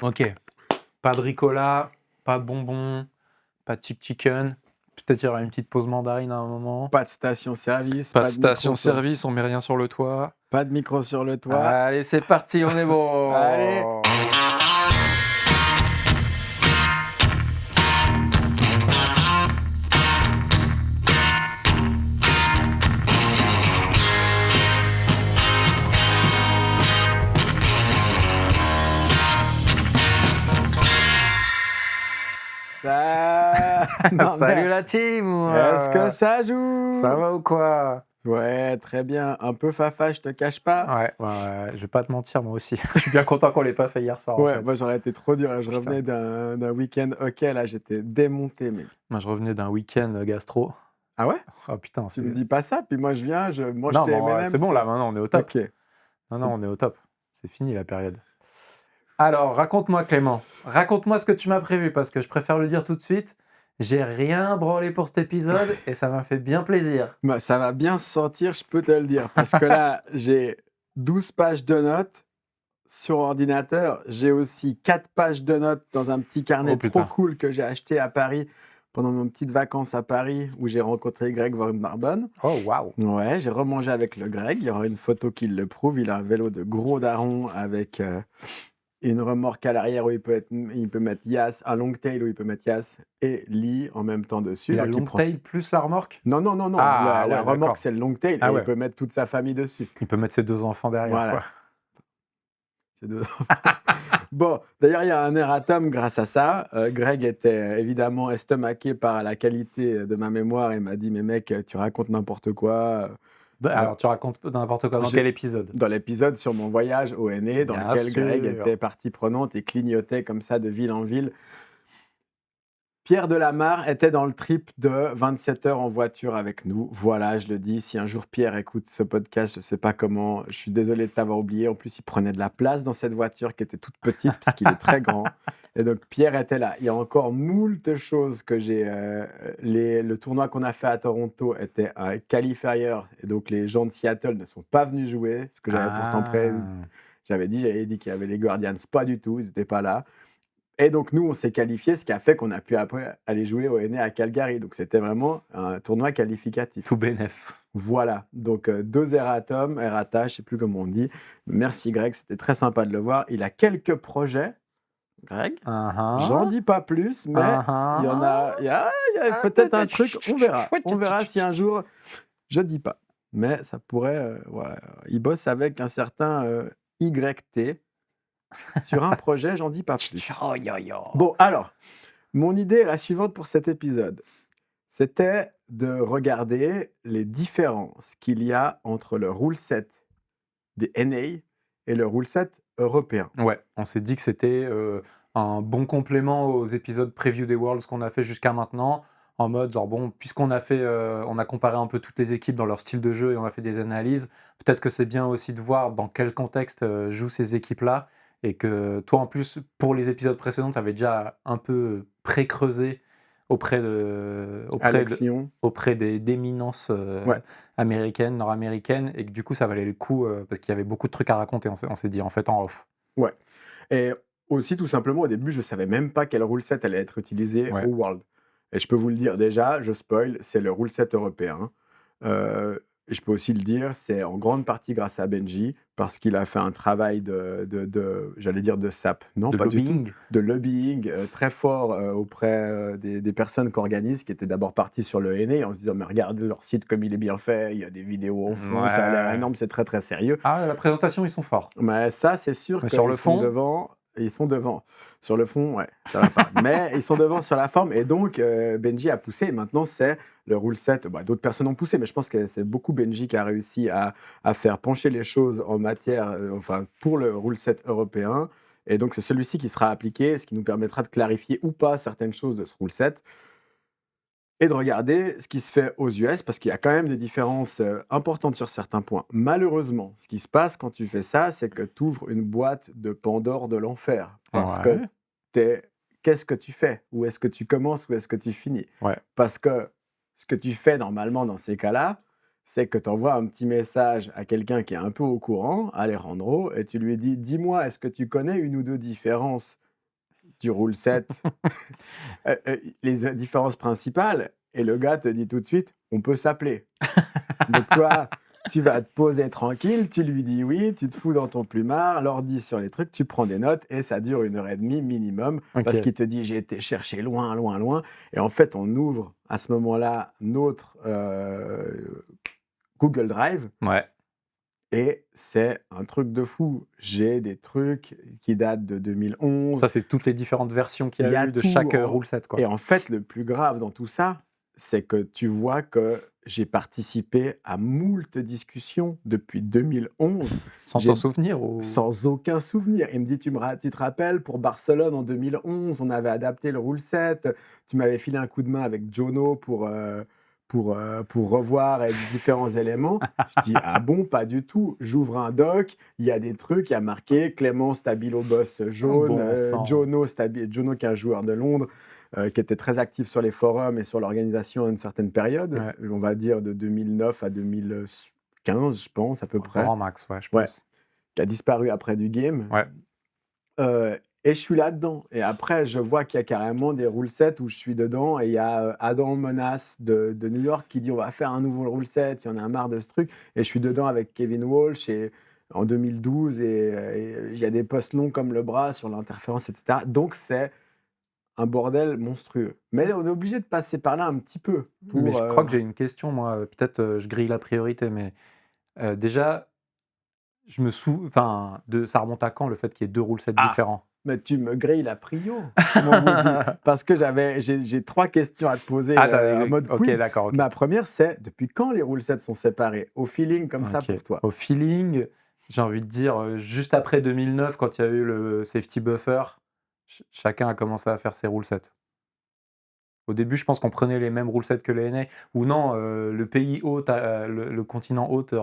Ok. Pas de Ricola, pas de bonbons, pas de chicken. Peut-être il y aura une petite pause mandarine à un moment. Pas de station-service, Pas de pas de micro sur... station-service, on met rien sur le toit. Pas de micro sur le toit. Allez, c'est parti, on est Allez. bon. Ça... Non, Salut mais la team. est-ce que ça joue? Ça va ou quoi? Ouais, très bien. Un peu fafa, je te cache pas. Ouais, je vais pas te mentir, moi aussi. Je suis bien content qu'on l'ait pas fait hier soir, en Ouais, fait. moi j'aurais été trop dur. Je Putain. revenais d'un week-end hockey, là, j'étais démonté, mec. Moi, je revenais d'un week-end gastro. Ah ouais? Oh putain, Tu me dis pas ça, puis moi je viens, je mange Non, tes mais M&M's. c'est bon, là, maintenant, on est au top. Ok. Non, on est au top. C'est fini, la période. Alors, raconte-moi, Clément. Raconte-moi ce que tu m'as prévu, parce que je préfère le dire tout de suite. J'ai rien branlé pour cet épisode, et ça m'a fait bien plaisir. Bah, ça va bien se sentir, je peux te le dire. Parce que là, j'ai 12 pages de notes sur ordinateur. J'ai aussi 4 pages de notes dans un petit carnet Oh, trop putain. cool que j'ai acheté à Paris pendant mes petites vacances à Paris où j'ai rencontré Greg Van Barbon. Oh, waouh. Ouais, j'ai remangé avec le Greg. Il y aura une photo qui le prouve. Il a un vélo de gros daron avec une remorque à l'arrière où il peut mettre Yas, un long tail où il peut mettre Yas et Lee en même temps dessus. Il a Donc, long tail plus la remorque? Non. Ah, La ouais, remorque, d'accord. c'est le long tail Ah et il ouais. peut mettre toute sa famille dessus. Il peut mettre ses 2 enfants derrière, Voilà. quoi. C'est deux enfants. Bon, d'ailleurs, il y a un erratum grâce à ça. Greg était évidemment estomaqué par la qualité de ma mémoire et m'a dit: mais mec, tu racontes n'importe quoi. Alors, tu racontes n'importe quoi. Dans quel épisode? Dans l'épisode sur mon voyage au NE, dans Bien lequel Greg sûr. était partie prenante et clignotait comme ça de ville en ville. Pierre Delamarre était dans le trip de 27 heures en voiture avec nous. Voilà, je le dis. Si un jour Pierre écoute ce podcast, je ne sais pas comment. Je suis désolé de t'avoir oublié. En plus, il prenait de la place dans cette voiture qui était toute petite puisqu'il est très grand. Et donc, Pierre était là. Il y a encore moult choses que j'ai. Le tournoi qu'on a fait à Toronto était un qualifier. Et donc, les gens de Seattle ne sont pas venus jouer. Ce que j'avais pourtant prévu. J'avais dit qu'il y avait les Guardians. Pas du tout. Ils n'étaient pas là. Et donc, nous, on s'est qualifiés, ce qui a fait qu'on a pu après aller jouer au NE à Calgary. Donc, c'était vraiment un tournoi qualificatif. Tout bénef. Voilà. Donc, 2 errata, je ne sais plus comment on dit. Merci, Greg. C'était très sympa de le voir. Il a quelques projets, Greg. J'en dis pas plus, mais il y en a. Il y a peut-être un truc. On verra. On verra si un jour. Je dis pas. Mais ça pourrait. Ouais. Il bosse avec un certain YT. Sur un projet, j'en dis pas plus. Bon, alors, mon idée est la suivante pour cet épisode. C'était de regarder les différences qu'il y a entre le rule set des NA et le rule set européen. Ouais, on s'est dit que c'était un bon complément aux épisodes preview des Worlds qu'on a fait jusqu'à maintenant. En mode, genre, bon, puisqu'on a fait, on a comparé un peu toutes les équipes dans leur style de jeu et on a fait des analyses, peut-être que c'est bien aussi de voir dans quel contexte jouent ces équipes-là. Et que toi, en plus, pour les épisodes précédents, tu avais déjà un peu pré-creusé auprès d'éminences Ouais. américaines, nord-américaines, et que du coup, ça valait le coup parce qu'il y avait beaucoup de trucs à raconter, on s'est dit, en fait, en off. Ouais. Et aussi, tout simplement, au début, je ne savais même pas quel rule set allait être utilisé Ouais. au World. Et je peux vous le dire déjà, je spoil, c'est le rule set européen. Et je peux aussi le dire, c'est en grande partie grâce à Benji, parce qu'il a fait un travail j'allais dire de SAP, non, De pas du tout, lobbying. de lobbying très fort auprès des personnes qu'organisent, qui étaient d'abord partis sur le NA en se disant, mais regardez leur site comme il est bien fait, il y a des vidéos au fond, ça a l'air Ouais. énorme, c'est très très sérieux. Ah, la présentation, ils sont forts. Mais ça, c'est sûr Mais qu'ils sur le sont fond, devant. Ils sont devant. Sur le fond, ouais, ça va pas. Mais ils sont devant sur la forme. Et donc, Benji a poussé. Et maintenant, c'est le rule set. Bah, d'autres personnes ont poussé, mais je pense que c'est beaucoup Benji qui a réussi à faire pencher les choses en matière, pour le rule set européen. Et donc, c'est celui-ci qui sera appliqué, ce qui nous permettra de clarifier ou pas certaines choses de ce rule set. Et de regarder ce qui se fait aux US, parce qu'il y a quand même des différences importantes sur certains points. Malheureusement, ce qui se passe quand tu fais ça, c'est que tu ouvres une boîte de Pandore de l'enfer. Parce que qu'est-ce que tu fais? Où est-ce que tu commences? Où est-ce que tu finis? Ouais. Parce que ce que tu fais normalement dans ces cas-là, c'est que tu envoies un petit message à quelqu'un qui est un peu au courant, Alejandro, et tu lui dis: dis-moi, est-ce que tu connais une ou deux différences du rule set, les différences principales et le gars te dit tout de suite: «On peut s'appeler». Donc toi, tu vas te poser tranquille, tu lui dis oui, tu te fous dans ton plumard, l'ordi sur les trucs, tu prends des notes et ça dure 1 heure et demie minimum parce OK. qu'il te dit: «J'ai été chercher loin, loin, loin» et en fait, on ouvre à ce moment-là notre, Google Drive Ouais. et c'est un truc de fou. J'ai des trucs qui datent de Ça, 2011. c'est toutes les différentes versions qu'il y Il a y a eu de tout chaque, en rule set, et quoi. en fait, le plus grave dans tout ça, c'est que tu vois que j'ai participé à moult discussions depuis 2011. Sans t'en J'ai souvenir ou? sans aucun souvenir. Il me dit: Tu te rappelles pour Barcelone en 2011, on avait adapté le rule set, tu m'avais filé un coup de main avec Jono pour revoir et différents éléments». Je dis: «Ah bon? Pas du tout». J'ouvre un doc, il y a des trucs, il y a marqué Clément Stabilo boss jaune, Bon sang. Jono qui est un joueur de Londres, qui était très actif sur les forums et sur l'organisation à une certaine période, Ouais, on va dire de 2009 à 2015, je pense à peu près. grand max, ouais, je Ouais, pense. qui a disparu après du game, Ouais. et je suis là-dedans et après je vois qu'il y a carrément des rule sets où je suis dedans et il y a, Adam Menas de New York qui dit: «On va faire un nouveau rule set, il y en a marre de ce truc» et je suis dedans avec Kevin Walsh et en 2012 et il y a des posts longs comme le bras sur l'interférence et cetera. Donc c'est un bordel monstrueux. Mais on est obligé de passer par là un petit peu Mais pour, je crois que j'ai une question moi, peut-être, je grille la priorité, mais, déjà, je me enfin, de ça remonte à quand le fait qu'il y ait 2 rule sets ah! différents? Mais tu me grilles la prio, mon Woody, parce que j'ai 3 questions à te poser, Ah, en mode OK, quiz. d'accord, OK. Ma première, c'est depuis quand les rule sets sont séparés? Au feeling comme ça OK. pour toi? Au feeling, j'ai envie de dire, juste après 2009 quand il y a eu le safety buffer, chacun a commencé à faire ses rule sets. Au début, je pense qu'on prenait les mêmes rule sets que les NA ou non, le pays hôte le continent hôte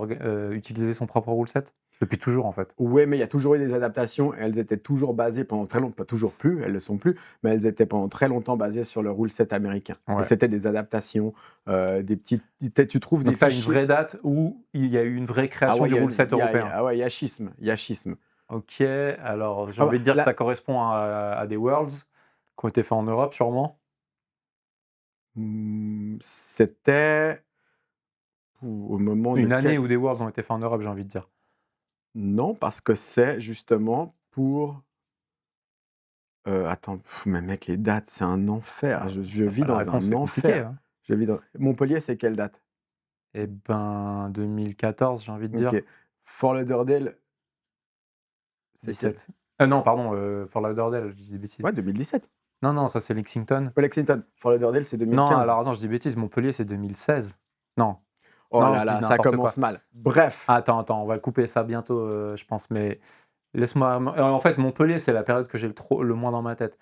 utilisait son propre rule set? Depuis toujours, en fait. Ouais, mais il y a toujours eu des adaptations et elles étaient toujours basées pendant très longtemps, pas toujours plus, elles le sont plus, mais elles étaient pendant très longtemps basées sur le rule set américain et Ouais. c'était des adaptations, des petites tu trouves des Donc tu as une fichiers. vraie date où il y a eu une vraie Ah création ouais, du rule set européen? ah ouais, il y a schisme, il y a schisme. OK, alors j'ai Ah bah, envie de dire que ça là, correspond à des Worlds qui ont été faits en Europe sûrement? c'était au moment de Une année quel où des Worlds ont été faits en Europe, j'ai envie de dire. non, parce que c'est justement pour, attends, mais mec, les dates, c'est un enfer. Si Je tu vis pas la dans réponse, un c'est compliqué, enfer. hein. Je vis dans Montpellier, c'est quelle date? Et ben, 2014, j'ai envie de OK. dire. Fort Lauderdale, c'est quel? 17. Non, pardon, Fort Lauderdale, je dis des bêtises. Ouais, 2017. Non, non, ça c'est Lexington. Lexington. Fort Lauderdale, c'est Non, 2015. alors attends, je dis bêtises, Montpellier c'est 2016. Non, Oh non, là je dis là, ça n'importe quoi. commence mal. Bref, Attends, on va couper ça bientôt, je pense, mais laisse-moi en fait, Montpellier, c'est la période que j'ai le moins dans ma tête.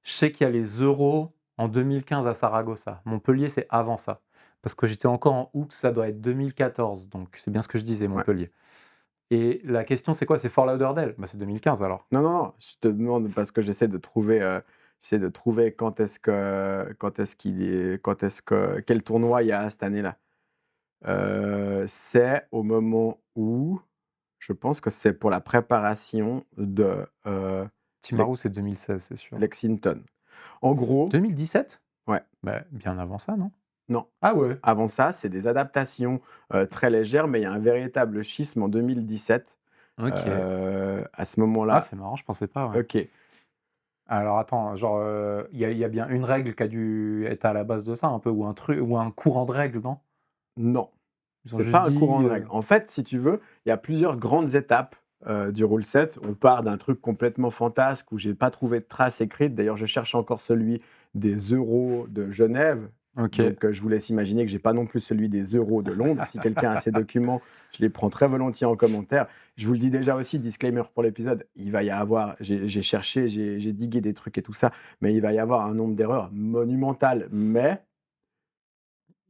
Je sais qu'il y a les Euros en 2015 à Saragossa. Montpellier, c'est avant ça. Parce que j'étais encore en août, ça doit être 2014, donc c'est bien ce que je disais, ouais. Montpellier. Et la question, c'est quoi? C'est Fort Lauderdale? Bah, c'est 2015 alors. Non, non, non, je te demande parce que j'essaie de trouver quand est-ce que quel tournoi il y a cette année-là. C'est au moment où je pense que c'est pour la préparation de, Timaru, c'est 2016, c'est sûr. Lexington. En gros 2017? ouais, Bah, bien avant ça, non? non, Ah ouais? avant ça, c'est des adaptations, très légères, mais il y a un véritable schisme en 2017. OK. À ce Ah, moment-là c'est marrant, je pensais pas, ouais. OK, Alors attends, genre, il y a bien une règle qui a dû être à la base de ça un peu ou un truc ou un courant de règles, non? non, Ils ont c'est juste pas un dit, courant de règle. En fait, si tu veux, il y a plusieurs grandes étapes, du rule set. On part d'un truc complètement fantasque où j'ai pas trouvé de trace écrite. D'ailleurs, je cherche encore celui des euros de Genève. OK. Donc, je vous laisse imaginer que j'ai pas non plus celui des euros de Londres. Si quelqu'un a ces documents, je les prends très volontiers en commentaire. Je vous le dis déjà aussi, disclaimer pour l'épisode, il va y avoir j'ai cherché, j'ai digué des trucs et tout ça, mais il va y avoir un nombre d'erreurs monumental. Mais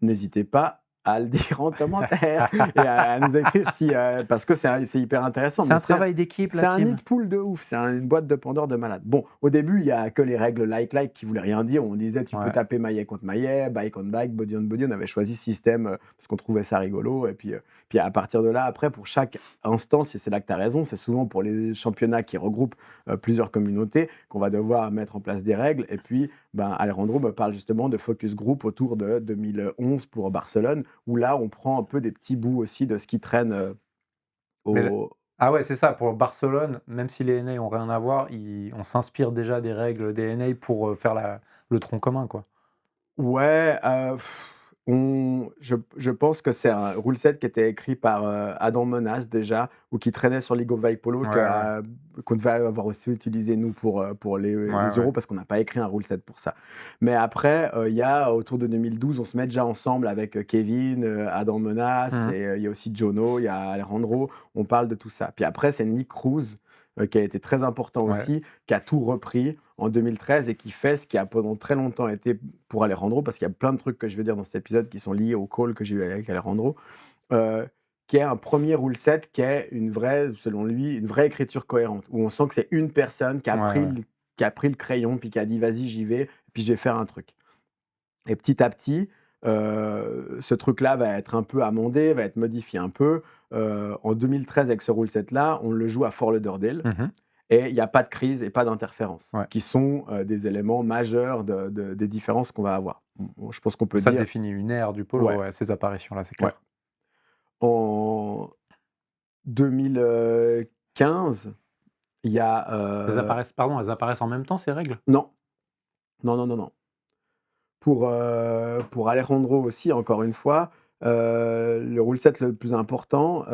n'hésitez pas à le dire en commentaire et à nous écrire si, parce que c'est hyper intéressant. C'est Mais un travail d'équipe, c'est la un nid team. de poule de ouf, c'est une boîte de Pandore de malade. Bon, au début, il y a que les règles like qui voulaient rien dire. On disait tu peux Ouais. taper maillet contre maillet, bike on bike, body on body. On avait choisi ce système parce qu'on trouvait ça rigolo. Et puis à partir de là, après, pour chaque instance, et c'est là que tu as raison, c'est souvent pour les championnats qui regroupent plusieurs communautés qu'on va devoir mettre en place des règles. Et puis, Alejandro me parle justement de focus group autour de 2011 pour Barcelone, où là, on prend un peu des petits bouts aussi de ce qui traîne Mais au. ah ouais, c'est ça, pour Barcelone, même si les NA ont rien à voir, on s'inspire déjà des règles des NA pour, faire le tronc commun, quoi. Ouais, je pense que c'est un rule set qui était écrit par, Adam Menas déjà, ou qui traînait sur League of Polo Ouais, ouais. qu'on devait avoir aussi utilisé nous pour les Ouais, ouais. euros parce qu'on n'a pas écrit un rule set pour ça. Mais après, il y a autour de 2012, on se met déjà ensemble avec, Kevin, Adam Menas Mmh. et il y a aussi Jono, il y a Alejandro, on parle de tout ça. Puis après, c'est Nick Cruz, qui a été très important Ouais. aussi, qui a tout repris en 2013 et qui fait ce qui a pendant très longtemps été pour Alejandro, parce qu'il y a plein de trucs que je vais dire dans cet épisode qui sont liés au call que j'ai eu avec Alejandro, euh, qui est un premier rule set qui est une vraie, selon lui, une vraie écriture cohérente, où on sent que c'est une personne Ouais, ouais. qui a pris le crayon, puis qui a dit vas-y, j'y vais, puis je vais faire un truc. Et petit à petit, ce truc-là va être un peu amendé, va être modifié un peu. En 2013, avec ce rule set-là, on le joue à Fort Lauderdale. Mmh. Et il n'y a pas de crise et pas d'interférence, Ouais. qui sont des éléments majeurs des différences qu'on va avoir. Bon, je pense qu'on peut Ça dire. définit une ère du polo, Ouais, ouais, ces apparitions-là, c'est ouais. clair. En 2015, il y a. Elles apparaissent en même temps, ces règles? Non, non, non, non, non. Pour Alejandro aussi, encore une fois, le rule set le plus important,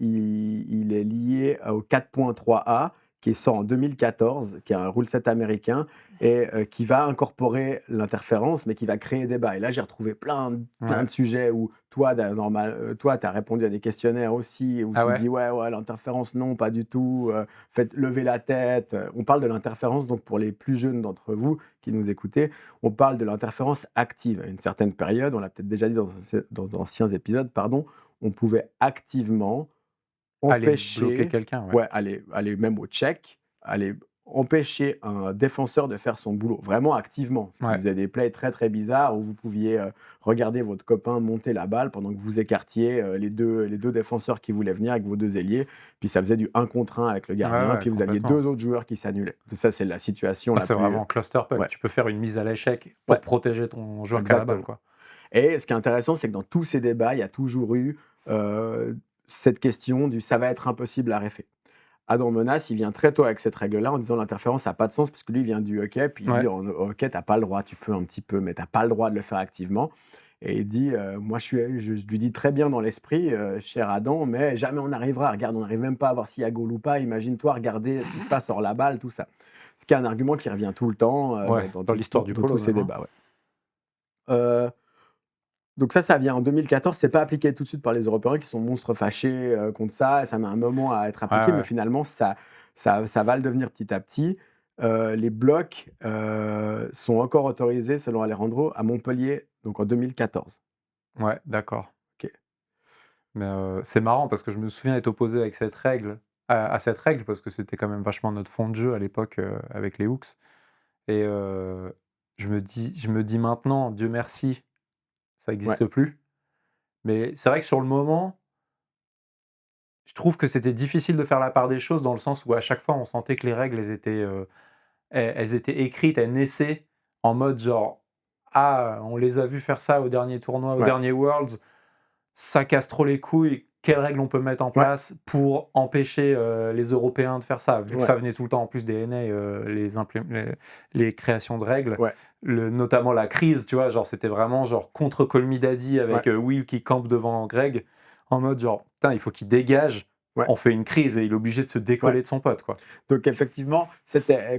il est lié au 4.3a qui sort en 2014, qui est un rule set américain et qui va incorporer l'interférence, mais qui va créer débat. Et là, j'ai retrouvé plein Ouais. de sujets où toi, tu as répondu à des questionnaires aussi, où Ah tu ouais? dis: «Ouais, ouais, l'interférence, non, pas du tout, faites lever la tête». On parle de l'interférence, donc pour les plus jeunes d'entre vous qui nous écoutez, on parle de l'interférence active. À une certaine période, on l'a peut-être déjà dit dans d'anciens épisodes, pardon, on pouvait activement Aller bloquer empêcher, quelqu'un, ouais. ouais, aller même au check, aller empêcher un défenseur de faire son boulot, vraiment activement. Ce qui Ouais. faisait des plays très, très bizarres où vous pouviez, regarder votre copain monter la balle pendant que vous écartiez, les deux défenseurs qui voulaient venir avec vos 2 ailiers. Puis ça faisait du 1 contre 1 avec le Ouais, gardien, ouais, puis vous aviez complètement. 2 autres joueurs qui s'annulaient. Ça, c'est la situation Ah, la c'est plus, vraiment cluster puck. ouais, Tu peux faire une mise à l'échec ouais, pour protéger ton joueur qui a la balle, exactement. quoi. Et ce qui est intéressant, c'est que dans tous ces débats, il y a toujours eu, cette question du «ça va être impossible à réfer». Adam Menas, il vient très tôt avec cette règle-là en disant l'interférence n'a pas de sens parce que lui il vient du hockey, puis il dit Ouais. en hockey, tu pas le droit, tu peux un petit peu, mais tu pas le droit de le faire activement. Et il dit, moi je lui dis très bien dans l'esprit, cher Adam, mais jamais on arrivera. Regarde, on n'arrive même pas à voir s'il y a goal ou pas. Imagine-toi regarder ce qui se passe hors la balle, tout ça. Ce qui est un argument qui revient tout le temps Ouais, dans l'histoire du dans polo tous ces même, hein. débats. Ouais. Euh, donc ça vient en 2014. C'est pas appliqué tout de suite par les Européens qui sont monstres fâchés contre ça. Et ça met un moment à être Ouais, appliqué, mais ouais. finalement, ça va le devenir petit à petit. Les blocs sont encore autorisés, selon Alejandro, à Montpellier, donc en 2014. Ouais, d'accord. Ok. Mais, c'est marrant parce que je me souviens être opposé avec cette règle à cette règle parce que c'était quand même vachement notre fond de jeu à l'époque, avec les hooks et je me dis maintenant, Dieu merci, ça Ouais, existe plus. Mais c'est vrai que sur le moment, je trouve que c'était difficile de faire la part des choses dans le sens où à chaque fois on sentait que les règles elles étaient écrites, elles naissaient en mode genre: «Ah, on les a vus faire ça au dernier tournoi, au ouais, dernier Worlds, ça casse trop les couilles. Quelles règles on peut mettre en ouais, place pour empêcher, les Européens de faire ça?» Vu que ouais, ça venait tout le temps en plus des NA, les créations de règles, ouais, notamment la crise, tu vois? Genre, c'était vraiment genre contre Call Daddy ouais, avec, Will qui campe devant Greg, en mode genre: «Putain, il faut qu'il dégage, ouais, on fait une crise» et il est obligé de se ouais. décoller de son pote, quoi. Donc effectivement,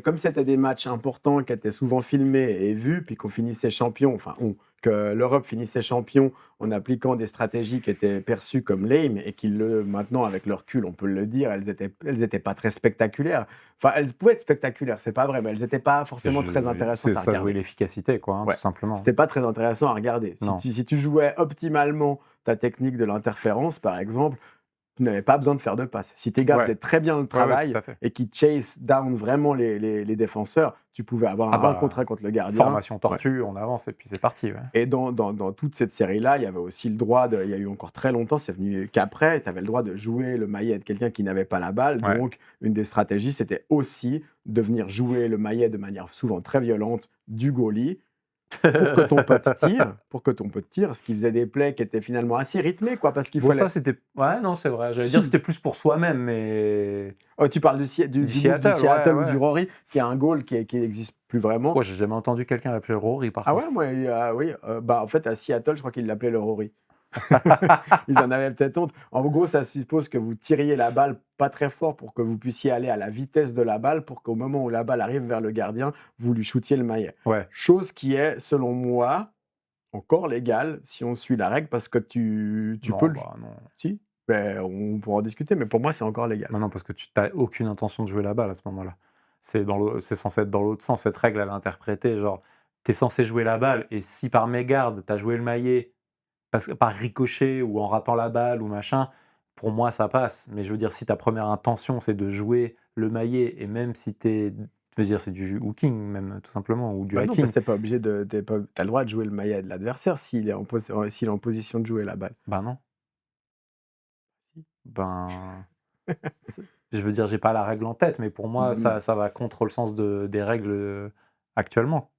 comme c'était des matchs importants qui étaient souvent filmés et vus, puis qu'on finissait champion, enfin que que l'Europe finissait champion en appliquant des stratégies qui étaient perçues comme lame et qui, maintenant, avec le recul, on peut le dire, elles étaient pas très spectaculaires. Enfin, elles pouvaient être spectaculaires, c'est pas vrai, mais elles n'étaient pas forcément très intéressantes à Ça jouait regarder. l'efficacité, quoi, tout Ouais, simplement. c'était pas très intéressant à regarder. Non. Si tu jouais optimalement ta technique de l'interférence, par exemple, tu n'avais pas besoin de faire de passes. Si tes gars Ouais. faisaient très bien le Ouais, travail tout à fait. et qu'ils chase down vraiment les défenseurs, tu pouvais avoir un 1 contre 1 contre le gardien. Formation Ouais. tortue, on avance et puis c'est parti. Ouais. Et dans toute cette série-là, il y avait aussi le droit il y a eu encore très longtemps, c'est venu qu'après, tu avais le droit de jouer le maillet de quelqu'un qui n'avait pas la balle. Ouais. Donc, une des stratégies, c'était aussi de venir jouer le maillet de manière souvent très violente du goalie pour que ton pote tire, ce qui faisait des plays qui étaient finalement assez rythmés, quoi, parce qu'il Bon, fallait... ça, c'était. Ouais, non, c'est vrai. J'allais dire c'était plus pour soi-même, mais. Oh, tu parles du move Seattle, du Seattle ouais, ou du ouais. Rory, qui est un goal qui n'existe plus vraiment. Ouais, j'ai jamais entendu quelqu'un l'appeler Rory, par Ah contre. ouais, moi, oui. En fait, à Seattle, je crois qu'ils l'appelaient le Rory. Ils en avaient peut-être honte. En gros, ça suppose que vous tiriez la balle pas très fort pour que vous puissiez aller à la vitesse de la balle pour qu'au moment où la balle arrive vers le gardien, vous lui shootiez le maillet. Ouais. Chose qui est, selon moi, encore légale si on suit la règle parce que tu Non, peux le... bah, non. Si, ben, on pourra en discuter, mais pour moi, c'est encore légal. Bah non, parce que tu n'as aucune intention de jouer la balle à ce moment-là. C'est censé être dans l'autre sens. Cette règle, elle est interprétée, genre, tu es censé jouer la balle et si par mégarde, tu as joué le maillet parce que par ricochet ou en ratant la balle ou machin, pour moi, ça passe. Mais je veux dire, si ta première intention, c'est de jouer le maillet et même si je veux dire, c'est du hooking même, tout simplement, ou du Bah non, hacking. parce que t'es pas obligé de... T'as le droit de jouer le maillet de l'adversaire s'il est en position de jouer la balle. Ben non. Ben, je veux dire, j'ai pas la règle en tête, mais pour moi, Mm. ça va contre le sens des règles actuellement.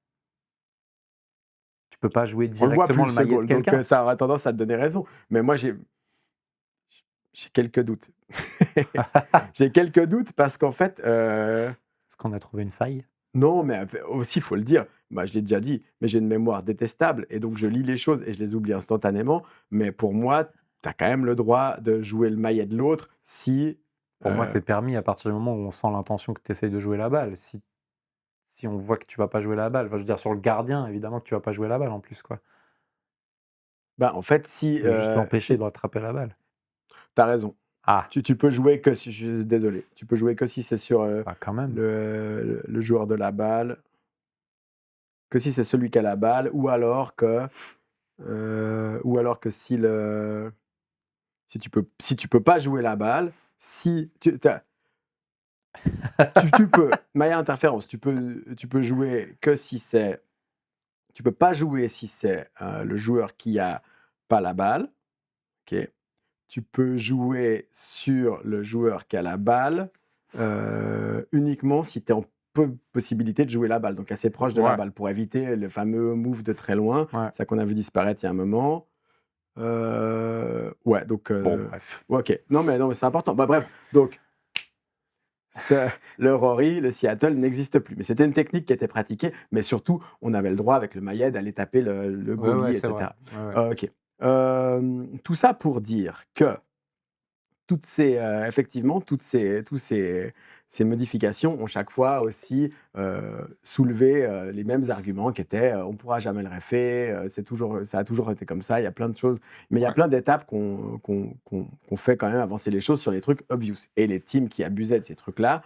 Tu peux pas jouer On le voit directement plus, le ce maillet de goal, donc quelqu'un. ça aura tendance à te donner raison. Mais moi, j'ai quelques doutes. J'ai quelques doutes parce qu'en fait, Est-ce qu'on a trouvé une faille? non, mais aussi, il faut le dire, bah, je l'ai déjà dit, mais j'ai une mémoire détestable et donc je lis les choses et je les oublie instantanément. Mais pour moi, tu as quand même le droit de jouer le maillet de l'autre si... Pour moi, c'est permis à partir du moment où on sent l'intention que tu essayes de jouer la balle. Si on voit que tu vas pas jouer la balle, enfin, je veux dire sur le gardien, évidemment que tu vas pas jouer la balle en plus, quoi. Bah, en fait, Tu veux juste l'empêcher de rattraper la balle. tu as raison. Ah! Tu peux jouer que si... Je suis désolé. Tu peux jouer que si c'est sur Bah, quand même. le joueur de la balle, que si c'est celui qui a la balle, ou alors que si tu peux pas jouer la balle, si tu peux maillet interférence, tu peux jouer que si c'est... Tu peux pas jouer si c'est, le joueur qui a pas la balle, OK? Tu peux jouer sur le joueur qui a la balle, uniquement si tu es en possibilité de jouer la balle, donc assez proche de la Ouais. balle pour éviter le fameux move de très loin, Ouais. ça qu'on a vu disparaître il y a un moment. Ouais, donc Bon, bref. OK. Non, mais c'est important. Bah, bref, donc le Rory, le Seattle n'existe plus. Mais c'était une technique qui était pratiquée, mais surtout, on avait le droit avec le maillet d'aller taper le Ouais, goalie, c'est vrai. etc. Ouais, ouais. OK. Tout ça pour dire que effectivement, ces modifications ont chaque fois aussi soulevé les mêmes arguments qui étaient on ne pourra jamais le refaire, ça a toujours été comme ça, il y a plein de choses. Mais il y a Ouais. plein d'étapes qu'on fait quand même avancer les choses sur les trucs obvious. Et les teams qui abusaient de ces trucs-là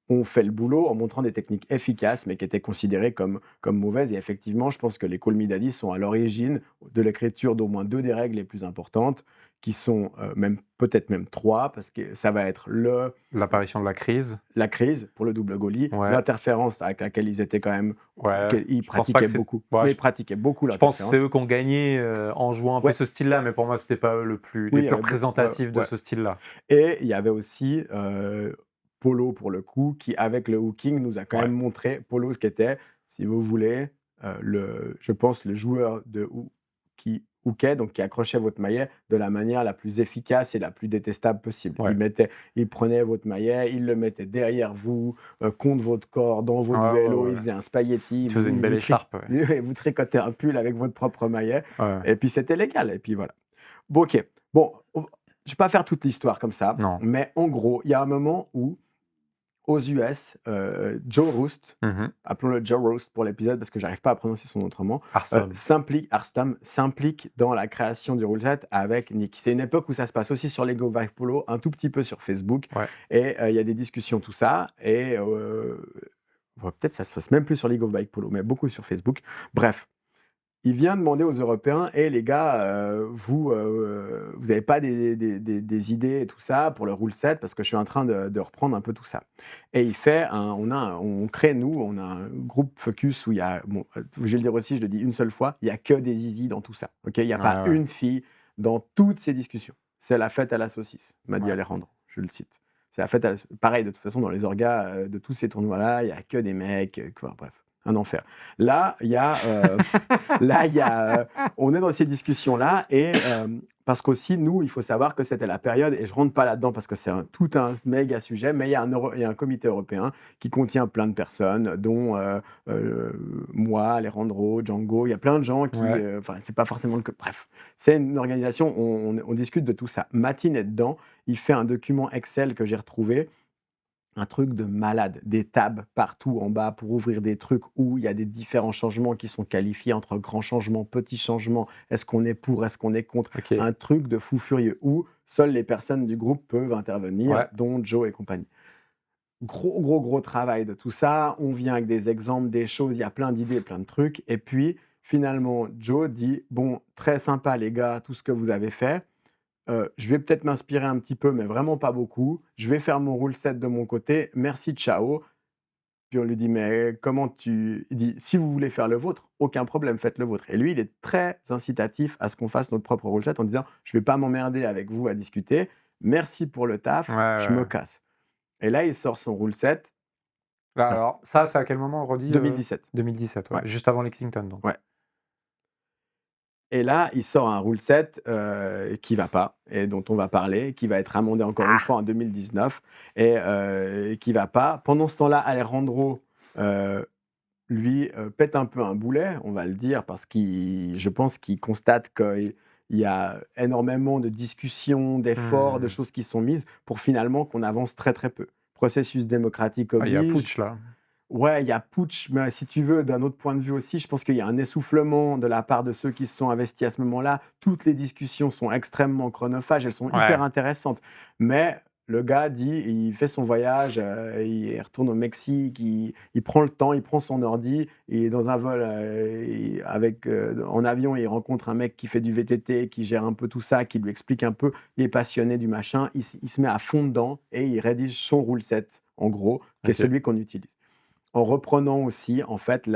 ont fait le boulot en montrant des techniques efficaces, mais qui étaient considérées comme mauvaises. Et effectivement, je pense que les Call Me Daddy sont à l'origine de l'écriture d'au moins 2 des règles les plus importantes, qui sont peut-être même 3, parce que ça va être L'apparition de la crise. la crise pour le double goalie, Ouais. l'interférence avec laquelle ils étaient quand même... Ouais. Ils Je pense pas pratiquaient que c'est. beaucoup. Ouais, Mais ils pratiquaient beaucoup je pense que l'interférence. c'est eux qui ont gagné en jouant un peu Ouais. ce style-là, mais pour moi, c'était pas eux les Oui, plus il y avait beaucoup, représentatifs de ouais. ce style-là. Et il y avait aussi Polo, pour le coup, qui, avec le hooking, nous a quand Ouais. même montré, Polo, ce qu'était, si vous voulez, je pense, le joueur qui hookait, donc qui accrochait votre maillet de la manière la plus efficace et la plus détestable possible. Ouais. Il prenait votre maillet, il le mettait derrière vous, contre votre corps, dans votre Ouais, vélo, ouais. il faisait un spaghetti. Il faisait une belle écharpe. Ouais. Vous tricotez un pull avec votre propre maillet, Ouais. et puis c'était légal, et puis voilà. Bon, OK. Bon, je ne vais pas faire toute l'histoire comme ça, Non. mais en gros, il y a un moment où, aux US, Joe Roust, Mmh. appelons-le Joe Roast pour l'épisode parce que j'arrive pas à prononcer son nom autrement, Arslan. s'implique dans la création du rule set avec Nick. C'est une époque où ça se passe aussi sur Lego Vive Polo, un tout petit peu sur Facebook Ouais. et il y a des discussions, tout ça et peut-être ça se passe même plus sur Lego Vive Polo, mais beaucoup sur Facebook. Bref. Il vient demander aux Européens: «Eh les gars, vous avez pas des idées et tout ça pour le rule set? Parce que je suis en train de reprendre un peu tout ça». Et il fait on crée on a un groupe focus où il y a bon, je vais le dire aussi, je le dis une seule fois, il y a que des zizis dans tout ça, OK? Il y a pas Ouais, ouais. une fille dans toutes ces discussions. C'est la fête à la saucisse, m'a dit Ouais. Alejandro, je le cite. C'est la fête à la pareil de toute façon dans les orgas, de tous ces tournois-là, il y a que des mecs, quoi, bref, un enfer. Là, il y a, Là, il y a, on est dans ces discussions-là et parce qu'aussi, nous, il faut savoir que c'était la période, et je rentre pas là-dedans parce que c'est tout un méga sujet, mais il y a un comité européen qui contient plein de personnes, dont moi, Alejandro, Django, il y a plein de gens qui, Ouais. enfin, c'est pas forcément bref, c'est une organisation, on discute de tout ça. Matin est dedans, il fait un document Excel que j'ai retrouvé, un truc de malade, des tabs partout en bas pour ouvrir des trucs où il y a des différents changements qui sont qualifiés entre grands changements, petits changements. Est-ce qu'on est pour, est-ce qu'on est contre? OK. Un truc de fou furieux où seules les personnes du groupe peuvent intervenir, Ouais. dont Joe et compagnie. Gros, gros, gros travail de tout ça. On vient avec des exemples, des choses, il y a plein d'idées, plein de trucs. Et puis, finalement, Joe dit: «Bon, très sympa les gars, tout ce que vous avez fait. Je vais peut-être m'inspirer un petit peu, mais vraiment pas beaucoup. Je vais faire mon rule set de mon côté. Merci, ciao». Puis on lui dit: «Mais comment tu» il dit: «Si vous voulez faire le vôtre, aucun problème, faites le vôtre». Et lui, il est très incitatif à ce qu'on fasse notre propre rule set en disant: «Je vais pas m'emmerder avec vous à discuter. Merci pour le Ouais, taf, je ouais, me ouais. casse». Et là, il sort son rule set Là, parce alors ça, c'est à quel moment, redit, 2017. 2017, ouais, Ouais, juste avant Lexington donc. ouais. Et là, il sort un rule set, qui va pas et dont on va parler, qui va être amendé encore une fois en 2019 et qui va pas. Pendant ce temps-là, Alejandro, heu, lui, pète un peu un boulet, on va le dire, parce je pense qu'il constate qu'il y a énormément de discussions, d'efforts, de Mmh. choses qui sont mises pour finalement qu'on avance très, très peu. Processus démocratique Ah, il y a oblige. putsch là. Ouais, il y a putsch, mais si tu veux, d'un autre point de vue aussi, je pense qu'il y a un essoufflement de la part de ceux qui se sont investis à ce moment-là. Toutes les discussions sont extrêmement chronophages, elles sont hyper Ouais. intéressantes. Mais le gars dit, il fait son voyage, il retourne au Mexique, il prend le temps, il prend son ordi, il est dans un vol en avion, il rencontre un mec qui fait du VTT, qui gère un peu tout ça, qui lui explique un peu, il est passionné du machin, il se met à fond dedans et il rédige son rule set, en gros, qui est OK. celui qu'on utilise en reprenant aussi en fait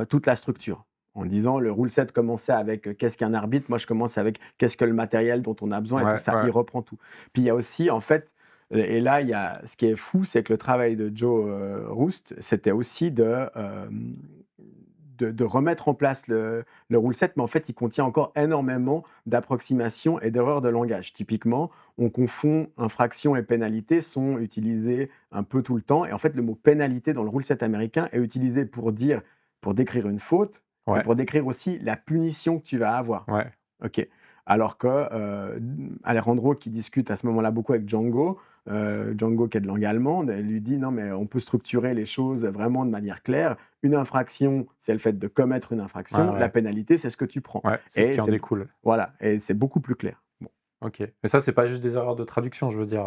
toute la structure. En disant le rule set commençait avec qu'est-ce qu'un arbitre, moi je commence avec qu'est-ce que le matériel dont on a besoin et tout Ouais, ça. ouais. Il reprend tout. Puis il y a aussi en fait, et là il y a ce qui est fou, c'est que le travail de Joe Roust, c'était aussi de remettre en place le rule set, mais en fait il contient encore énormément d'approximations et d'erreurs de langage. Typiquement, on confond infraction et pénalité sont utilisés un peu tout le temps. Et en fait, le mot pénalité dans le rule set américain est utilisé pour décrire une faute, mais Ouais, pour décrire aussi la punition que tu vas avoir. ouais. OK. Alors que, Alejandro qui discute à ce moment-là beaucoup avec Django, Django qui est de langue allemande, elle lui dit: «Non mais on peut structurer les choses vraiment de manière claire. Une infraction, c'est le fait de commettre une Ouais, infraction. La ouais. pénalité, c'est ce que tu prends». Ouais, c'est ce Et qui en c'est découle. voilà, et c'est beaucoup plus clair. Bon. OK. Mais ça, c'est pas juste des erreurs de traduction, je veux dire,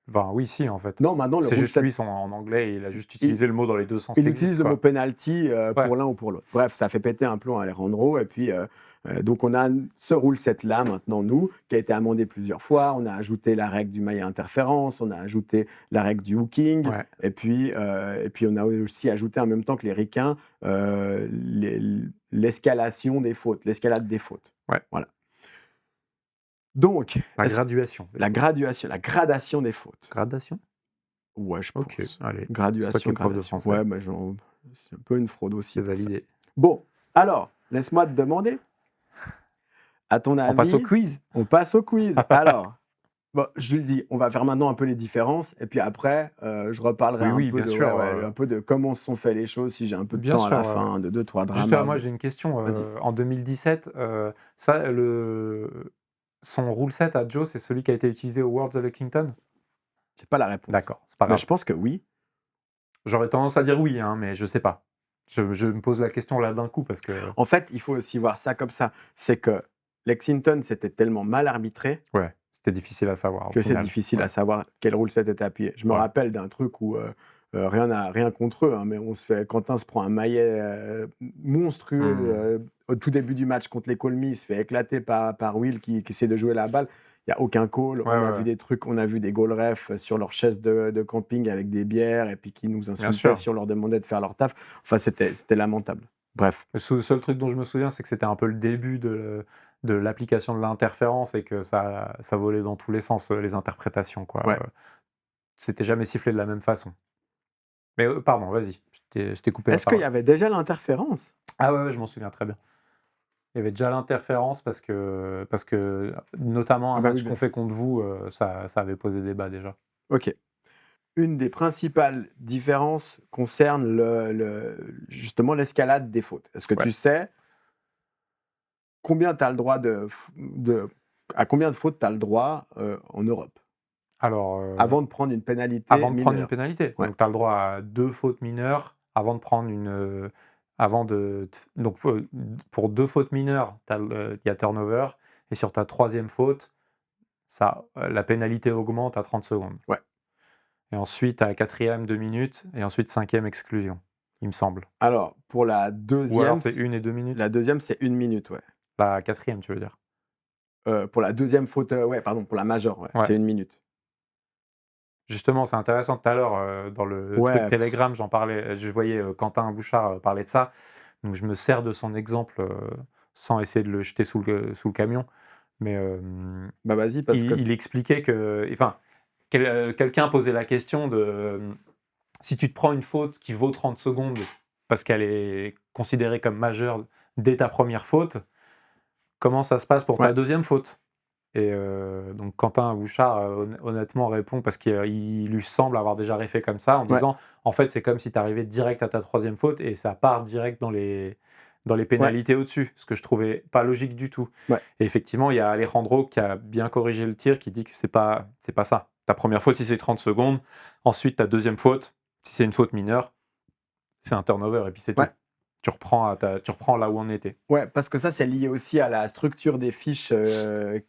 enfin, oui, si, en fait. Non, maintenant le C'est rule juste lui, set, son en anglais, et il a juste il utilisé le mot dans les 2 sens il qui utilise existent, le mot quoi. penalty, Ouais. pour l'un ou pour l'autre. Bref, ça fait péter un plomb à Alejandro et puis, donc on a ce rule set-là maintenant, nous, qui a été amendé plusieurs fois. On a ajouté la règle du maillet interférence, on a ajouté la règle du hooking Ouais. et puis on a aussi ajouté en même temps que les ricains, l'escalation des fautes, l'escalade des fautes. Ouais. Voilà. Donc, La est-ce graduation des fautes. la gradation des fautes. Gradation? Ouais, je OK, pense. allez. C'est toi qui Graduation, es prof de gradation. français. Ouais, mais c'est un peu une fraude C'est aussi pour ça. validé. Bon, alors, laisse-moi te demander, à ton On passe au avis, quiz? on passe au quiz. Alors, bon, je le dis, on va faire maintenant un peu les différences et puis après, je reparlerai Oui, un oui, peu bien de, sûr, un peu de comment se sont fait les choses, si j'ai un peu de bien temps à sûr, la ouais, ouais. fin, de 2-3 Juste, dramas. moi, j'ai une question, Vas-y. en 2017, ça, son rule set à Joe, c'est celui qui a été utilisé aux Worlds de Lexington? J'ai pas la réponse. D'accord, c'est pas Mais grave. je pense que oui. J'aurais tendance à dire oui, hein, mais je sais pas. Je me pose la question là d'un coup parce que En fait, il faut aussi voir ça comme ça. C'est que Lexington, c'était tellement mal arbitré ouais, c'était difficile à savoir au que c'est final. difficile Ouais, à savoir quel rule set était appuyé. Je me ouais. rappelle d'un truc où, rien contre eux, hein, mais Quentin se prend un maillet, monstrueux, Mmh. au tout début du match contre les Colmy, il se fait éclater par Will qui essaie de jouer la balle. Il y a aucun call. Ouais, On a ouais, vu ouais. des trucs, on a vu des goal refs sur leur chaise de camping avec des bières et puis qui nous Bien insultaient sûr. si on leur demandait de faire leur taf. Enfin, c'était lamentable. Bref. Le seul truc dont je me souviens, c'est que c'était un peu le début de l'application de l'interférence et que ça volait dans tous les sens, les interprétations, quoi, Ouais. c'était jamais sifflé de la même façon. Mais, pardon, vas-y, je t'ai coupé la Est-ce qu'il y parole. avait déjà l'interférence? Ah ouais, ouais, je m'en souviens très bien. Il y avait déjà l'interférence parce que notamment Ah un bah oui, match qu'on bien. fait contre vous, ça avait posé débat déjà. OK. Une des principales différences concerne justement l'escalade des fautes. Est-ce que Ouais. tu sais combien tu as le droit à combien de fautes tu as le droit, en Europe? Alors, Avant de prendre une pénalité avant de prendre une mineure? pénalité, Ouais, donc tu as le droit à 2 fautes mineures avant de prendre une, avant de t donc, pour 2 fautes mineures, il y a turnover et sur ta troisième faute, la pénalité augmente à 30 secondes ouais. et ensuite à la 4e 2 minutes et ensuite 5e exclusion, il me semble. Alors pour Ou alors c'est 1 et 2 la minutes? deuxième c'est 1 minute, ouais. La 4e tu veux dire? Pour la deuxième faute, ouais, pardon, pour la majeure, ouais, Ouais. c'est 1 minute. Justement, c'est intéressant tout à l'heure, dans le truc Ouais, Telegram, j'en parlais, je voyais, Quentin Bouchard, parler de ça, donc je me sers de son exemple, sans essayer de le jeter sous le camion, mais bah, vas-y parce que il expliquait que enfin, quelqu'un posait la question de, si tu te prends une faute qui vaut 30 secondes parce qu'elle est considérée comme majeure dès ta première faute, comment ça se passe pour ta ouais, deuxième faute? Et donc Quentin Bouchard, honnêtement répond parce qu'il lui semble avoir déjà réfléchi comme ça en ouais, disant: «En fait, c'est comme si tu arrivais direct à ta troisième faute et ça part direct dans les ouais, pénalités au-dessus», ce que je trouvais pas logique du tout. ouais. Et effectivement, il y a Alejandro qui a bien corrigé le tir, qui dit que c'est pas ça. Ta première faute, si c'est 30 secondes, ensuite ta deuxième faute, si c'est une faute mineure, c'est un turnover et puis c'est tout. Ouais. Tu reprends là où on était. Ouais, parce que ça, c'est lié aussi à la structure des fiches,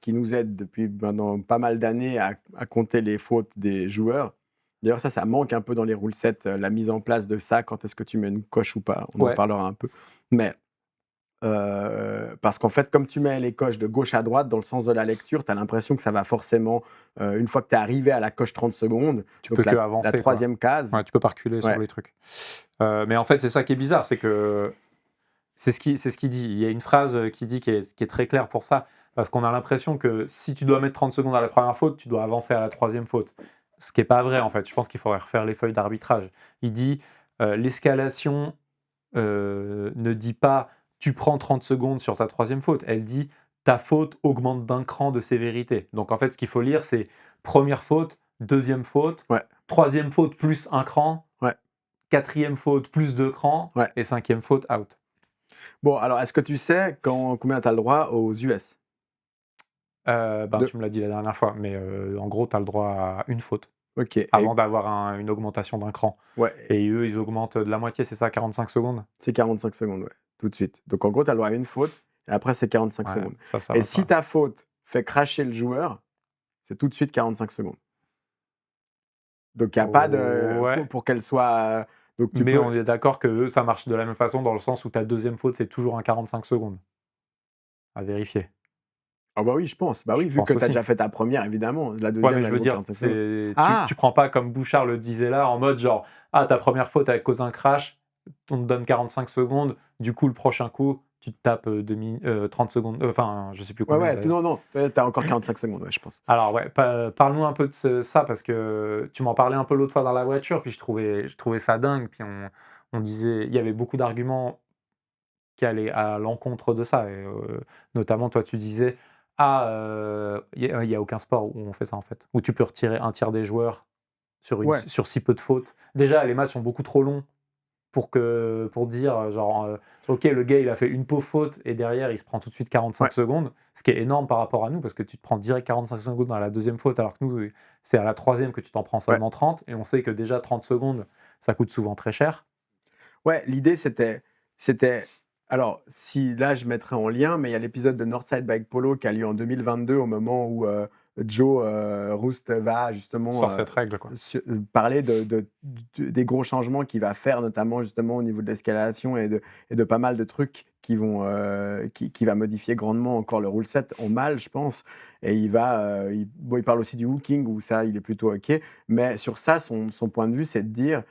qui nous aide depuis maintenant pas mal d'années à compter les fautes des joueurs. D'ailleurs, ça manque un peu dans les rule sets, la mise en place de ça, quand est-ce que tu mets une coche ou pas, on en Ouais. parlera un peu. Mais, parce qu'en fait, comme tu mets les coches de gauche à droite dans le sens de la lecture, tu as l'impression que ça va forcément, une fois que tu es arrivé à la coche 30 secondes, Tu peux donc que la avancer, quoi. 3e case, Ouais, tu peux pas reculer sur ouais, les trucs. Mais en fait, c'est ça qui est bizarre, c'est que c'est ce qu'il dit. Il y a une phrase, qui dit qui est très claire pour ça, parce qu'on a l'impression que si tu dois mettre 30 secondes à la première faute, tu dois avancer à la troisième faute. Ce qui est pas vrai, en fait. Je pense qu'il faudrait refaire les feuilles d'arbitrage. Il dit, l'escalation, ne dit pas: «Tu prends 30 secondes sur ta troisième faute». Elle dit: «Ta faute augmente d'un cran de sévérité». Donc en fait, ce qu'il faut lire, c'est première faute, deuxième faute, ouais, troisième faute plus un cran, ouais, quatrième faute plus 2 crans ouais. et cinquième faute out. Bon, alors est-ce que tu sais combien tu as le droit aux US? Ben, De tu me l'as dit la dernière fois, mais en gros, tu as le droit à une faute OK avant et d'avoir une augmentation d'un cran ouais. et eux, ils augmentent de la moitié, c'est ça, 45 secondes? C'est 45 secondes, ouais, tout de suite. Donc en gros, tu as le droit à une faute et après c'est 45 Ouais, secondes. ça Et va si pas. ta faute fait crasher le joueur, c'est tout de suite 45 secondes. Donc il y a pas de Ouais, pour qu'elle soit, donc tu mais peux on est d'accord que eux, ça marche de la même façon dans le sens où ta deuxième faute, c'est toujours un 45 secondes à vérifier. ah bah oui, je pense. Bah Je oui, vu que pense tu as aussi. déjà fait ta première, évidemment, la Ouais, mais deuxième je elle veux vaut dire, 45 secondes. c'est tu Ah! prends pas comme Bouchard le disait là, en mode genre: «Ah, ta première faute, elle cause un crash, on te donne 45 secondes, du coup, le prochain coup, tu te tapes, 30 secondes», enfin, je sais plus Ouais, combien ouais, d'ailleurs. non, non, tu as encore 45 secondes, ouais, je pense. Alors ouais, parle-nous un peu de ça parce que tu m'en parlais un peu l'autre fois dans la voiture, puis je trouvais ça dingue, puis on disait il y avait beaucoup d'arguments qui allaient à l'encontre de ça et notamment toi tu disais: «Ah, il y a aucun sport où on fait ça en fait, où tu peux retirer un tiers des joueurs sur Ouais, sur si peu de fautes». Déjà les matchs sont beaucoup trop longs pour dire, genre, OK, le gars, il a fait une pauvre faute et derrière, il se prend tout de suite 45 Ouais. secondes, ce qui est énorme par rapport à nous parce que tu te prends direct 45 secondes dans la deuxième faute alors que nous, c'est à la troisième que tu t'en prends Ouais. seulement 30 et on sait que déjà 30 secondes, ça coûte souvent très cher. Ouais, l'idée c'était alors si là je mettrai en lien, mais il y a l'épisode de Northside Bike Polo qui a lieu en 2022 au moment où, Joe, Roust va justement, Sur cette règle, quoi. parler des gros changements qu'il va faire, notamment justement au niveau de l'escalation et de pas mal de trucs qui vont, qui va modifier grandement encore le rule set en mal, je pense. Et il parle aussi du hooking où ça, il est plutôt OK. Mais sur ça, son point de vue, c'est de dire: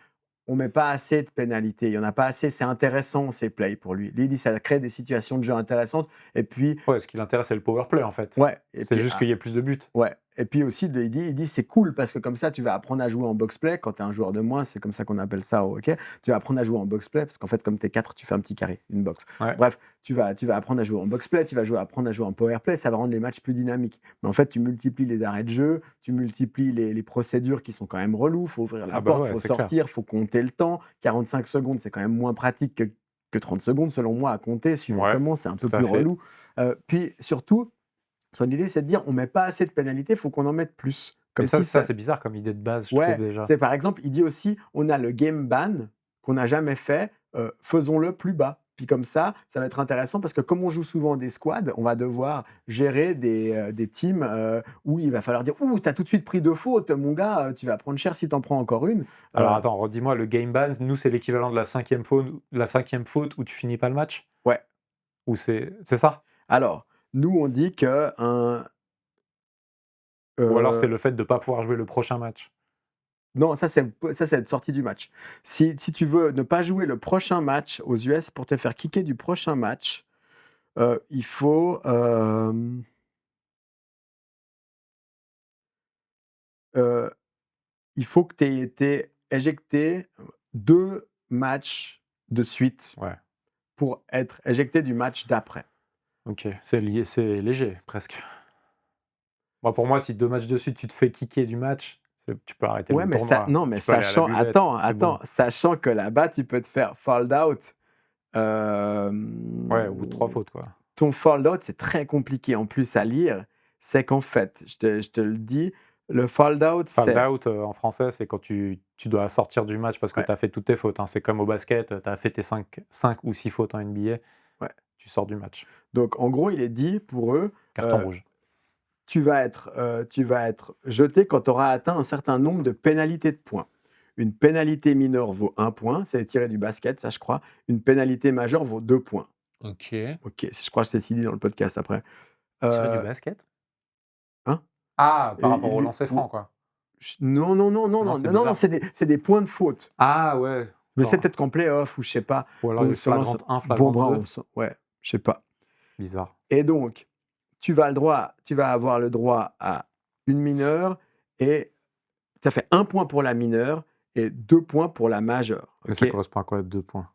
on met pas assez de pénalités, il y en a pas assez, c'est intéressant ces plays pour lui. Lui, il dit ça crée des situations de jeu intéressantes et puis Ouais, ce qui l'intéresse, c'est le power play, en fait. ouais et C'est puis juste qu'il y ait plus de buts. ouais et puis aussi il dit: «C'est cool parce que comme ça tu vas apprendre à jouer en box play». Quand tu es un joueur de moins, c'est comme ça qu'on appelle ça au hockey. Tu vas apprendre à jouer en box play parce qu'en fait comme tu es 4, tu fais un petit carré, une box. Ouais. Bref, tu vas apprendre à jouer en box play, tu vas apprendre à jouer en power play, ça va rendre les matchs plus dynamiques. Mais en fait, tu multiplies les arrêts de jeu, tu multiplies les procédures qui sont quand même reloues, faut ouvrir la Ah bah porte, ouais, faut c'est clair. sortir, faut compter le temps. 45 secondes, c'est quand même moins pratique que 30 secondes selon moi à compter, suivant Ouais, comment, c'est un peu tout à plus fait. relou. Puis surtout son idée, c'est de dire: «On met pas assez de pénalités, il faut qu'on en mette plus». Mais Comme ça si ça, ça c'est bizarre comme idée de base, je trouve ouais, déjà. c'est par exemple, il dit aussi: «On a le game ban qu'on n'a jamais fait, faisons-le plus bas». Puis comme ça va être intéressant parce que comme on joue souvent des squads, on va devoir gérer des teams, où il va falloir dire: «Ouh, tu as tout de suite pris 2 fautes, mon gars, tu vas prendre cher si tu en prends encore une». Alors attends, redis-moi, le game ban, nous, c'est l'équivalent de la cinquième faute où tu finis pas le match? Ouais, Ou c'est ça? alors, nous on dit qu'un, Ou alors c'est heu le fait de pas pouvoir jouer le prochain match? non, ça c'est être sorti du match. Si tu veux ne pas jouer le prochain match aux US pour te faire kicker du prochain match, il faut, heu, il faut que tu aies été éjecté 2 matchs de suite Ouais, pour être éjecté du match d'après. OK, c'est léger presque. Moi, pour moi, si 2 matchs de suite, tu te fais kicker du match, tu peux arrêter Ouais, le mais ça tournoi. non, mais Tu peux aller à la sachant buvette, c'est bon. sachant que là-bas, tu peux te faire fouled out, Ouais, au bout de 3 hem fautes, quoi. ton fold out, c'est très compliqué en plus à lire. C'est qu'en fait, je te le dis, le fold out, Fouled c'est out, en français, c'est quand tu dois sortir du match parce que ouais, tu as fait toutes tes fautes, hein. C'est comme au basket, tu as fait tes 5 ou 6 fautes en NBA, ouais. tu sors du match. Donc en gros, il est dit pour eux, Carton rouge. tu vas être jeté quand tu auras atteint un certain nombre de pénalités de points. Une pénalité mineure vaut 1 point, c'est tiré du basket, ça je crois. Une pénalité majeure vaut 2 points. OK. OK, je crois que c'est dit dans le podcast après. Tirer du Heu, basket? hein? Ah, par Et rapport au lui lancer franc, quoi? non, non, non, non, Non, non, c'est non, non, non, bizarre. c'est des points de faute. Ah ouais, Mais c'est genre peut-être qu'en play-off ou je sais pas, ou alors pour les sur l'ense flagrantes 1, bon flagrantes 2? bravo, ouais, je sais pas. Bizarre. Et donc, tu vas avoir le droit à une mineure et ça fait 1 point pour la mineure et 2 points pour la majeure, Mais OK? ça correspond à quoi 2 points?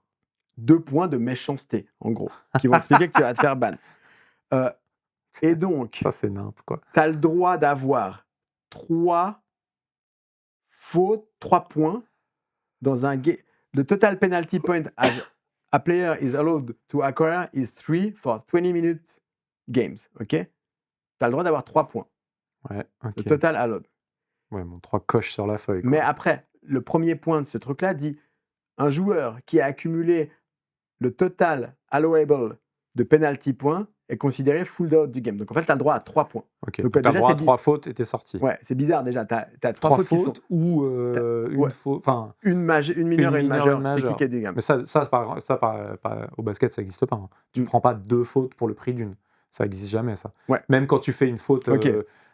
2 points de méchanceté, en gros, qui vont expliquer que tu vas te faire ban. Heu et Ça, donc, c'est nimp, quoi. tu as le droit d'avoir 3 fautes, 3 points dans un game. The total penalty point a player is allowed to acquire is 3 for 20 minutes games, OK? Tu as le droit d'avoir 3 points. Ouais, Le OK. total allowed. Ouais, mon 3 coches sur la feuille, Mais quoi. après, le premier point de ce truc-là dit: «Un joueur qui a accumulé le total allowable de penalty points est considéré full out du game». Donc en fait, tu as le droit à 3 points. OK, Donc donc tu as le déjà, droit c'est à 3 fautes et tu es sorti. ouais, c'est bizarre déjà. Tu as 3 3 fautes qui sont fautes ou tu une ouais, faute enfin, une une mineure et une mineure, une majeure, tu es majeure. kické du game. Mais au basket, ça existe pas, hein. Tu Mmh. prends pas 2 fautes pour le prix d'une. Ça existe jamais ça. Ouais, Même quand tu fais une faute, OK.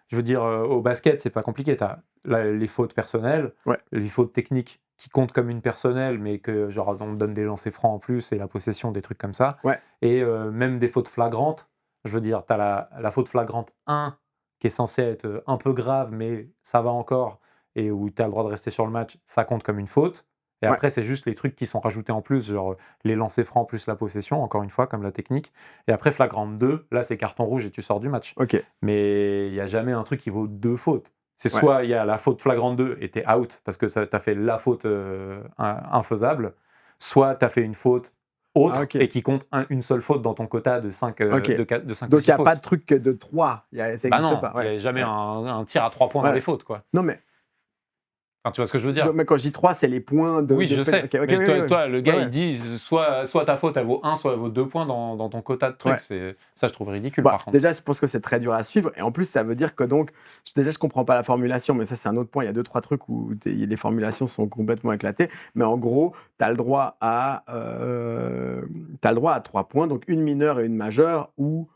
je veux dire, au basket, c'est pas compliqué. Tu as les fautes personnelles, Ouais, les fautes techniques qui comptent comme une personnelle, mais que genre on te donne des lancers francs en plus et la possession, des trucs comme ça ouais, et même des fautes flagrantes. Je veux dire, tu as la faute flagrante 1 qui est censée être, un peu grave, mais ça va encore et où tu as le droit de rester sur le match, ça compte comme une faute et ouais, après c'est juste les trucs qui sont rajoutés en plus, genre, les lancers francs plus la possession, encore une fois, comme la technique et après flagrante 2, là, c'est carton rouge et tu sors du match. OK. Mais il y a jamais un truc qui vaut 2 fautes. C'est Ouais, soit il y a la faute flagrante 2 et tu es out parce que tu as fait la faute, infaisable soit tu as fait une faute Ah autre OK, et qui compte une seule faute dans ton quota de 5 OK. de 5 ou Donc il 6 y a pas de fautes. truc de 3, ça Bah existe non, pas, il y ouais, a jamais ouais, un tir à 3 points dans les ouais. fautes, quoi. Non mais Enfin, tu vois ce que je veux dire? mais quand je dis 3, c'est les points Oui, de je pén sais, OK, OK, mais oui, oui, toi oui. toi, le Ouais, gars, il ouais, dit soit ta faute, elle vaut 1, soit elle vaut 2 points dans ton quota de trucs. ouais. C'est ça, je trouve ridicule, Bah, par contre. déjà, je pense que c'est très dur à suivre et en plus, ça veut dire que donc déjà, je comprends pas la formulation, mais ça, c'est un autre point. Il y a deux trois trucs où les formulations sont complètement éclatées. Mais en gros, tu as le droit à, tu le droit à 3 points, donc une mineure et une majeure ou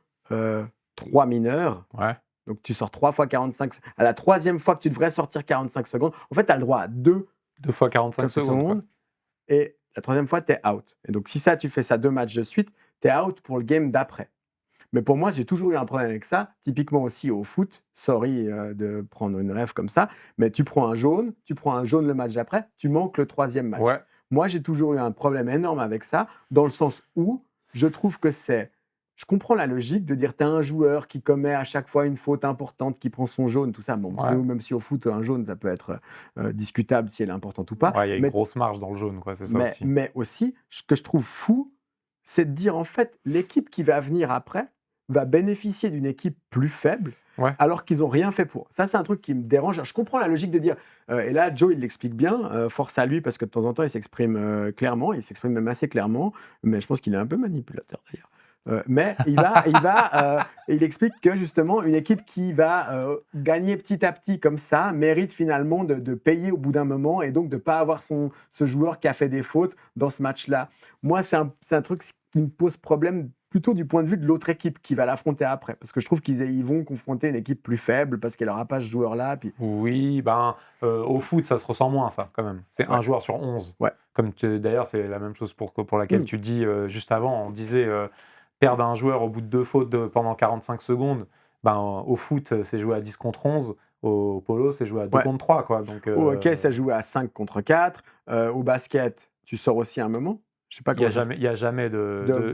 3 mineurs. Ouais, Donc tu sors 3 fois 45 à la troisième fois que tu devrais sortir 45 secondes, en fait, tu as le droit à 2 2 fois 45 secondes, quoi. secondes et la troisième fois, tu es out. Et donc si ça, tu fais ça 2 matchs de suite, tu es out pour le game d'après. Mais pour moi, j'ai toujours eu un problème avec ça. Typiquement aussi au foot, sorry de prendre une rêve comme ça, mais tu prends un jaune le match d'après, tu manques le troisième match. Ouais, Moi, j'ai toujours eu un problème énorme avec ça, dans le sens où je trouve que c'est. Je comprends la logique de dire tu as un joueur qui commet à chaque fois une faute importante, qui prend son jaune, tout ça. Bon, ouais, même si au foot, un jaune, ça peut être discutable si elle est importante ou pas. ouais, il y a une Mais grosse marge dans le jaune, quoi, c'est ça aussi. mais aussi, ce que je trouve fou, c'est de dire en fait, l'équipe qui va venir après va bénéficier d'une équipe plus faible, Ouais, alors qu'ils ont rien fait pour. Ça, c'est un truc qui me dérange. Alors, je comprends la logique de dire, et là, Joe, il l'explique bien, force à lui, parce que de temps en temps, il s'exprime clairement, il s'exprime même assez clairement, mais je pense qu'il est un peu manipulateur d'ailleurs. Mais il explique que justement, une équipe qui va gagner petit à petit comme ça mérite finalement de payer au bout d'un moment et donc de ne pas avoir ce joueur qui a fait des fautes dans ce match-là. Moi, c'est un truc qui me pose problème plutôt du point de vue de l'autre équipe qui va l'affronter après. Parce que je trouve qu'ils vont confronter une équipe plus faible parce qu'elle n'aura pas ce joueur-là. Puis... oui, ben, au foot, ça se ressent moins ça, quand même. C'est Ouais, un joueur sur 11. ouais. Comme tu d'ailleurs, c'est la même chose pour laquelle Mmh. tu dis, juste avant, on disait, perdre un joueur au bout de 2 fautes pendant 45 secondes, ben, au foot, c'est joué à 10 contre 11. Au polo, c'est joué à 2 Ouais. contre 3, quoi, donc Au hockey, ça joue à 5 contre 4. Au basket, tu sors aussi un moment. Je sais pas comment ça se... il y a jamais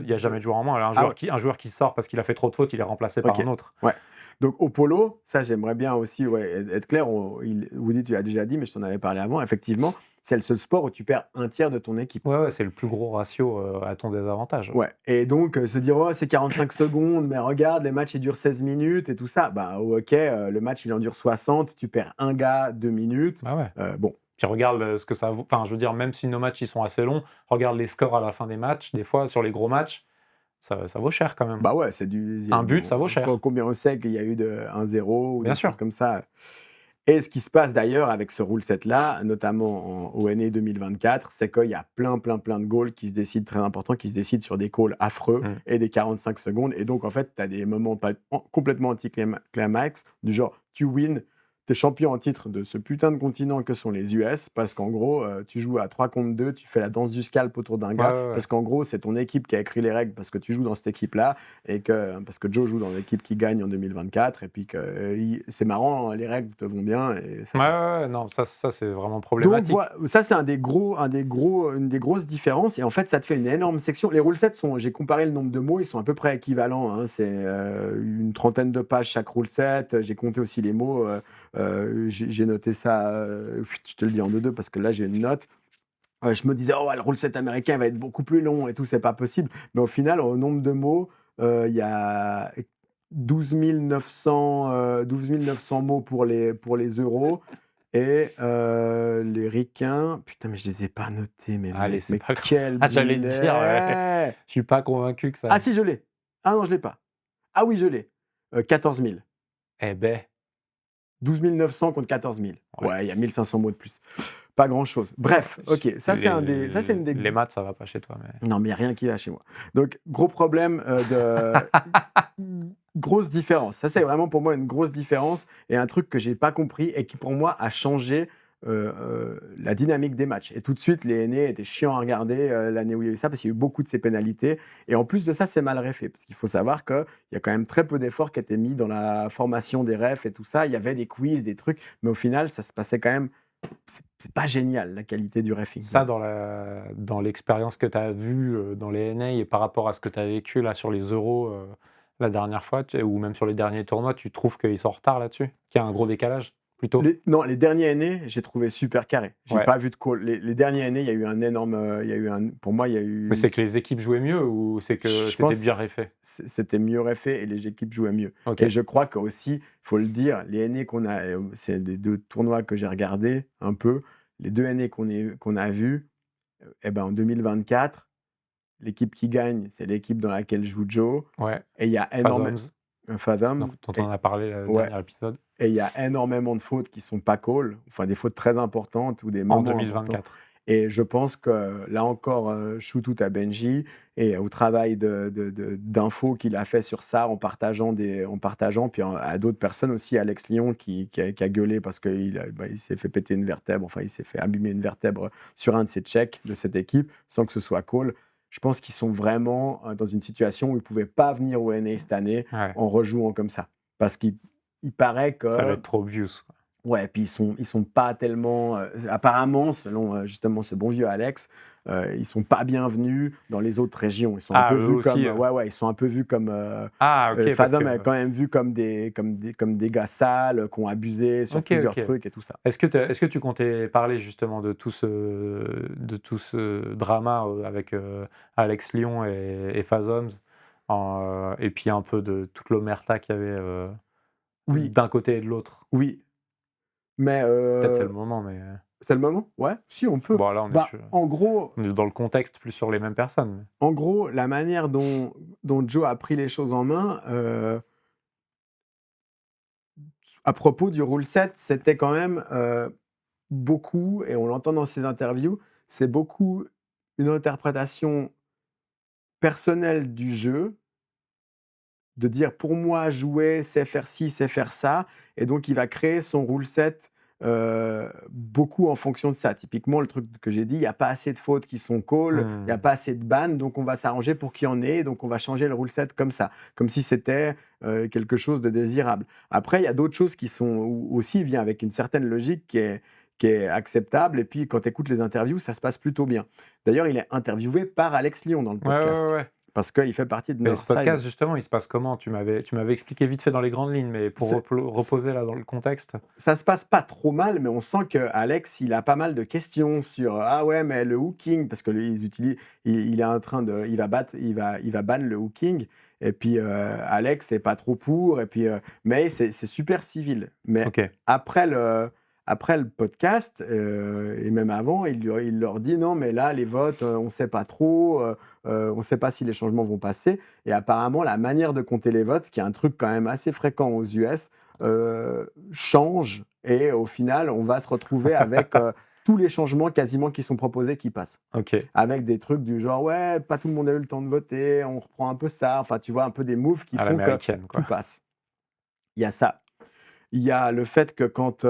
il y a jamais de... de joueur en moins. Alors Ah ouais. un joueur qui sort parce qu'il a fait trop de fautes, il est remplacé par OK. un autre. Ouais. Donc au polo, ça j'aimerais bien aussi ouais, être clair. Woody, tu l'as déjà dit, mais je t'en avais parlé avant. Effectivement, c'est le seul sport où tu perds un tiers de ton équipe. Ouais, ouais, c'est le plus gros ratio, à ton désavantage. Ouais. Et donc se dire oh, c'est 45 secondes, mais regarde, les matchs ils durent 16 minutes et tout ça. Bah au hockey, le match il en dure 60, tu perds un gars 2 minutes. Ah ouais. Bon, Puis regarde, ce que ça vaut, enfin, je veux dire, même si nos matchs, ils sont assez longs, regarde les scores à la fin des matchs, des fois, sur les gros matchs, ça vaut cher quand même. bah ouais, c'est du. Un but, ça vaut cher. Combien on sait qu'il y a eu de 1-0 ou Bien des choses sûr. comme ça. Et ce qui se passe d'ailleurs avec ce rule set-là, notamment au NA 2024, c'est qu'il y a plein de goals qui se décident très importants, qui se décident sur des calls affreux Mmh. et des 45 secondes. Et donc, en fait, tu as des moments complètement anti-climax, du genre, tu wins, tu es champion en titre de ce putain de continent que sont les US, parce qu'en gros, tu joues à 3 contre 2, tu fais la danse du scalp autour d'un Ouais, gars, ouais, ouais. parce qu'en gros, c'est ton équipe qui a écrit les règles, parce que tu joues dans cette équipe-là, et parce que Joe joue dans l'équipe qui gagne en 2024, et puis que c'est marrant, les règles te vont bien, et ça Ouais, passe. ouais, ouais, non, ça, c'est vraiment Donc problématique. voilà, ça c'est une des grosses différences, et en fait ça te fait une énorme section. Les rule sets sont, j'ai comparé le nombre de mots, ils sont à peu près équivalents, hein. C'est une trentaine de pages chaque rule set. J'ai compté aussi les mots, j'ai noté ça, je te le dis en deux parce que là j'ai une note. Je me disais: «Oh le rule set américain va être beaucoup plus long et tout, c'est pas possible». Mais au final, au nombre de mots, il y a 12 900 mots pour les euros et les ricains, putain, mais je les ai pas notés, mais Allez, mec, c'est mais pas grave. quel Ah, j'allais te dire, ouais, boulet! je suis pas convaincu que Ah ça. si, je l'ai. Ah non, je l'ai pas. Ah oui, je l'ai. 14 000. Eh beh, 12 900 contre 14 000. ouais. Ouais, il y a 1 500 mots de plus. Pas grand-chose. Bref, OK, ça c'est une des... Les maths, ça va pas chez toi, mais Non, mais il y a rien qui va chez moi. Donc gros problème, grosse différence. Ça, c'est vraiment pour moi une grosse différence et un truc que j'ai pas compris et qui pour moi a changé, la dynamique des matchs. Et tout de suite, les aînés étaient chiants à regarder, l'année où il y a eu ça, parce qu'il y a eu beaucoup de ces pénalités et en plus de ça, c'est mal réfé. Parce qu'il faut savoir qu'il y a quand même très peu d'efforts qui étaient mis dans la formation des refs et tout ça. Il y avait des quiz, des trucs, mais au final, ça se passait quand même... c'est pas génial la qualité du reffing. ça, dans l'expérience que tu as vue, dans les NA et par rapport à ce que tu as vécu là sur les Euros, la dernière fois, ou même sur les derniers tournois, tu trouves qu'ils sont en retard là-dessus? Qu'il y a un gros décalage? plutôt? Non, les derniers années, j'ai trouvé super carré. J'ai Ouais. pas vu de call. Les dernières années, il y a eu un énorme, il y a eu un pour moi, il y a Mais eu c'est que les équipes jouaient mieux ou c'est que je c'était pense bien refait? c'était mieux refait et les équipes jouaient mieux et OK. je crois qu'aussi, faut le dire, les années qu'on a, c'est les 2 tournois que j'ai regardés un peu, les 2 années qu'on a vues, et ben, en 2024, l'équipe qui gagne, c'est l'équipe dans laquelle joue Joe Ouais. et il y a Fathoms, Fathom dont on et a parlé le ouais. dernier épisode, Et il y a énormément de fautes qui sont pas call, enfin des fautes très importantes ou des en moments importants 2024. et je pense que là encore, shout-out à Benji et au travail d'info qu'il a fait sur ça en partageant puis à d'autres personnes aussi, Alex Lyon qui a gueulé parce il s'est fait péter une vertèbre, enfin il s'est fait abîmer une vertèbre sur un de ses checks de cette équipe sans que ce soit call. Je pense qu'ils sont vraiment, dans une situation où ils ne pouvaient pas venir au NA cette année Ouais, en rejouant comme ça. Parce qu'il paraît ça va que être trop obvious, quoi. ouais, puis ils sont pas tellement, apparemment, selon, justement ce bon vieux Alex, ils sont pas bienvenus dans les autres régions. Ils sont un Ah, peu eux vus comme, aussi, ouais, ils sont un peu vus comme, Ah OK, parce Fathom est que quand même vu comme des gars sales, qui ont abusé sur OK, plusieurs OK. trucs et tout ça. Est-ce que tu comptais parler justement de tout ce drama, avec, Alex Lyon et Fathoms, et puis un peu de toute l'omerta qu'il y avait, Oui, d'un côté et de l'autre? oui, mais Peut-être c'est le moment, mais, c'est le moment? Ouais, si on peut. bon là Bah, on est dans le contexte plus sur les mêmes personnes. en gros, la manière dont Joe a pris les choses en main, à propos du rule set, c'était quand même, beaucoup et on l'entend dans ses interviews, c'est beaucoup une interprétation personnelle du jeu, de dire: «Pour moi, jouer, c'est faire ci, c'est faire ça» et donc il va créer son rule set, beaucoup en fonction de ça. Typiquement, le truc que j'ai dit, il y a pas assez de fautes qui sont call, il y a Mmh. pas assez de bans, donc on va s'arranger pour qu'il y en ait, donc on va changer le rule set comme ça, comme si c'était, quelque chose de désirable. Après, il y a d'autres choses qui sont où aussi, il vient avec une certaine logique qui est acceptable et puis quand tu écoutes les interviews, ça se passe plutôt bien. D'ailleurs, il est interviewé par Alex Lyon dans le Ouais, ouais, ouais, podcast, ouais. parce qu'il fait partie de Et ce Northside. podcast justement, il se passe comment? Tu m'avais expliqué vite fait dans les grandes lignes, mais pour C'est reposer là dans le contexte? Ça se passe pas trop mal, mais on sent que Alex, il a pas mal de questions sur «Ah ouais, mais le hooking» parce que lui, il est en train de il va ban le hooking et puis, Alex est pas trop pour et puis, mais c'est super civil. Mais OK. après le après le podcast, et même avant, il leur dit: «Non, mais là, les votes, on sait pas trop, on sait pas si les changements vont passer» et apparemment, la manière de compter les votes, ce qui est un truc quand même assez fréquent aux US, change et au final, on va se retrouver avec, tous les changements quasiment qui sont proposés qui passent. OK. Avec des trucs du genre: «Ouais, pas tout le monde a eu le temps de voter, on reprend un peu ça». Enfin, tu vois, un peu des moves qui À font que l'américaine, tout quoi. passe. Il y a ça. Il y a le fait que quand,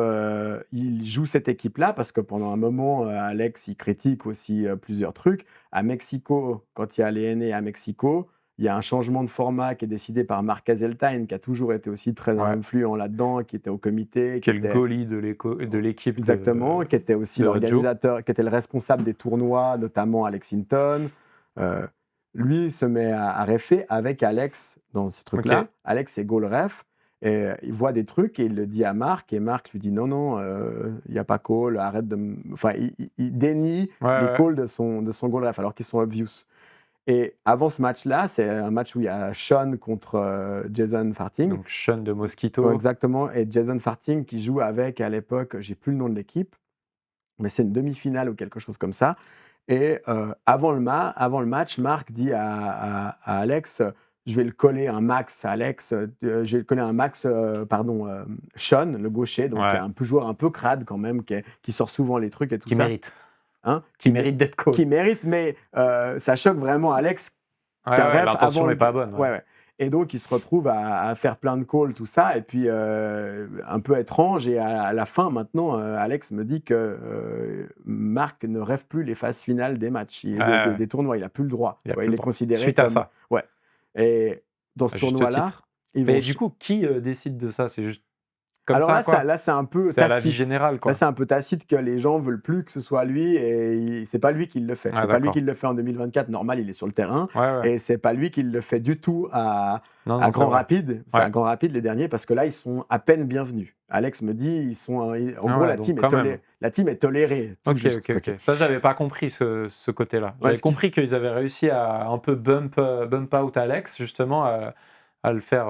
il joue cette équipe-là, parce que pendant un moment, Alex, il critique aussi, plusieurs trucs. À Mexico, quand il y a les NA à Mexico, il y a un changement de format qui est décidé par Mark Hazeltine, qui a toujours été aussi très Ouais. influent là-dedans, qui était au comité, qui Qui est le était goalie de l'équipe exactement, qui était aussi Joe. l'organisateur, qui était le responsable des tournois, notamment à Lexington. Heu, Lui se met à refer avec Alex dans ce OK. truc-là. Alex est goal ref et il voit des trucs et il le dit à Marc et Marc lui dit: «Non, non, il y a pas call, arrête de m» enfin, il dénie Ouais, les ouais. calls de son goal ref alors qu'ils sont obvious et avant ce match-là, c'est un match où il y a Sean contre, Jason Farthing. Donc Sean de Ouais, Mosquito. exactement et Jason Farthing qui joue avec, à l'époque, j'ai plus le nom de l'équipe, mais c'est une demi-finale ou quelque chose comme ça et avant le match, Marc dit à Alex, «Je vais le coller un max Alex, je vais le coller un max, pardon, Sean, le gaucher», donc Ouais. un peu joueur un peu crade quand même qui sort souvent les trucs et tout Qui ça, mérite. hein, Qui mérite d'être call. qui mérite mais ça choque vraiment Alex Ouais, qu'un ouais, ref avant l'intention le est pas bonne, ouais. ouais, ouais et donc il se retrouve à faire plein de calls, tout ça et puis, un peu étrange et à la fin maintenant, Alex me dit que, Marc ne rêve plus les phases finales des matchs, Ouais, ouais. des tournois, il a plus le droit. Il a Ouais, plus il le est droit. considéré Suite à comme ça, ouais et dans ce à juste tournoi-là, titre. ils vont Mais du ch coup, qui, décide de ça? C'est juste comme Alors ça, quoi? là, c'est un peu C'est à la vie tacite. générale, Là, quoi? c'est un peu tacite que les gens veulent plus que ce soit lui et c'est pas lui qui le fait. Ah C'est pas lui d'accord. qui le fait en 2024. Normal, il est sur le terrain Ouais, ouais. et c'est pas lui qui le fait du tout Non, à non, c'est Grand vrai. Rapide. C'est Ouais. à Grand Rapide les derniers parce que là, ils sont à peine bienvenus. Alex me dit, en Ah gros, ouais, donc quand même. la team est tolérée, tout OK, juste. OK, OK. Ça, j'avais pas compris ce côté-là. Ouais, J'avais compris qu'ils avaient réussi à un peu bump out Alex, justement, à le faire,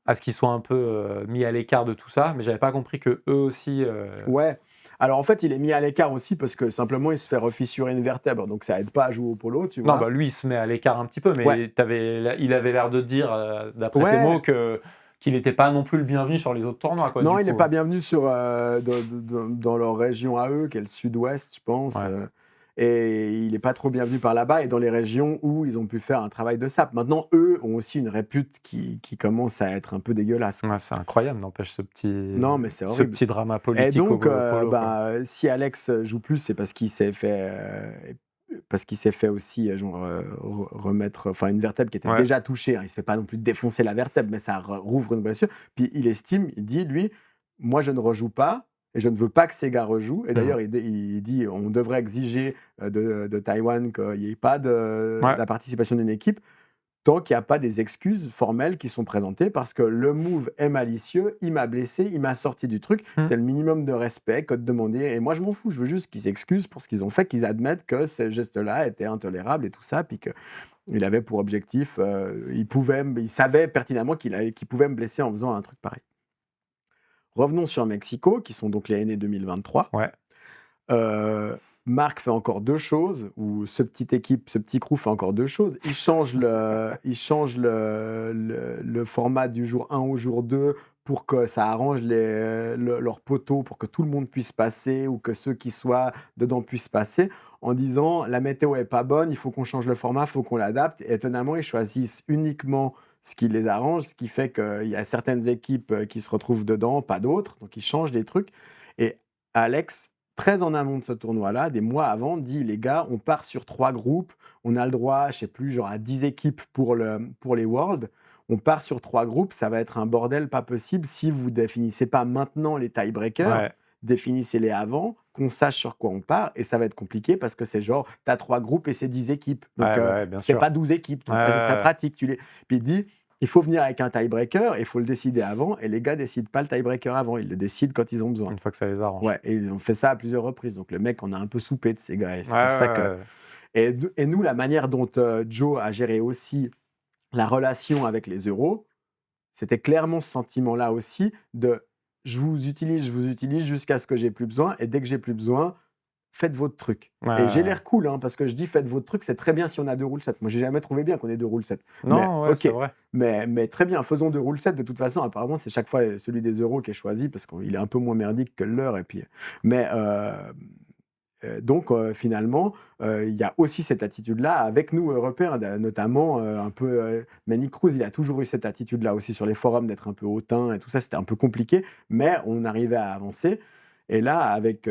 à ce qu'il soit un peu, mis à l'écart de tout ça, mais j'avais pas compris qu'eux aussi, ouais. Alors en fait, il est mis à l'écart aussi parce que simplement, il se fait refissurer une vertèbre, donc ça aide pas à jouer au polo, tu non, bah, vois. lui, il se met à l'écart un petit peu, Ouais, mais il avait l'air de dire, d'après tes mots, ouais. qu'il était pas non plus le bienvenu sur les autres tournois, quoi, Non, du il n'est coup. pas bienvenu dans leur région à eux, qui est le sud-ouest, je pense. Ouais. Et il n'est pas trop bienvenu par là-bas et dans les régions où ils ont pu faire un travail de sap. Maintenant, eux ont aussi une répute qui commence à être un peu dégueulasse, quoi. Ouais, c'est incroyable, n'empêche Non, mais c'est ce horrible. petit drama Et politique au donc, polo, quoi. si Alex joue plus, c'est parce qu'il s'est fait aussi, remettre, enfin, une vertèbre qui était Ouais. déjà touchée, hein. Il se fait pas non plus défoncer la vertèbre, mais ça rouvre une blessure. Puis il dit, lui: «Moi, je ne rejoue pas et je ne veux pas que ces gars rejouent» et Mmh. d'ailleurs, il dit: «On devrait exiger, de Taïwan qu'il y ait pas de Ouais. la participation d'une équipe». Tant qu'il y a pas des excuses formelles qui sont présentées parce que le move est malicieux, il m'a blessé, il m'a sorti du truc. Mmh. C'est le minimum de respect que de demander et moi je m'en fous, je veux juste qu'ils s'excusent pour ce qu'ils ont fait, qu'ils admettent que ce geste-là était intolérable et tout ça, puis qu'il avait pour objectif, il savait pertinemment qu'il pouvait me blesser en faisant un truc pareil. Revenons sur Mexico, qui sont donc les aînés 2023. Ouais. Heu, Marc fait encore 2 choses, ou ce petit crew fait encore 2 choses. Il change le format du jour 1 au jour 2 pour que ça arrange leurs poteaux, pour que tout le monde puisse passer ou que ceux qui soient dedans puissent passer, en disant: «La météo est pas bonne, il faut qu'on change le format, il faut qu'on l'adapte» et étonnamment, ils choisissent uniquement ce qui les arrange, ce qui fait qu'il y a certaines équipes, qui se retrouvent dedans, pas d'autres, donc ils changent les trucs et Alex, très en amont de ce tournoi-là, des mois avant, dit: «Les gars, on part sur 3 groupes, on a le droit, je sais plus, genre à 10 équipes pour les Worlds. On part sur 3 groupes, ça va être un bordel pas possible si vous définissez pas maintenant les tie-breakers, Ouais. définissez-les avant, qu'on sache sur quoi on part et ça va être compliqué parce que c'est genre, tu as 3 groupes et c'est 10 équipes. Donc Ouais, bah, ouais, bien fais sûr. pas 12 équipes, Ouais, donc ça serait ouais, ouais. pratique, tu les» puis il dit: «Il faut venir avec un tie-breaker et il faut le décider avant» et les gars décident pas le tie-breaker avant, ils le décident quand ils ont besoin. Une fois que ça les arrange. Ouais et ils ont fait ça à plusieurs reprises. Donc le mec on a un peu soupé de ces gars et Ouais, c'est pour ça ouais, que ouais. et nous, la manière dont, Joe a géré aussi la relation avec les euros, c'était clairement ce sentiment-là aussi de: je vous utilise jusqu'à ce que j'ai plus besoin et dès que j'ai plus besoin, faites votre truc» Ouais, et j'ai ouais, ouais. l'air cool, hein, parce que je dis: «Faites votre truc», c'est très bien si on a 2 rule sets. Moi, j'ai jamais trouvé bien qu'on ait 2 rule sets. Mais Non, ouais, OK, c'est vrai. mais très bien, faisons 2 rule sets. De toute façon, apparemment, c'est chaque fois, celui des euros qui est choisi parce qu'il est un peu moins merdique que le leur et puis mais donc finalement, il y a aussi cette attitude-là avec nous, Européens, notamment, un peu, Manny Cruz, il a toujours eu cette attitude-là aussi sur les forums, d'être un peu hautain et tout ça, c'était un peu compliqué, mais on arrivait à avancer et là, avec,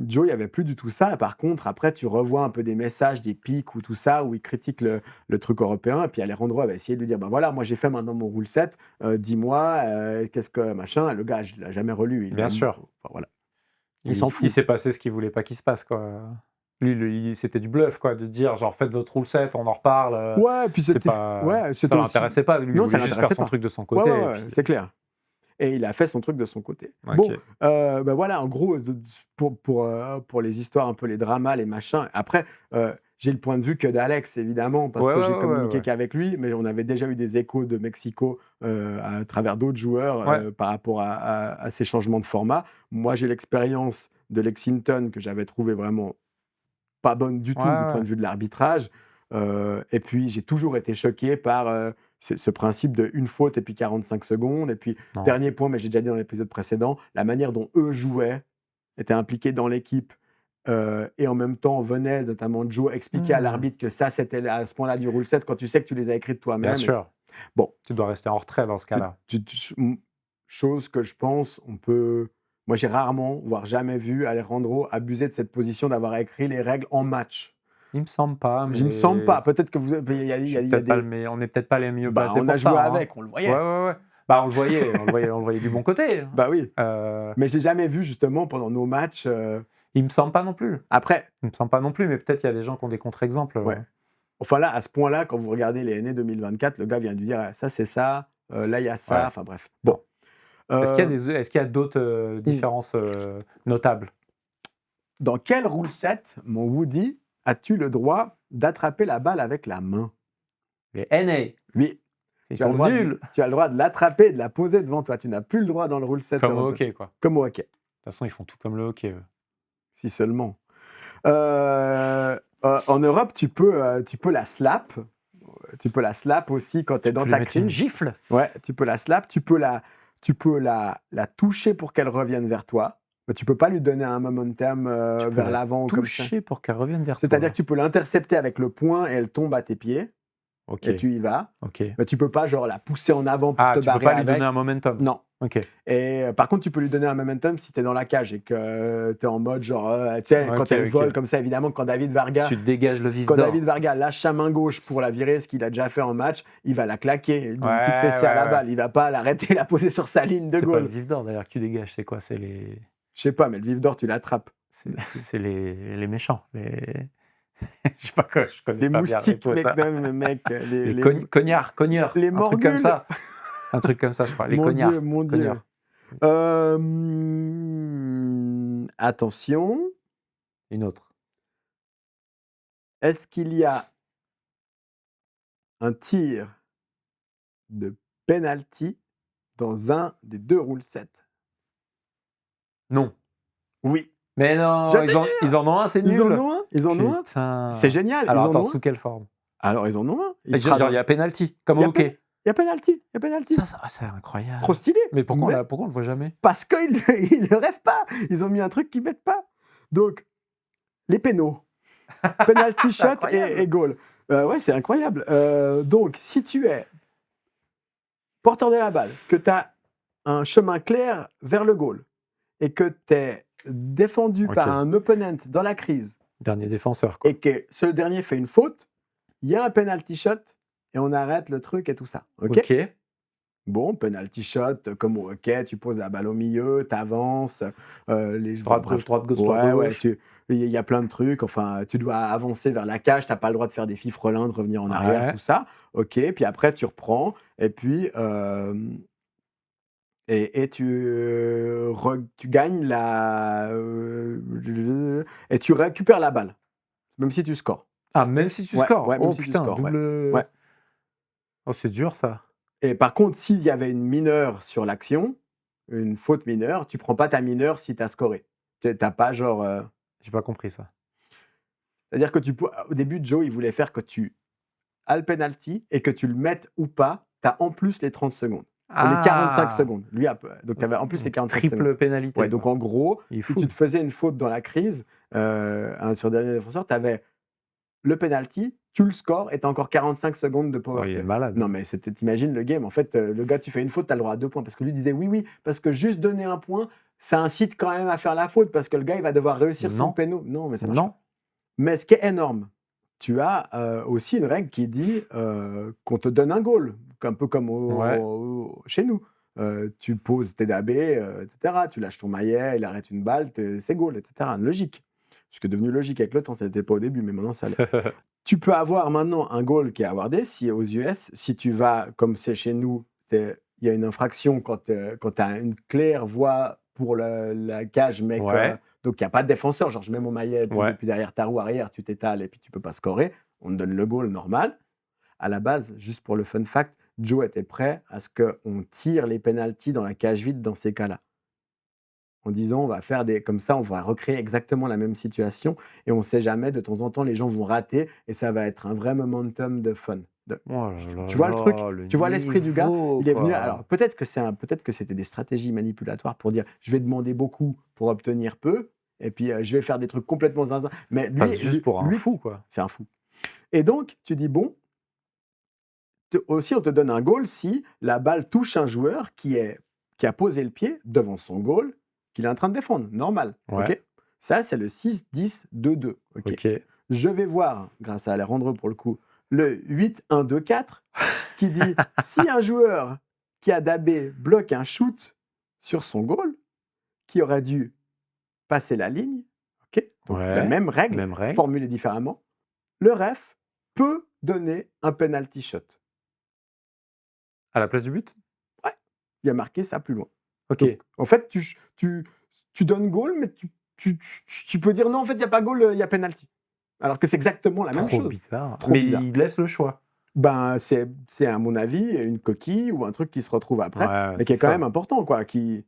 Joe, il y avait plus du tout ça. Par contre, après, tu revois un peu des messages, des pics ou tout ça, où il critique le truc européen et puis Alejandro avait essayé de lui dire: «Ben voilà, moi j'ai fait maintenant mon rule set, dis-moi, qu'est-ce que machin?» Le gars, je l'ai jamais relu, il Bien l'a sûr. enfin voilà, il s'en Il fout. s'est passé ce qu'il voulait pas qu'il se passe, quoi. Lui, c'était du bluff, quoi, de dire genre: «Faites votre rule set, on en reparle», Ouais, puis c'est pas ça c'était aussi l'intéressait pas. Lui, il non, ça voulait juste faire l'intéressait son pas. truc de son Ouais, ouais, côté et ouais, puis c'est clair et il a fait son truc de son côté. Bon, OK. voilà, en gros, pour les histoires, un peu les dramas, les machins. Après, j'ai le point de vue que d'Alex, évidemment, parce Ouais, que ouais, j'ai ouais, ouais, communiqué ouais. qu'avec lui, mais on avait déjà eu des échos de Mexico, à travers d'autres joueurs, Ouais. par rapport à ces changements de format. Moi, j'ai l'expérience de Lexington que j'avais trouvé vraiment pas bonne du Ouais, tout du point ouais. de vue de l'arbitrage. Et puis j'ai toujours été choqué par, ce principe de une faute et puis 45 secondes et puis Non, dernier c'est point, mais j'ai déjà dit dans l'épisode précédent, la manière dont eux jouaient, étaient impliqués dans l'équipe, et en même temps venaient, notamment Joe, expliquer à mmh, l'arbitre que ça, c'était à ce point-là du rule set quand tu sais que tu les as écrites bien toi-même et tout. sûr. Bon, Tu dois rester en retrait dans ce tu cas-là. tu tu ch mmh, chose que je pense on peut moi j'ai rarement, voire jamais vu Alejandro abuser de cette position d'avoir écrit les règles en match. Il me semble pas, Il me semble mais pas. Peut-être que vous il y a je suis il y a peut-être pas des on est peut-être pas les mieux bah, placés on a pour ça, joué hein. avec, on le Ouais, voyait. ouais, ouais. Bah, on le voyait du bon côté, hein. Bah oui, Heu, mais je l'ai jamais vu justement pendant nos matchs, il me semble pas non plus. après Il me semble pas non plus, mais peut-être il y a des gens qui ont des contre-exemples, ouais. Enfin là, à ce point-là, quand vous regardez les NA 2024, le gars vient de lui dire: «Ah, ça c'est ça, là il y a ça», Ouais. enfin bref. Bon, Est-ce heu, qu'il y a d'autres, mmh, différences, notables? dans quel rule set, mon Woody, as-tu le droit d'attraper la balle avec la main? Les NA, Oui, ils tu as le sont droit nuls! de l'attraper et de la poser devant toi. Tu n'as plus le droit dans le rule set Comme au européen. hockey, quoi. De Comme au hockey, toute façon, ils font tout comme le hockey, eux. si seulement. En Europe, tu peux la slap. Tu peux la slap aussi quand tu es Tu dans peux lui ta mettre une crise. gifle? Ouais, tu peux la slap, tu peux la toucher pour qu'elle revienne vers toi. Mais tu peux pas lui donner un momentum Tu peux vers la l'avant ou comme ça. toucher pour qu'elle revienne vers C'est-à-dire toi? que tu peux l'intercepter avec le poing et elle tombe à tes pieds et OK, tu y vas. OK. Mais tu peux pas genre la pousser en avant pour Ah, te tu peux barrer pas lui donner avec. un momentum? Non. OK. Et par contre, tu peux lui donner un momentum si tu es dans la cage et que tu es en mode genre, tu sais, quand OK, elle vole OK. comme ça, évidemment, Tu dégages le vif Quand David d'or. Varga lâche sa main gauche pour la virer, ce qu'il a déjà fait en match, il va la claquer Ouais, d'une petite fessée à la ouais. balle. Il va pas l'arrêter et la poser sur sa ligne de C'est pas le goal. vif d'or d'ailleurs que tu dégages, c'est quoi? C'est les Je sais pas, mais le vif d'or, tu l'attrapes. c'est les méchants, les je sais pas quoi, je connais Les pas bien Harry moustiques, Potter. mec, non, mais mec, Les cogneurs, les un truc comme morgules. ça. Un truc comme ça, je crois. Les Mon Dieu, cognards, mon Dieu. cogneurs. Attention, Une autre. est-ce qu'il y a un tir de penalty dans un des deux rule sets? Non. Oui. Mais Je non, te ils en ont un, c'est Ils en nul. ont un, ils en ont un. C'est Putain. génial, Alors ils en attends, ont un. sous quelle forme? Alors ils en ont un. Il Et sera genre, il y dans a penalty, comme il y au a pen hockey. il y a penalty, il y a penalty. C'est incroyable. Trop stylé. Mais pourquoi Mais on le voit jamais? parce qu'ils ils le rêvent pas. Ils ont mis un truc qu'ils mettent pas. Donc, les pénaux, penalty C'est shot incroyable. et goal. Ouais, c'est incroyable. Donc, si tu es porteur de la balle, que tu as un chemin clair vers le goal et que tu es défendu OK. par un opponent dans la crise Dernier défenseur, quoi. et que ce dernier fait une faute, il y a un penalty shot et on arrête le truc et tout ça. OK? OK. Bon, penalty shot, comme au hockey, tu poses la balle au milieu, tu avances. Droite, gauche, droite, gauche, droite, Ouais, ouais, gauche. il y a plein de trucs. Enfin, tu dois avancer vers la cage, tu n'as pas le droit de faire des fifrelins, de revenir en arrière, Ouais. tout ça. OK, puis après, tu reprends et puis tu gagnes et tu récupères la balle, même si tu scores. Ah, même si tu Ouais, scores? ouais, même Oh si tu putain, scores, ouais. double, Ouais. oh, c'est dur ça. Et par contre, s'il y avait une mineure sur l'action, une faute mineure, tu prends pas ta mineure si tu as scoré. Tu as pas genre, J'ai pas compris ça. c'est-à-dire que au début, Joe, il voulait faire que tu as le penalty et que tu le mettes ou pas, tu as en plus les 30 secondes. Les 45 Ah! secondes. Lui, donc tu avais en plus les 45 secondes. Triple pénalité, Ouais, donc quoi. en gros, Il est si fou. tu te faisais une faute dans la crise, sur le dernier défenseur, tu avais le penalty, tu le scores et tu as encore 45 secondes de Oh, power il est play. malade. Non, mais t'imagines le game. En fait, le gars, tu fais une faute, tu as le droit à 2 points. Parce que lui disait oui, oui, parce que juste donner un point, ça incite quand même à faire la faute parce que le gars, il va devoir réussir son Non. péno. Non, mais ça marche pas. Non. Mais ce qui est énorme, tu as aussi une règle qui dit qu'on te donne un goal, un peu comme Ouais. chez nous. Tu poses tes dabés, etc. Tu lâches ton maillet, il arrête une balle, c'est goal, etc. Logique. Ce qui est devenu logique avec le temps, ça n'était pas au début, mais maintenant ça l'est. Tu peux avoir maintenant un goal qui est awardé si aux US, si tu vas, comme c'est chez nous, il y a une infraction quand tu as une claire voie pour la cage, mais Ouais. donc il n'y a pas de défenseur, genre je mets mon maillet Ouais. depuis derrière ta roue arrière, tu t'étales et puis tu peux pas scorer, on te donne le goal normal. À la base, juste pour le fun fact, Joe était prêt à ce qu'on tire les pénaltys dans la cage vide dans ces cas-là. En disant, on va faire comme ça, on va recréer exactement la même situation et on ne sait jamais, de temps en temps, les gens vont rater et ça va être un vrai momentum de fun. Oh là là Tu vois le truc? là, le Tu vois l'esprit du gars? niveau, Il est venu. Alors quoi. peut-être que c'était des stratégies manipulatoires pour dire, je vais demander beaucoup pour obtenir peu, et puis je vais faire des trucs complètement zinzin. Mais Passe juste pour un fou, quoi. c'est un fou. Et donc tu dis bon, aussi on te donne un goal si la balle touche un joueur qui a posé le pied devant son goal, qu'il est en train de défendre, normal. Ouais. Ok. Ça c'est le 6-10-2-2. Ok. OK. Je vais voir, grâce à Alejandro pour le coup, le 8-1-2-4 qui dit si un joueur qui a dabé bloque un shoot sur son goal qui aurait dû passer la ligne. Ok, donc la Ouais, même règle, même règle. formulée différemment. Le ref peut donner un penalty shot. À la place du but? Ouais, il a marqué ça plus loin. OK. Donc, en fait, tu donnes goal, mais tu peux dire non, en fait, il n'y a pas goal, il y a penalty. Alors que c'est exactement la même Trop chose. bizarre. Trop Mais bizarre. il laisse le choix. Ben, c'est à mon avis une coquille ou un truc qui se retrouve après, Ouais, mais qui c'est est quand ça. même important, quoi, qui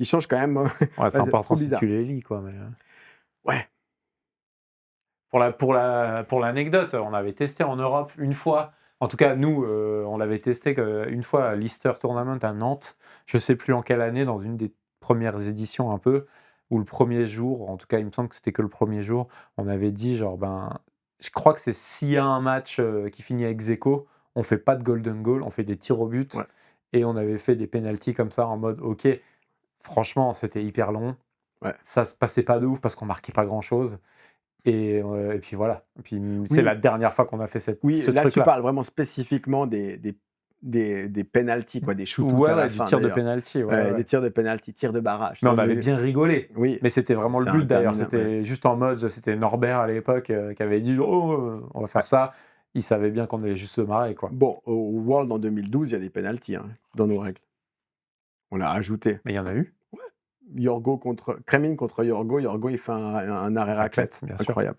change quand même. Ouais, c'est Ouais, c'est trop important si bizarre. tu les lis, quoi, mais Ouais, pour l'anecdote, on avait testé en Europe une fois. En tout cas, nous, on l'avait testé une fois à l'Easter Tournament à Nantes. Je sais plus en quelle année, dans une des premières éditions un peu, où le premier jour, en tout cas, il me semble que c'était que le premier jour, on avait dit genre, ben, je crois que c'est s'il y a un match, qui finit ex aequo, on fait pas de golden goal, on fait des tirs au but ouais, et on avait fait des penalties comme ça en mode: «OK». Franchement, c'était hyper long. ouais. Ça se passait pas de ouf parce qu'on marquait pas grand chose. Et puis voilà. Et puis, c'est la Oui, dernière fois qu'on a fait oui, ce là, tu truc-là. parles vraiment spécifiquement des penalties, quoi, des shootouts Ouais, à la ouais, du fin, tir de d'ailleurs. penalty, ouais, Ouais, ouais, des ouais. tirs de penalty, tirs de barrage. Mais Non, on avait mais bien rigolé. oui, Mais c'était vraiment le c'est but d'ailleurs. interminable, ouais. C'était juste en mode, c'était Norbert à l'époque, qui avait dit: «Oh, on va Ouais. faire ça». Il savait bien qu'on allait juste se marrer, quoi. Bon, au World en 2012, il y a des penalties, hein, dans nos règles. On l'a rajouté. Mais il y en a eu, Kremin contre Yorgo. Yorgo, il fait un arrêt raclette. raclette, bien sûr. Incroyable.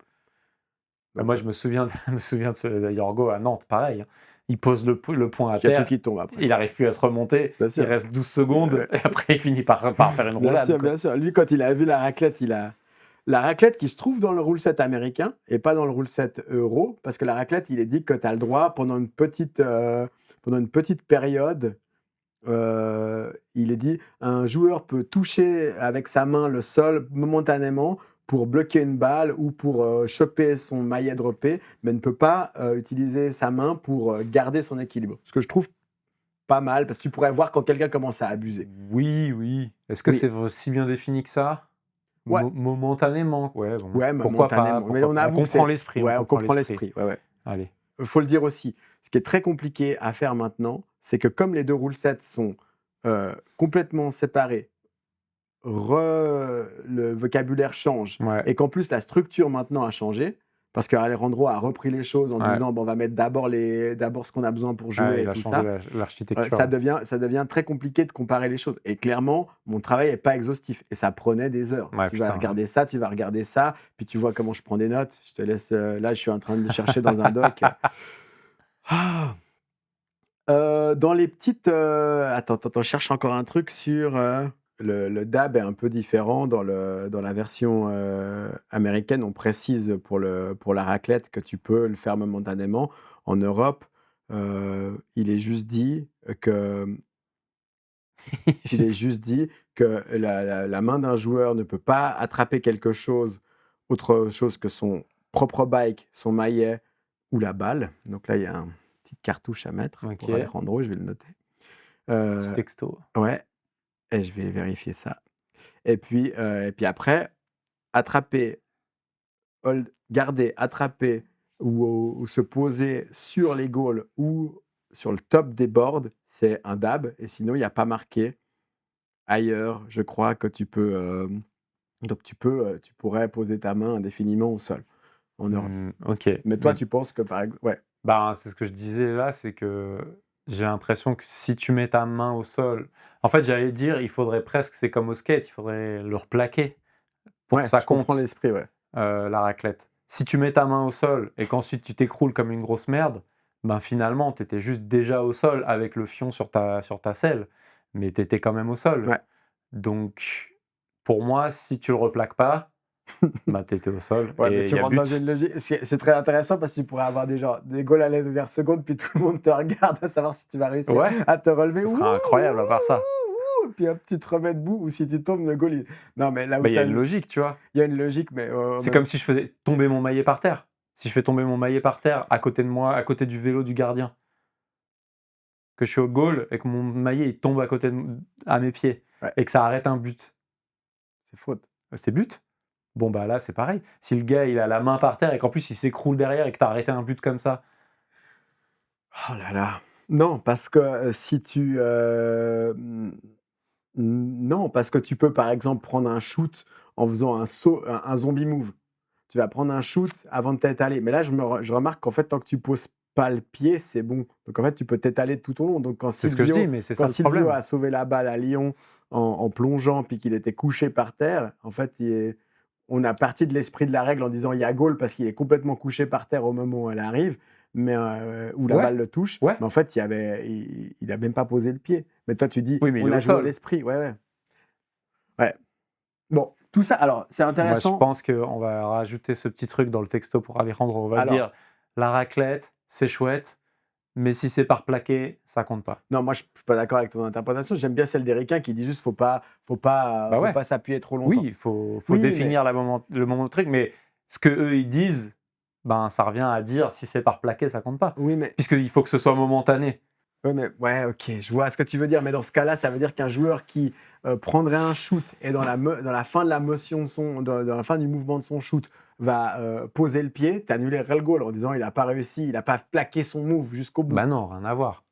Bah, Donc, moi, je me souviens me souviens de Yorgo à Nantes, pareil, hein. Il pose le poing à il y a tout terre, qui tombe après. il arrive plus à se remonter, Bien il sûr. reste 12 secondes et après il finit par faire une Bien roulade, sûr, quoi. bien sûr. Lui, quand il a vu la raclette, la raclette qui se trouve dans le rule set américain et pas dans le rule set euro, parce que la raclette, il est dit que tu as le droit pendant une petite période. Il est dit un joueur peut toucher avec sa main le sol momentanément pour bloquer une balle ou pour choper son maillet droppé, mais ne peut pas utiliser sa main pour garder son équilibre. Ce que je trouve pas mal, parce que tu pourrais voir quand quelqu'un commence à abuser. Oui, oui. Est-ce que Oui, c'est si bien défini que ça? ouais, Momentanément, ouais, bon, ouais, pourquoi pas, momentanément. Mais pourquoi on pas. On avoue que comprend c'est. l'esprit, on Ouais, on comprend comprend l'esprit. l'esprit. Ouais, ouais. Allez. Faut le dire aussi. Ce qui est très compliqué à faire maintenant, c'est que comme les deux rule sets sont complètement séparés, le vocabulaire change Ouais, et qu'en plus la structure maintenant a changé, parce qu'Alejandro a repris les choses en ouais, disant bon, on va mettre d'abord ce qu'on a besoin pour jouer ouais, et il a tout changé ça, l'architecture, ça là. devient très compliqué de comparer les choses. Et clairement, mon travail n'est pas exhaustif et ça prenait des heures. Ouais, Tu vas putain, regarder ça, tu vas regarder ça, puis tu vois comment je prends des notes. Je te laisse. Là, je suis en train de chercher dans un doc. Ah. Dans les petites, attends, je cherche encore un truc sur, le DAB est un peu différent dans la version, américaine. On précise pour la raclette que tu peux le faire momentanément. En Europe, il est juste dit, que la main d'un joueur ne peut pas attraper quelque chose, autre chose que son propre bike, son maillet ou la balle. Donc là, il y a une petite cartouche à mettre pour OK, Alejandro, je vais le noter. petit Heu, texto. ouais, et je vais vérifier ça. Et puis après, attraper, garder, attraper ou se poser sur les goals ou sur le top des boards, c'est un dab et sinon il y a pas marqué ailleurs, je crois que tu peux, donc tu pourrais poser ta main indéfiniment au sol, en Europe. OK. Mais toi, Mais tu penses que par exemple, ouais, ben, c'est ce que je disais là, c'est que j'ai l'impression que si tu mets ta main au sol en fait, j'allais dire, il faudrait presque c'est comme au skate, il faudrait le replaquer pour que ouais, ça je comprends compte, l'esprit, ouais. la raclette. Si tu mets ta main au sol et qu'ensuite tu t'écroules comme une grosse merde, ben, finalement, tu étais juste déjà au sol avec le fion sur ta selle, mais tu étais quand même au sol. Ouais. Donc pour moi, si tu le replaques pas, bah, tu étais au sol Ouais, mais et il tu y a rentres dans but. une logique. C'est très intéressant parce que tu pourrais avoir des goals à la dernière seconde, puis tout le monde te regarde à savoir si tu vas réussir Ouais, à te relever. ce Ouh, serait incroyable à part ça. ouh, ouh, puis hop, tu te remets debout, ou si tu tombes, le goal. Non, mais là où Bah, il y a ça. une Il logique, tu vois? y a une logique, mais C'est comme si je faisais tomber mon maillet par terre. Si je fais tomber mon maillet par terre à côté de moi, à côté du vélo du gardien, que je suis au goal et que mon maillet il tombe à côté à mes pieds ouais, et que ça arrête un but, c'est faute. c'est but. Bon bah là c'est pareil. Si le gars il a la main par terre et qu'en plus il s'écroule derrière et que tu as arrêté un but comme ça, Oh là là. Non, parce que, si tu, non, parce que tu peux, par exemple, prendre un shoot en faisant un saut, un zombie move. Tu vas prendre un shoot avant de t'étaler. Mais là, je remarque qu'en fait, tant que tu poses pas le pied, c'est bon. Donc en fait, tu peux t'étaler tout au long. Donc C'est ce que je dis, mais c'est ça quand le Silvio problème. a sauvé la balle à Lyon en plongeant, puis qu'il était couché par terre, en fait, on a parti de l'esprit de la règle en disant: «Il y a goal» parce qu'il est complètement couché par terre au moment où elle arrive, mais où la Ouais, balle le touche. ouais. Mais en fait, il a même pas posé le pied. Mais toi, tu dis: Oui, mais il «On est a au joué à sol. l'esprit». Ouais, ouais. Ouais. Bon, tout ça alors c'est Moi, je intéressant. pense qu'on va rajouter ce petit truc dans le texto pour Alejandro. On va Alors dire: «La raclette, c'est chouette, mais si c'est par plaqué, ça compte pas». non, moi je suis pas d'accord avec ton interprétation. J'aime bien celle d'Éricain qui dit juste: Bah faut ouais, pas s'appuyer trop oui, longtemps». il faut Oui, mais définir le moment de truc, mais ce qu'eux, ils disent, ben, ça revient à dire si c'est par plaqué, ça compte pas. oui, mais Puisqu'il faut que ce soit momentané. ouais, OK, je vois ce que tu veux dire, mais dans ce cas-là, ça veut dire qu'un joueur qui, prendrait un shoot et dans la fin de la motion de son dans la fin du mouvement de son shoot va, poser le pied, tu annulerais le goal en disant: «Il a pas réussi, il a pas plaqué son move jusqu'au bout». Bah non, rien à voir.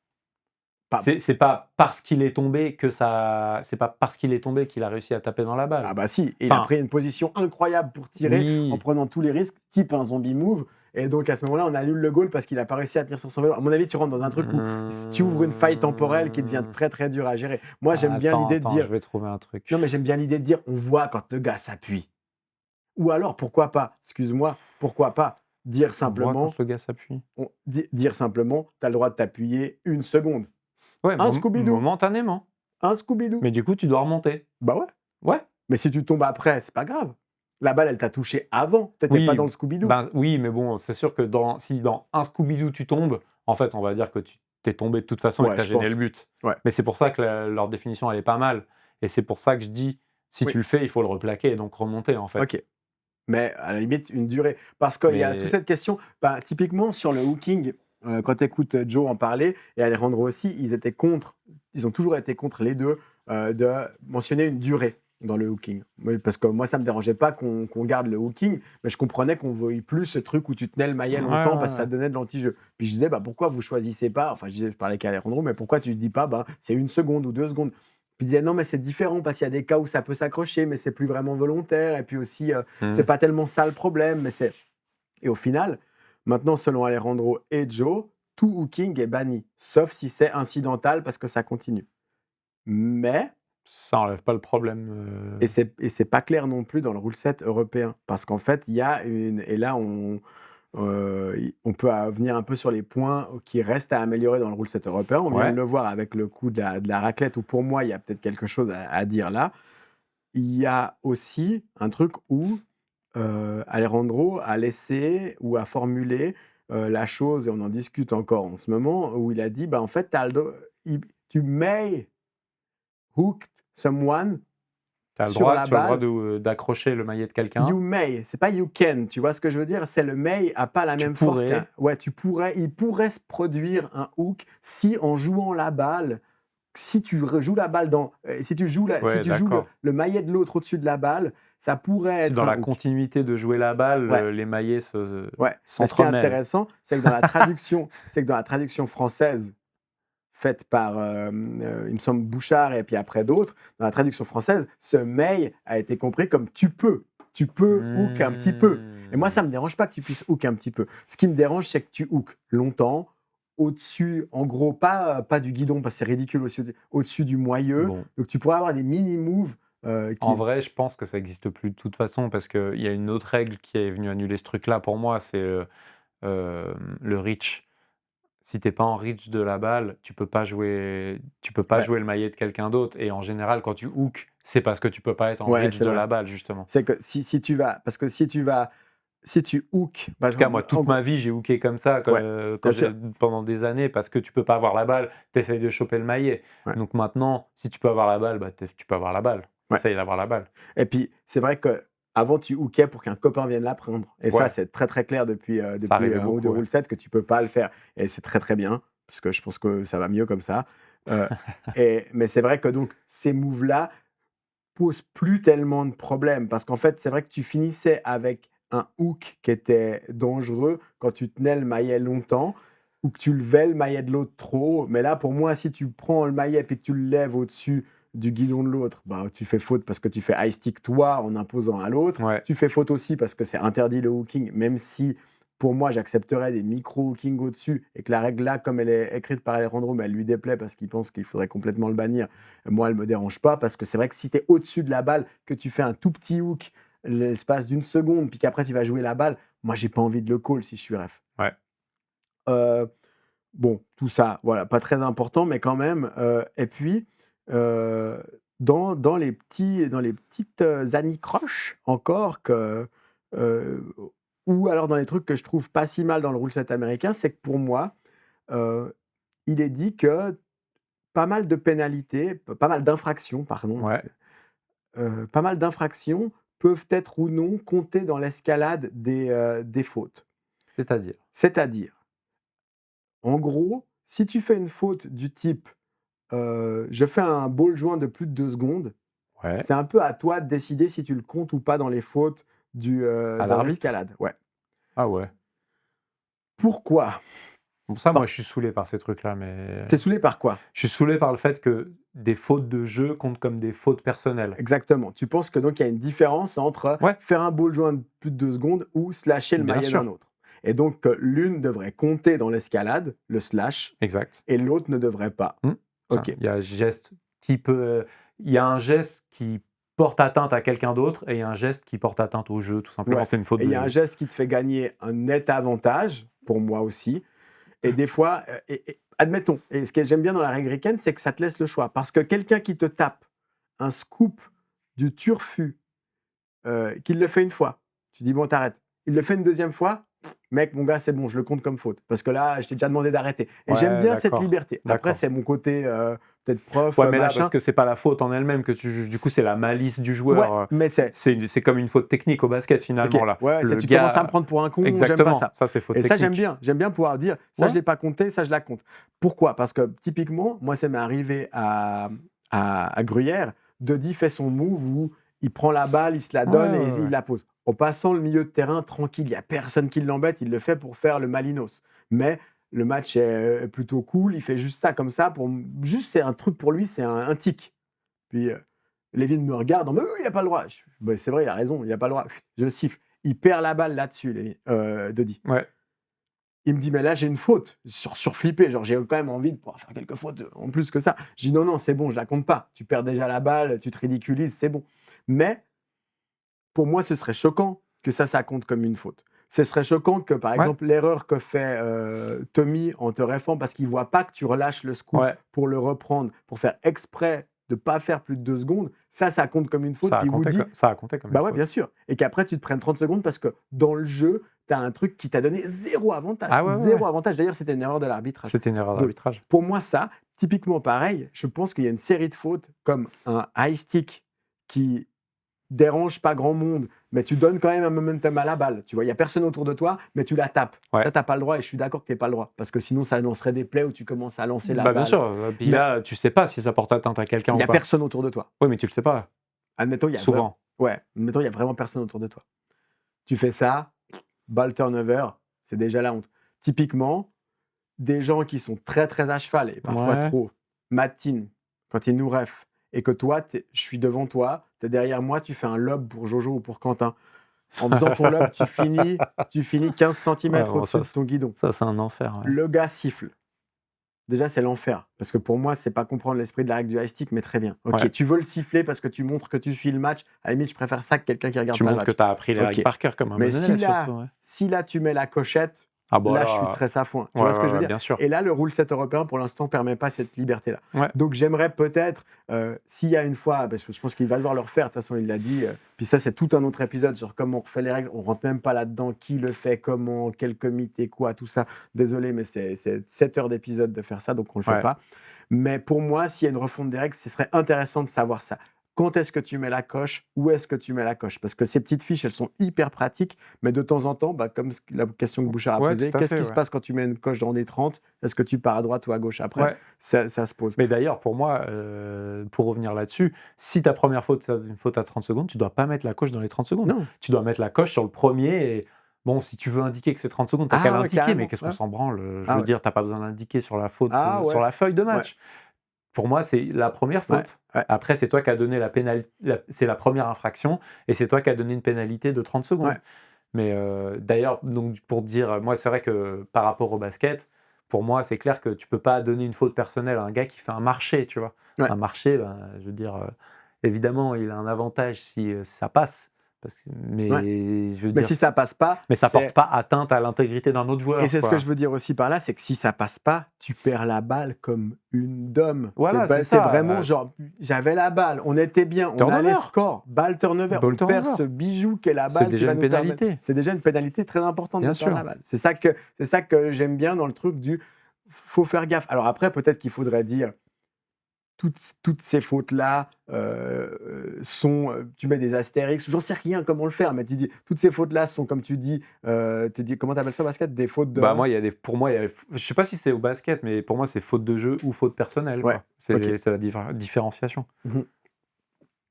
Pas C'est pas parce qu'il est tombé que ça c'est pas parce qu'il est tombé qu'il a réussi à taper dans la balle. Ah bah si, il a Enfin, pris une position incroyable pour tirer en oui, prenant tous les risques, type un zombie move. Et donc à ce moment-là, on annule le goal parce qu'il a pas réussi à tenir sur son vélo. À mon avis, tu rentres dans un truc où tu ouvres une faille temporelle qui devient mmh, très très dure à gérer. Moi, j'aime bien attends, l'idée de attends, je dire, vais trouver un non truc. mais j'aime bien l'idée de dire, on voit quand le gars s'appuie. Ou alors, pourquoi pas, excuse-moi, pourquoi pas dire On voit simplement, quand le gars s'appuie. dire simplement, tu as le droit de t'appuyer une seconde. Ouais, Un Scooby-Doo, momentanément, un Scooby-Doo. mais du coup, tu dois remonter. Bah ouais. Ouais, Mais si tu tombes après, c'est pas grave. La balle, elle t'a touché avant. T'étais pas oui, dans le Scooby-Doo. ben, oui, mais bon, c'est sûr que si dans un Scooby-Doo tu tombes, en fait, on va dire que tu es tombé de toute façon et que Ouais, tu as je gêné le pense. but. Ouais. Mais c'est pour ça que leur définition, elle est pas mal et c'est pour ça que je dis: «Si Oui, tu le fais, il faut le replaquer et donc remonter», en fait. OK. Mais à la limite, une durée. Parce qu'il y a toute Mais cette question, bah, typiquement sur le hooking, quand tu écoutes Joe en parler et Alejandro aussi, ils ont toujours été contre les 2 de mentionner une durée dans le hooking. Oui, parce que moi, ça me dérangeait pas qu'on garde le hooking, mais je comprenais qu'on veuille plus ce truc où tu tenais le maillet ouais, longtemps ouais, parce que ça ouais. donnait de l'anti-jeu. Puis je disais: «Bah, pourquoi vous choisissez pas», enfin je parlais qu'à Alejandro, «mais pourquoi tu dis pas, bah, c'est 1 seconde ou 2 secondes?» Puis il disait: «Non, mais c'est différent parce qu'il y a des cas où ça peut s'accrocher, mais c'est plus vraiment volontaire et puis aussi, c'est Mmh. pas tellement ça le problème, mais c'est». Et au final, maintenant, selon Alejandro et Joe, tout hooking est banni, sauf si c'est incidental parce que ça continue. Mais, Ça enlève pas le problème, et c'est pas clair non plus dans le rule set européen, parce qu'en fait, il y a une, et là, on peut venir un peu sur les points qui restent à améliorer dans le rule set européen. On vient de ouais. le voir avec le coup de la raclette, où pour moi, il y a peut-être quelque chose à dire là. Il y a aussi un truc où Alejandro a laissé ou a formulé, la chose, et on en discute encore en ce moment, où il a dit: «Bah, en fait, tu may hook someone Tu as le sur droit la tu as le droit balle, d'accrocher le maillet de you quelqu'un. may», c'est pas you can, tu vois ce que je veux dire? C'est le may a pas la Tu même force qu'un, pourrais ouais, il pourrait se produire un hook si en jouant la balle, si tu joues la balle si ouais, tu joues d'accord. le maillet de l'autre au-dessus de la balle, ça pourrait Si être dans un la hook. continuité de jouer la balle, Ouais. les maillets Ouais, mais ce qui est s'entremêlent. intéressant, c'est que dans la traduction française faite par, il me semble Bouchard et puis après d'autres, dans la traduction française, ce «may» a été compris comme tu peux hook un petit peu. Et moi, ça Mmh. me dérange pas que tu puisses hook un petit peu. Ce qui me dérange, c'est que tu hook longtemps, au-dessus, en gros, pas du guidon parce que c'est ridicule aussi, au-dessus du moyeu, Bon, donc tu pourrais avoir des mini moves, en qui vrai, je pense que ça existe plus de toute façon parce qu'il y a une autre règle qui est venue annuler ce truc-là pour moi, c'est, le reach. Si tu es pas en reach de la balle, tu peux pas ouais, jouer le maillet de quelqu'un d'autre et en général, quand tu hooks, c'est parce que tu peux pas être en ouais, reach c'est de vrai. la balle, justement. C'est que si tu vas parce que si tu hook, En par tout cas, exemple, moi, en toute ma gros, vie, j'ai hooké comme ça ouais, quand bien j'ai sûr, pendant des années parce que tu peux pas avoir la balle, tu essayes de choper le maillet. ouais, Donc maintenant, si tu peux avoir la balle, bah, tu peux avoir la balle. Tu ouais. essayes d'avoir la balle. Et puis, c'est vrai qu'avant, tu hookais pour qu'un copain vienne la prendre. Et ça, Ouais, c'est très, très clair depuis, ça depuis arrivait 1 ou 2 beaucoup, ouais. rule sets que tu peux pas le faire. Et c'est très, très bien, parce que je pense que ça va mieux comme ça. Heu mais c'est vrai que donc ces moves-là posent plus tellement de problèmes parce qu'en fait, c'est vrai que tu finissais avec un hook qui était dangereux quand tu tenais le maillet longtemps. ou que tu levais le maillet de l'autre trop haut. Mais là, pour moi, si tu prends le maillet et que tu le lèves au-dessus du guidon de l'autre, bah, tu fais faute parce que tu fais high stick toi en imposant à l'autre. Ouais. Tu fais faute aussi parce que c'est interdit le hooking, même si pour moi, j'accepterais des micro-hookings au-dessus et que la règle là, comme elle est écrite par Alejandro, elle lui déplaît parce qu'il pense qu'il faudrait complètement le bannir. Moi, elle ne me dérange pas parce que c'est vrai que si tu es au-dessus de la balle, que tu fais un tout petit hook l'espace d'une seconde, puis qu'après tu vas jouer la balle, moi, j'ai pas envie de le call si je suis ref. Ouais. Bon, tout ça, voilà, pas très important, mais quand même. Et puis, dans les petites anicroches encore ou alors dans les trucs que je trouve pas si mal dans le rule set américain, c'est que pour moi, il est dit que pas mal de pénalités, pas mal d'infractions, pardon, Ouais. pas mal d'infractions peuvent être ou non comptées dans l'escalade des fautes. C'est-à-dire? C'est-à-dire, en gros, si tu fais une faute du type je fais un ball joint de plus de 2 secondes, Ouais. c'est un peu à toi de décider si tu le comptes ou pas dans les fautes À dans l'arbitre? l'escalade. Ouais. Ah ouais. Pourquoi? Bon ça, moi, Par je suis saoulé par ces trucs-là, mais Tu saoulé par quoi? je suis saoulé par le fait que des fautes de jeu comptent comme des fautes personnelles. Exactement. Tu penses que donc il y a une différence entre Ouais, faire un ball joint de plus de 2 secondes ou slasher le bien maillet d'un sûr, autre. Et donc l'une devrait compter dans l'escalade, le slash, exact. et l'autre ne devrait pas. Mmh. Ça, OK. il y a un geste qui porte atteinte à quelqu'un d'autre et il y a un geste qui porte atteinte au jeu, tout simplement, Ouais. c'est une faute Et il de y a un jeu. geste qui te fait gagner un net avantage, pour moi aussi. Et des fois, admettons, et ce que j'aime bien dans la règle ricaine, c'est que ça te laisse le choix. Parce que quelqu'un qui te tape un scoop du turfu, qu'il le fait une fois, tu dis: «Bon, t'arrêtes». Il le fait une deuxième fois, mec, mon gars, c'est bon, je le compte comme faute. Parce que là, je t'ai déjà demandé d'arrêter. Et j'aime Ouais, bien cette d'accord, liberté. Après, d'accord. c'est mon côté, peut-être prof, Ouais, mais là, parce machin. que c'est pas la faute en elle-même que tu juges, du coup, c'est la malice du Ouais, joueur, mais c'est c'est comme une faute technique au basket, OK, finalement, là. ouais, ça Le tu commences à me gars prendre pour un con, j'aime pas exactement, ça. ça, c'est faute Et ça, j'aime technique. bien. J'aime bien pouvoir dire: «Ça, Ouais, je l'ai pas compté, ça, je la compte». Pourquoi? Parce que typiquement, moi, ça m'est arrivé à Gruyère, Dodi fait son move où il prend la balle, il se la ouais, donne et ouais, il ouais. la pose. En passant le milieu de terrain tranquille, il y a personne qui l'embête, il le fait pour faire le malinos. Mais le match est plutôt cool, il fait juste ça comme ça pour juste c'est un truc pour lui, c'est un tic. Puis, Lévin me regarde en mode: «Il a pas le droit». Je fais: «Bah, c'est vrai, il a raison, il a pas le droit». Je siffle. Il perd la balle là-dessus, Dodi. Ouais. Il me dit: «Mais là, j'ai une faute». Surflippé, genre j'ai quand même envie de pouvoir faire quelques fautes, en plus que ça. Je dis: «Non, non, c'est bon, je la compte pas. Tu perds déjà la balle, tu te ridiculises, c'est bon». Mais pour moi, ce serait choquant que ça compte comme une faute. Ce serait choquant que, par Ouais, exemple, l'erreur que fait, Tommy en te refant parce qu'il voit pas que tu relâches le scoop ouais, pour le reprendre, pour faire exprès de pas faire plus de 2 secondes, ça compte comme une faute. Puis Woody ça a compté comme une bah, ouais, bien faute. sûr, et qu'après tu te prennes 30 secondes parce que dans le jeu, tu as un truc qui t'a donné 0 avantage. Ah ouais, ouais, 0 ouais. avantage. D'ailleurs, c'était une erreur de l'arbitrage. C'était une erreur Donc d'arbitrage. pour moi, ça, typiquement pareil, je pense qu'il y a une série de fautes comme un high stick qui dérange pas grand monde, mais tu donnes quand même un momentum à la balle. Tu vois, il y a personne autour de toi, mais tu la tapes. Ouais. Ça, tu pas le droit et je suis d'accord que tu pas le droit parce que sinon ça annoncerait des plays où tu commences à lancer la Bah, bien balle. sûr, puis Mais là, tu sais pas si ça porte atteinte à quelqu'un il y ou a pas. personne autour de toi. Oui, mais tu le sais pas, Admettons, souvent. admettons, il y a vraiment personne autour de toi. Tu fais ça, balle turnover, c'est déjà la honte. Typiquement, des gens qui sont très, très à cheval et parfois Ouais. trop, Matin, quand il nous ref et que toi, je suis devant toi, tu es derrière moi, tu fais un lob pour Jojo ou pour Quentin. En faisant ton lob, tu finis 15 Ouais, centimètres bon au-dessus de ton guidon. ça, c'est un enfer, ouais. Le gars siffle. Déjà, c'est l'enfer. Parce que pour moi, c'est pas comprendre l'esprit de la règle du high stick, mais très bien. Ok, Ouais. tu veux le siffler parce que tu montres que tu suis le match. À la limite, je préfère ça que quelqu'un qui regarde Tu pas le montres que match. tu as appris les règles Ok. par cœur comme un Mais bon si élève surtout, là, ouais. si là, tu mets la cochette, Ah bah là, je suis là, très à foin. Tu ouais, vois ce que ouais, je veux ouais, dire? bien sûr. Et là, le rule set européen, pour l'instant, permet pas cette liberté-là. Ouais. Donc, j'aimerais peut-être, s'il y a une fois, parce que je pense qu'il va devoir le refaire, de toute façon, il l'a dit. Puis ça, c'est tout un autre épisode sur comment on refait les règles. On rentre même pas là-dedans, qui le fait, comment, quel comité, quoi, tout ça. Désolé, mais c'est 7 heures d'épisode de faire ça, donc on le fait Ouais. pas. Mais pour moi, s'il y a une refonte des règles, ce serait intéressant de savoir ça. Quand est-ce que tu mets la coche? Où est-ce que tu mets la coche? Parce que ces petites fiches, elles sont hyper pratiques, mais de temps en temps, bah, comme la question que Bouchard a Ouais, posée, tout à qu'est-ce fait, qui se ouais. passe quand tu mets une coche dans des 30? Est-ce que tu pars à droite ou à gauche après? Ouais. Ça se pose. Mais d'ailleurs, pour moi, pour revenir là-dessus, si ta première faute, c'est une faute à 30 secondes, tu dois pas mettre la coche dans les 30 secondes. Non, Tu dois mettre la coche sur le premier. Et Bon, si tu veux indiquer que c'est 30 secondes, tu as qu'à Ah ouais, l'indiquer, mais carrément, qu'est-ce qu'on ouais. s'en branle? Je Ah veux ouais. dire, tu as pas besoin d'indiquer sur la faute, Ah sur ouais. la feuille de Ouais. match. Pour moi, c'est la première Ouais. faute. Ouais. Après, c'est toi qui as donné c'est la première infraction et c'est toi qui as donné une pénalité de 30 secondes. Ouais. Mais d'ailleurs, donc pour te dire, moi, c'est vrai que par rapport au basket, pour moi, c'est clair que tu peux pas donner une faute personnelle à un gars qui fait un marché, tu vois? Ouais. Un marché, ben, je veux dire, évidemment, il a un avantage si, ça passe parce que Ouais. mais je veux Mais dire, si ça passe pas, mais ça porte c'est pas atteinte à l'intégrité d'un autre et joueur, c'est ce que je quoi. veux dire aussi par là, c'est que si ça passe pas, tu perds la balle comme une dame. Voilà, c'est C'est vraiment ça, genre, j'avais la balle, on était bien, on a les turnover, scores, balle turnover, ball on perd turnover. ce bijou qu'est la C'est balle qui déjà va une nous permettre. pénalité, C'est déjà une pénalité très importante de bien perdre la sûr. balle. C'est ça que j'aime bien dans le truc du faut faire gaffe. Alors après, peut-être qu'il faudrait dire toutes ces fautes-là sont, tu mets des astérix, j'en sais rien comment le faire, mais tu dis toutes ces fautes-là sont comme tu dis, comment tu appelles ça au basket? Des fautes Bah, de moi, il y a des pour moi, il y a je sais pas si c'est au basket, mais pour moi, c'est faute de jeu ou faute personnelle, ouais, quoi. OK. C'est la différenciation. Mmh.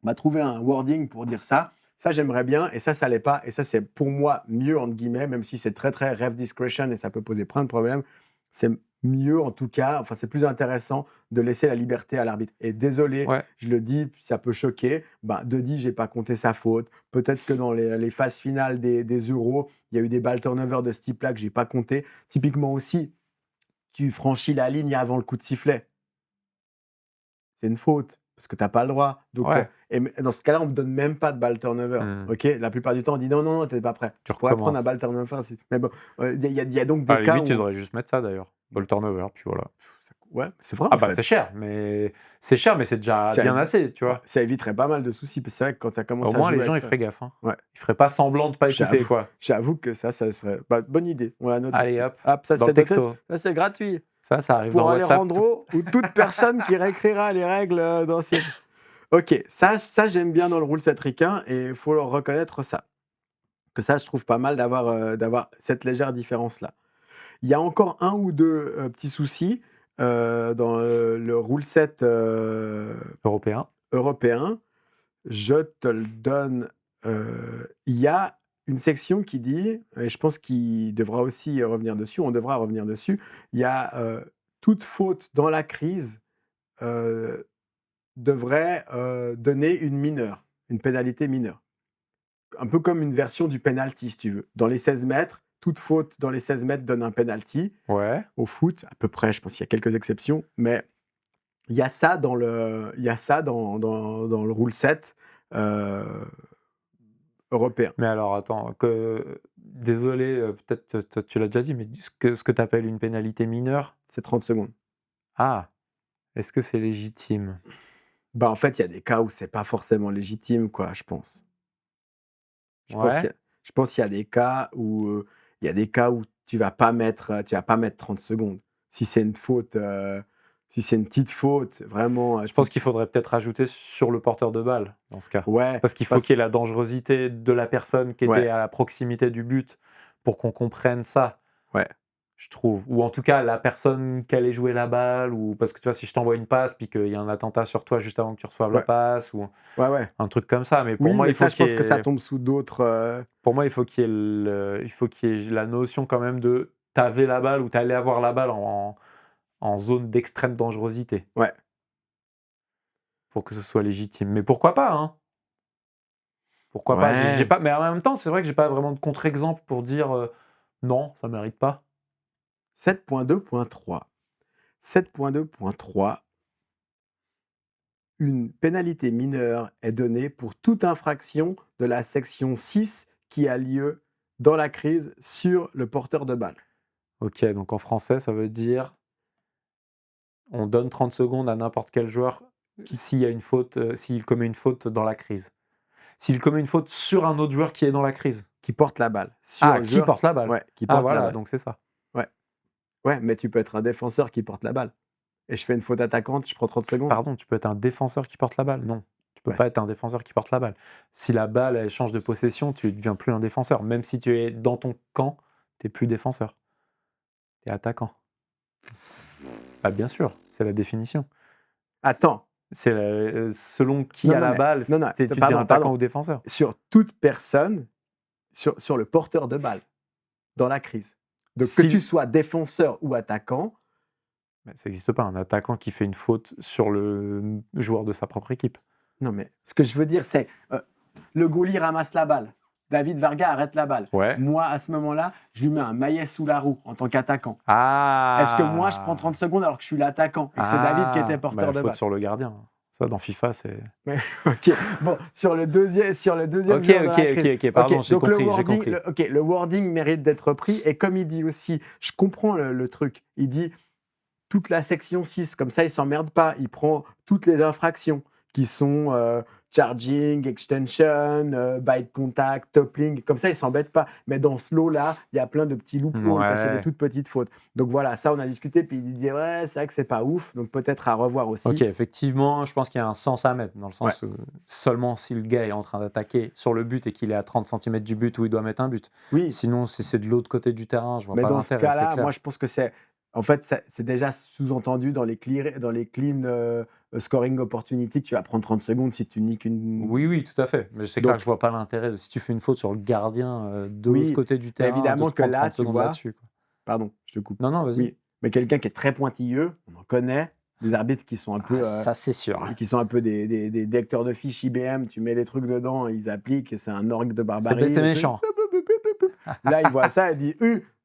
Bah, trouver un wording pour dire ça j'aimerais bien et ça l'est pas et ça c'est pour moi «mieux» entre guillemets, même si c'est très, très ref discretion et ça peut poser plein de problèmes. C'est mieux en tout cas, enfin c'est plus intéressant de laisser la liberté à l'arbitre et désolé, Ouais, je le dis, ça peut choquer, bah, Dodi, j'ai pas compté sa faute. Peut-être que dans les phases finales des Euros, il y a eu des balles turnover de ce type-là que j'ai pas compté. Typiquement aussi, tu franchis la ligne avant le coup de sifflet. C'est une faute, parce que tu as pas le droit. Donc, ouais, dans ce cas-là, on ne me donne même pas de balle turnover. mmh, OK? La plupart du temps, on dit: «Non, non, non, tu es pas prêt». tu Je pourrais prendre un recommences. balle turnover si mais bon, il y a donc À des la cas limite, tu où devrais juste mettre ça d'ailleurs, ball turnover, puis voilà. ouais, c'est vrai Ah en bah, fait. c'est cher, mais c'est déjà Ça bien évi assez, tu ouais, vois? ça éviterait pas mal de soucis, parce que c'est vrai que quand ça Au commence à moins, les jouer gens, avec ils ça feraient gaffe, hein. ouais, Ils feraient pas semblant de pas écouter, j'avoue quoi. j'avoue que ça serait bah, bonne idée, on la note Allez aussi. hop, Hop, ça dans le c'est noté, texto. ça c'est gratuit Ça arrive dans pour WhatsApp, tout Alejandro ou toute personne qui réécrira les règles, dans ses OK, ça j'aime bien dans le rule set ricain et il faut leur reconnaître ça. Que ça, je trouve pas mal d'avoir cette légère différence-là. Il y a encore un ou 2 petits soucis, dans, le rule set, européen. européen. Je te le donne, il y a une section qui dit et je pense qu'il devra aussi revenir dessus, on devra revenir dessus. Il y a, toute faute dans la crise, heu, devrait, donner une mineure, une pénalité mineure. Un peu comme une version du penalty, si tu veux. Dans les 16 mètres, toute faute dans les 16 mètres donne un penalty. Ouais, Au foot, à peu près, je pense qu'il y a quelques exceptions, mais il y a ça dans le rule set heu, européen. mais alors attends, désolé, peut-être tu l'as déjà dit, mais ce que tu appelles une pénalité mineure, C'est 30 secondes. ah, est-ce que c'est légitime? Bah, en fait, il y a des cas où c'est pas forcément légitime, quoi, je pense. Ouais, Je pense qu'il y a des cas où, il y a des cas où tu vas pas mettre 30 secondes. Si c'est une faute, si c'est une petite faute, vraiment, je pense qu'il faudrait peut-être rajouter sur le porteur de balle, dans ce cas. ouais, Parce qu'il faut parce qu'il y ait la dangerosité de la personne qui était ouais, à la proximité du but pour qu'on comprenne ça, ouais, je trouve. Ou en tout cas, la personne qui allait jouer la balle ou parce que tu vois, si je t'envoie une passe, puis qu'il y a un attentat sur toi juste avant que tu reçoives la ouais, passe ou ouais, ouais. un truc comme ça. Mais Oui, mais ça, je pense que ça tombe sous d'autres, pour moi, il faut qu'il y ait la notion quand même de tu avais la balle ou tu allais avoir la balle en zone d'extrême dangerosité ouais, pour que ce soit légitime. Mais pourquoi pas, hein? Pourquoi pas? J'ai ouais. pas mais en même temps, c'est vrai que j'ai pas vraiment de contre-exemple pour dire, non, ça mérite pas. 7.2.3. 7.2.3, une pénalité mineure est donnée pour toute infraction de la section 6 qui a lieu dans la crise sur le porteur de balle. OK, donc en français, ça veut dire on donne 30 secondes à n'importe quel joueur Qui s'il y a une faute, s'il commet une faute dans la crise. S'il commet une faute sur un autre joueur qui est dans la crise. qui porte la balle sur Ah, le qui joueur porte la balle? ouais, qui Ah porte la voilà, balle. donc c'est ça. Ouais, ouais, mais tu peux être un défenseur qui porte la balle et je fais une faute attaquante, je prends 30 secondes. Pardon, tu peux être un défenseur qui porte la balle? Non, tu peux Bah, pas être un défenseur qui porte la balle. Si la balle, elle change de possession, tu deviens plus un défenseur. Même si tu es dans ton camp, tu es plus défenseur, tu es attaquant. Bah, bien sûr, c'est la définition. C attends, c'est selon qui non, a non, la mais balle, non, non, tu deviens pardon, attaquant pardon. ou défenseur. Sur toute personne, sur le porteur de balle. dans la crise. Donc que Si tu sois défenseur ou attaquant, mais ça n'existe pas un attaquant qui fait une faute sur le joueur de sa propre équipe. non mais ce que je veux dire c'est, le goalie ramasse la balle, David Varga arrête la balle. Ouais. Moi à ce moment-là, je lui mets un maillet sous la roue en tant qu'attaquant. Est-ce que moi je prends 30 secondes alors que je suis l'attaquant et que c'est David qui était porteur de faute balle? sur le gardien. Ça, dans FIFA, c'est... Ouais, OK. Bon, sur le deuxième OK, joueur de la crise. OK, pardon, OK, j'ai donc le compris, j'ai wording, compris. le wording mérite d'être pris et comme il dit aussi, je comprends le truc. Il dit toute la section 6, comme ça il s'emmerde pas. Il prend toutes les infractions qui sont charging, extension, bite contact, toppling, comme ça il s'embête pas. Mais dans ce lot-là, il y a plein de petits loopholes, parce que c'est des Ouais. toutes petites fautes. Donc voilà, ça on a discuté, puis il disait ouais, c'est vrai que c'est pas ouf, donc peut-être à revoir aussi. OK, effectivement, je pense qu'il y a un sens à mettre, dans le sens Ouais. où seulement si le gars est en train d'attaquer sur le but et qu'il est à 30 centimètres du but où il doit mettre un but. Oui, Sinon, si c'est de l'autre côté du terrain, je vois mais pas dans ce l'intérêt, c'est cas-là, clair. moi je pense que c'est en fait c'est déjà sous-entendu dans les clean scoring opportunity que tu vas prendre 30 secondes si tu niques une. Oui, oui, tout à fait. Mais c'est clair que Donc je vois pas l'intérêt si tu fais une faute sur le gardien de l'autre oui, côté du mais terrain, de évidemment se que prendre là, 30 tu secondes vois, là-dessus, quoi. pardon, je te coupe. Non, non, vas-y. Oui, mais quelqu'un qui est très pointilleux, on en connaît, des arbitres qui sont un peu, Ah, ça, c'est sûr. des lecteurs de fiches IBM, tu mets les trucs dedans, ils appliquent, et c'est un orgue de C'est barbarie. bête et le truc. méchant. Là, il voit ça, il dit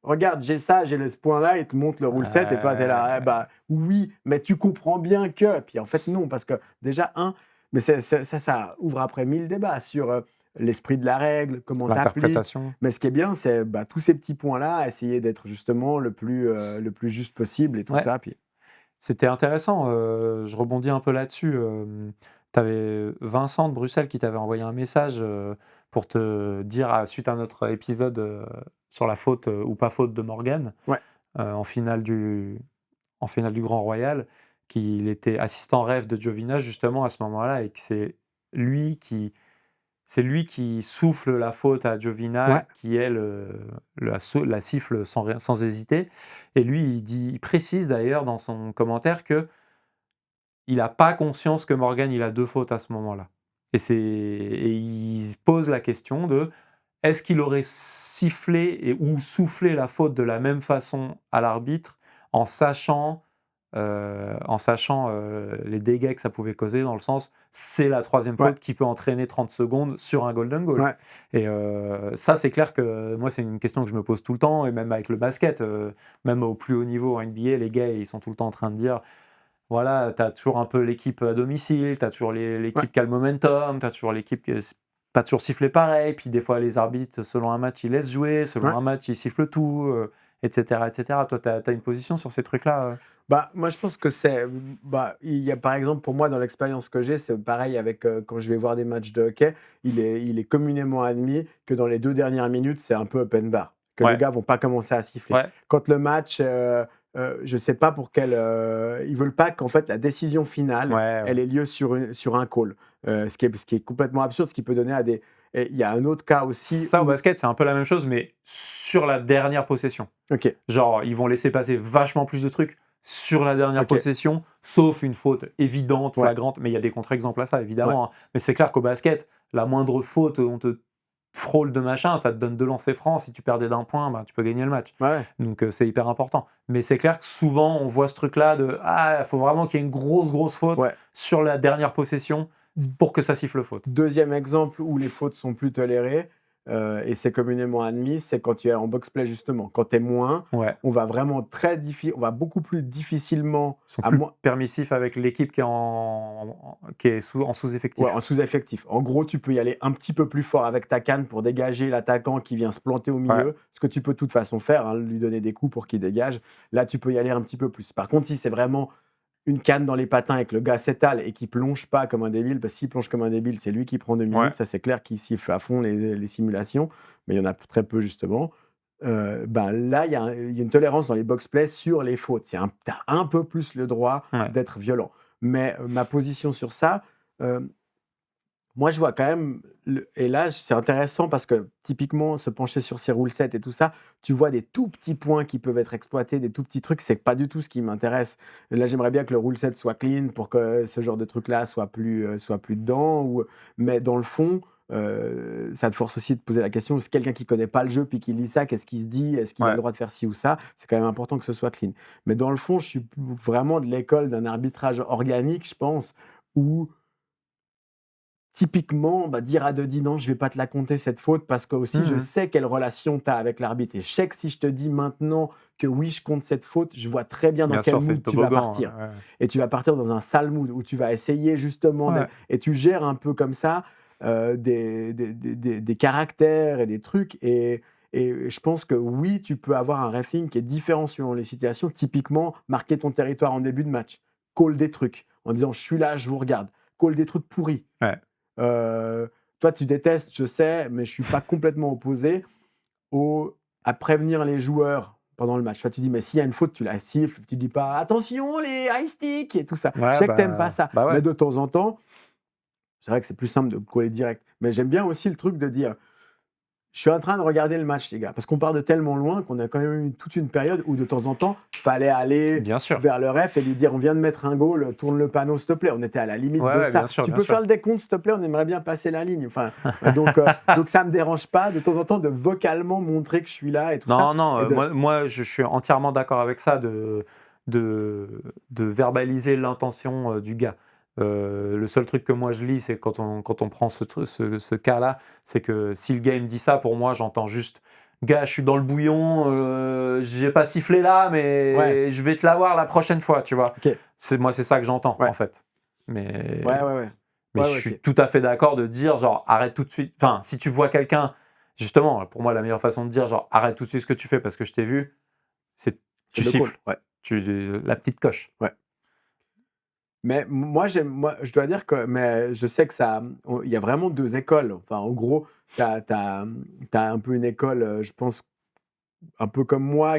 regarde, j'ai ça, j'ai ce point-là, il te montre le rule set, et toi, tu es là, bah oui, mais tu comprends bien que. Puis en fait, non, parce que déjà, mais ça ouvre après 1000 débats sur l'esprit de la règle, comment t'appliques. L'interprétation. Mais ce qui est bien, c'est tous ces petits points-là, essayer d'être justement le plus juste possible et tout Ouais. ça. Puis C'était intéressant, je rebondis un peu là-dessus, tu avais Vincent de Bruxelles qui t'avait envoyé un message, pour te dire, suite à notre épisode, sur la faute, ou pas faute de Morgan, ouais, en finale du Grand Royal, qu'il était assistant ref de Giovinazz justement à ce moment-là et que lui qui lui qui souffle la faute à Giovinazz, ouais, qui elle, la siffle sans hésiter et lui il précise d'ailleurs dans son commentaire que il n'a pas conscience que Morgan, il a 2 fautes à ce moment-là et il se pose la question de: est-ce qu'il aurait sifflé ou soufflé la faute de la même façon à l'arbitre en sachant, les dégâts que ça pouvait causer dans le sens, c'est la 3e ouais, faute qui peut entraîner 30 secondes sur un golden goal ouais. et ça c'est clair que moi c'est une question que je me pose tout le temps et même avec le basket, même au plus haut niveau en NBA, les gars ils sont tout le temps en train de dire voilà, tu as toujours un peu l'équipe à domicile, tu as toujours Ouais. l'équipe qui a le momentum, tu as toujours l'équipe qui est pas toujours sifflé pareil, puis des fois les arbitres, selon un match, ils laissent jouer, selon Ouais. un match, ils sifflent tout, et cetera, et cetera. Toi, tu as une position sur ces trucs-là? Moi, je pense que il y a par exemple pour moi dans l'expérience que j'ai, c'est pareil avec quand je vais voir des matchs de hockey, il est communément admis que dans les 2 dernières minutes, c'est un peu open bar, que les Ouais, gars vont pas commencer à siffler. ouais, Quand le match, je sais pas pour quel, ils veulent pas qu'en fait la décision finale, ouais, ouais. elle ait lieu sur un call, ce qui est complètement absurde, ce qui peut donner à des et il y a un autre cas aussi Ça, au où basket, c'est un peu la même chose, mais sur la dernière possession. OK, Genre, ils vont laisser passer vachement plus de trucs sur la dernière OK, possession, sauf une faute évidente, ouais, flagrante, mais il y a des contre-exemples à ça, ouais, évidemment, hein. Mais c'est clair qu'au basket, la moindre faute, on te frôle de machin, ça te donne 2 lancers francs. Si tu perdais d'1 point, bah, tu peux gagner le match. ouais, ouais. Donc c'est hyper important. Mais c'est clair que souvent, on voit ce truc-là de: «Ah, il faut vraiment qu'il y ait une grosse, grosse faute Ouais. sur la dernière possession pour que ça siffle faute». Deuxième exemple où les fautes sont plus tolérées, et c'est communément admis, c'est quand tu es en box play justement. Quand tu es moins, Ouais, on va beaucoup plus difficilement ils sont à plus moins permissifs avec l'équipe qui est en ouais, sous-effectif. en sous-effectif. En gros, tu peux y aller un petit peu plus fort avec ta canne pour dégager l'attaquant qui vient se planter au Ouais, milieu, ce que tu peux de toute façon faire, hein, lui donner des coups pour qu'il dégage. Là, tu peux y aller un petit peu plus. Par contre, si c'est vraiment une canne dans les patins et que le gars s'étale et qu'il plonge pas comme un débile, parce que s'il plonge comme un débile, c'est lui qui prend 2 ouais. minutes. Ça, c'est clair qu'il siffle à fond les simulations, mais il y en a très peu justement. Là, il y a une tolérance dans les box plays sur les fautes. Tu as un peu plus le droit Ouais. d'être violent. Mais ma position sur ça, moi, je vois quand même et là, c'est intéressant parce que typiquement, se pencher sur ces rule sets et tout ça, tu vois des tout petits points qui peuvent être exploités, des tout petits trucs. C'est pas du tout ce qui m'intéresse. Là, j'aimerais bien que le rule set soit clean pour que ce genre de truc-là soit plus dedans. Mais dans le fond, ça te force aussi de poser la question, c'est quelqu'un qui connaît pas le jeu puis qui lit ça, qu'est-ce qu'il se dit? Est-ce qu'il a Ouais. le droit de faire ci ou ça? C'est quand même important que ce soit clean. Mais dans le fond, je suis vraiment de l'école d'un arbitrage organique, je pense, où typiquement, dire à Dodi: «Non, je vais pas te la compter cette faute» parce que aussi je Mmh. sais quelle relation tu as avec l'arbitre et je sais que si je te dis maintenant que oui, je compte cette faute, je vois très bien dans Bien quel sûr, c'est le mood tu vas toboggan, partir et tu vas partir dans un sale mood où tu vas essayer justement ouais. d'être et tu gères un peu comme ça, des caractères et des trucs et je pense que oui, tu peux avoir un reffing qui est différent selon les situations. Typiquement, marquer ton territoire en début de match, call des trucs en disant: «Je suis là, je vous regarde», call des trucs pourris. Ouais. Toi, tu détestes, je sais, mais je suis pas complètement opposé à prévenir les joueurs pendant le match. Toi, tu dis: «Mais s'il y a une faute, tu la siffles». Tu dis pas: «Attention les high sticks» et tout ça. Je Ouais, sais que tu aimes pas ça, ouais. mais de temps en temps, c'est vrai que c'est plus simple de coller direct. Mais j'aime bien aussi le truc de dire: je suis en train de regarder le match, les gars, parce qu'on part de tellement loin qu'on a quand même eu toute une période où de temps en temps, fallait aller Bien sûr. vers le ref et lui dire: «On vient de mettre un goal, tourne le panneau, s'il te plaît». On était à la limite de Ouais, ça. bien sûr, «Tu bien peux faire sûr. le décompte, s'il te plaît? On aimerait bien passer la ligne». Enfin, donc ça me dérange pas de temps en temps de vocalement montrer que je suis là et tout ça Non, non, et de moi je suis entièrement d'accord avec ça de verbaliser l'intention, du gars. Le seul truc que moi je lis, c'est quand on prend ce cas-là, c'est que si le gars il me dit ça, pour moi, j'entends juste: «Gars, je suis dans le bouillon, j'ai pas sifflé là, ouais, mais je vais te l'avoir la prochaine fois», tu vois? OK. C'est ça que j'entends, Ouais. en fait. Mais Ouais, ouais, ouais. mais Ouais, je ouais, suis OK. tout à fait d'accord de dire genre: «Arrête tout de suite». Enfin, si tu vois quelqu'un justement, pour moi, la meilleure façon de dire genre: «Arrête tout de suite ce que tu fais parce que je t'ai vu», c'est C'est tu le call, siffles. ouais, La petite coche. ouais. Mais moi, je dois dire que mais je sais que ça, il y a vraiment 2 écoles. Enfin, en gros, tu as un peu une école, je pense, un peu comme moi,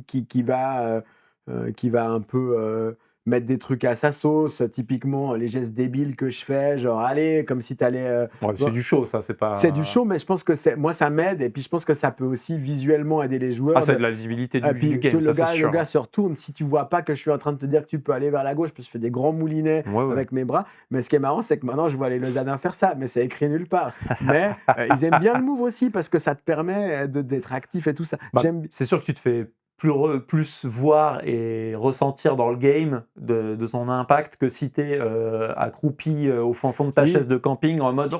qui va un peu, mettre des trucs à sa sauce, typiquement, les gestes débiles que je fais, genre: «Allez», comme si tu allais, Ouais, c'est du show ça, c'est c'est du pas show, mais je pense que moi, ça m'aide et puis je pense que ça peut aussi visuellement aider les ah, joueurs c'est de de la visibilité et du puis tu game, ça c'est le sûr, gars hein. se retourne, si tu vois pas que je suis en train de te dire que tu peux aller vers la gauche, parce que je fais des grands moulinets Ouais, ouais. avec mes bras. Mais ce qui est marrant, c'est que maintenant je vois les Lausannois faire ça, mais c'est écrit nulle part. Mais, ils aiment bien le move aussi parce que ça te permet, d'être actif et tout ça. Bah, c'est sûr que tu te fais plus voir et ressentir dans le game de ton impact que si tu es, accroupi, au fond de ta chaise Oui, de camping en mode: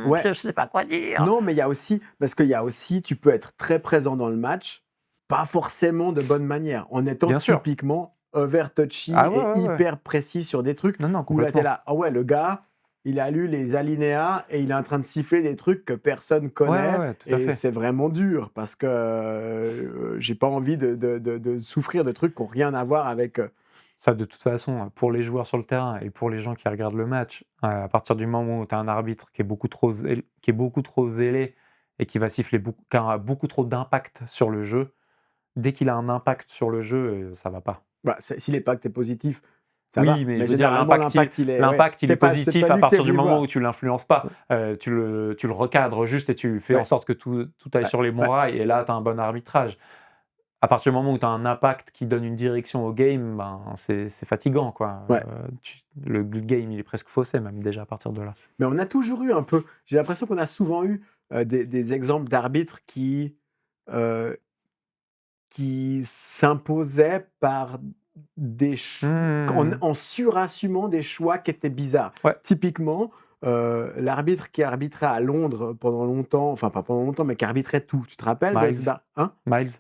ouais. «Je sais pas quoi dire». Non, mais il y a aussi parce qu'il y a aussi tu peux être très présent dans le match, pas forcément de bonne manière, en étant Bien sûr. typiquement over touchy Ah ouais, et ouais, ouais. hyper précis sur des trucs Non, non, où là, tu es complètement. là: «Ah ouais, le gars, il a lu les alinéas et il est en train de siffler des trucs que personne Ouais, ouais, connaît» ouais, tout à et fait. c'est vraiment dur parce que, j'ai pas envie de souffrir de trucs qui ont rien à voir avec, Ça, de toute façon, pour les joueurs sur le terrain et pour les gens qui regardent le match, à partir du moment où tu as un arbitre qui est beaucoup trop zélé et qui va siffler qui a beaucoup trop d'impact sur le jeu, dès qu'il a un impact sur le jeu, ça va pas. si l'impact est positif, ça va, Oui, mais mais je veux dire généralement l'impact il est ouais, l'impact, il est c'est pas positif à lui que tu es partir du venu moment voir. où tu l'influences pas. Tu le recadres juste et tu fais en Ouais, sorte que tout aille ouais, sur les bons ouais. rails et là, tu as un bon arbitrage. À partir du moment où tu as un impact qui donne une direction au game, ben, c'est fatigant, quoi. Ouais, Le game, il est presque faussé même déjà à partir de là. mais on a toujours eu un peu j'ai l'impression qu'on a souvent eu, des exemples d'arbitres heu, qui s'imposaient par des ch Mmh. en surassumant des choix qui étaient bizarres. Ouais, Typiquement, l'arbitre qui arbitrait à Londres pendant longtemps, enfin pas pendant longtemps, mais qui arbitrait tout. Tu te rappelles de ce Miles. bar hein? Miles.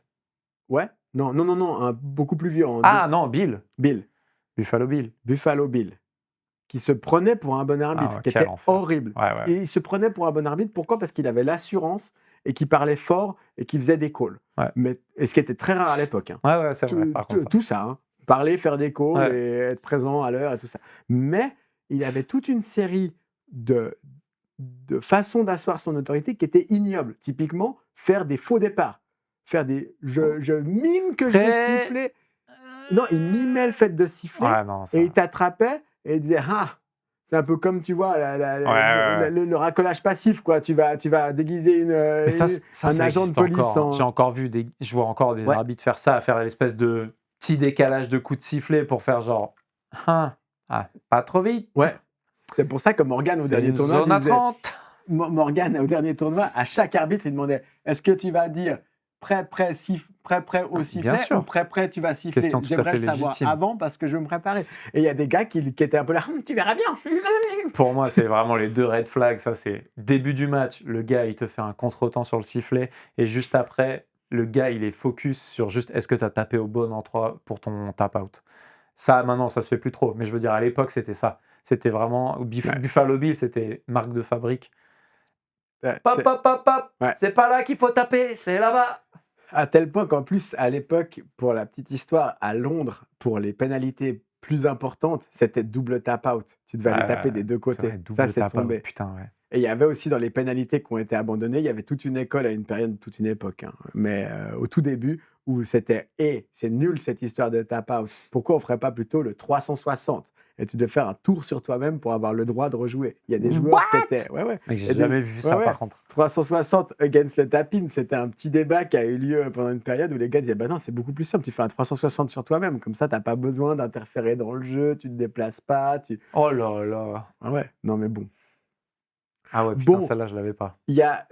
Ouais? Non, non, non, non, un beaucoup plus vieux en deux Ah non, Bill. Bill, Buffalo Bill. Buffalo Bill. Qui se prenait pour un bon Ah arbitre, ouais, qui quel était enfer. horrible. Ouais, ouais, Et il se prenait pour un bon arbitre, pourquoi? Parce qu'il avait l'assurance et qu'il parlait fort et qu'il faisait des calls. ouais. Mais et ce qui était très rare à l'époque, hein. Ouais, ouais, c'est vrai, par contre ça. Tout ça, hein. Parler, faire des calls Ouais. et être présent à l'heure et tout ça. Mais il avait toute une série de façons d'asseoir son autorité qui étaient ignobles. Typiquement, faire des faux départs, faire des je mime que je vais Très siffler non, il mimait le fait de siffler ouais, non, et il ça t'attrapait et il disait: «Ah!» C'est un peu comme, tu vois, ouais, ouais, ouais. le racolage passif, quoi. Tu vas déguiser Mais ça un agent de existe police encore, hein. en Je vois encore des ouais, arbitres faire ça, faire l'espèce de petit décalage de coups de sifflet pour faire genre: «Hein, ah, pas trop vite, ouais. C'est pour ça que Morgan, au c'est dernier une tournoi, zone à disait 30». Morgan, au dernier tournoi, à chaque arbitre, il demandait est-ce que tu vas dire prêt, prêt, prêt, prêt au Bien sifflet ou sûr, prêt, prêt, tu vas siffler. question tout à J'aimerais fait le savoir légitime. avant parce que je veux me préparer. Et il y a des gars qui étaient un peu là, tu verras bien. Pour moi, c'est vraiment les 2 red flags. Ça, c'est début du match, le gars, il te fait un contretemps sur le sifflet et juste après, le gars, il est focus sur juste est-ce que tu as tapé au bon endroit pour ton tap out. Ça, maintenant, ça se fait plus trop. Mais je veux dire, à l'époque, c'était ça. C'était vraiment Ouais. Buffalo Bill, c'était marque de fabrique. T'as- Pop, pop, pop, pop. Ouais. C'est pas là qu'il faut taper, c'est là-bas. À tel point qu'en plus, à l'époque, pour la petite histoire, à Londres, pour les pénalités plus importantes, c'était double tap-out. Tu devais aller taper des deux C'est vrai, côtés. Ça, double c'est tap out. tombé. Putain, ouais. Et il y avait aussi dans les pénalités qui ont été abandonnées, il y avait toute une école à une période, toute une époque, hein, mais au tout début, où c'était c'est nul cette histoire de tap-out. Pourquoi on ferait pas plutôt le 360 et tu devais faire un tour sur toi-même pour avoir le droit de rejouer. Il y a des joueurs qui étaient. Ouais, ouais. Mec, Et j'ai jamais vu ça, ouais. par contre. 360 against the tap-in, c'était un petit débat qui a eu lieu pendant une période où les gars disaient bah non, c'est beaucoup plus simple, tu fais un 360 sur toi-même, comme ça, t'as pas besoin d'interférer dans le jeu, tu te déplaces pas. Oh là là. Ah ouais, non mais bon. Ah ouais, putain, Bon, celle-là, je l'avais pas. il y a,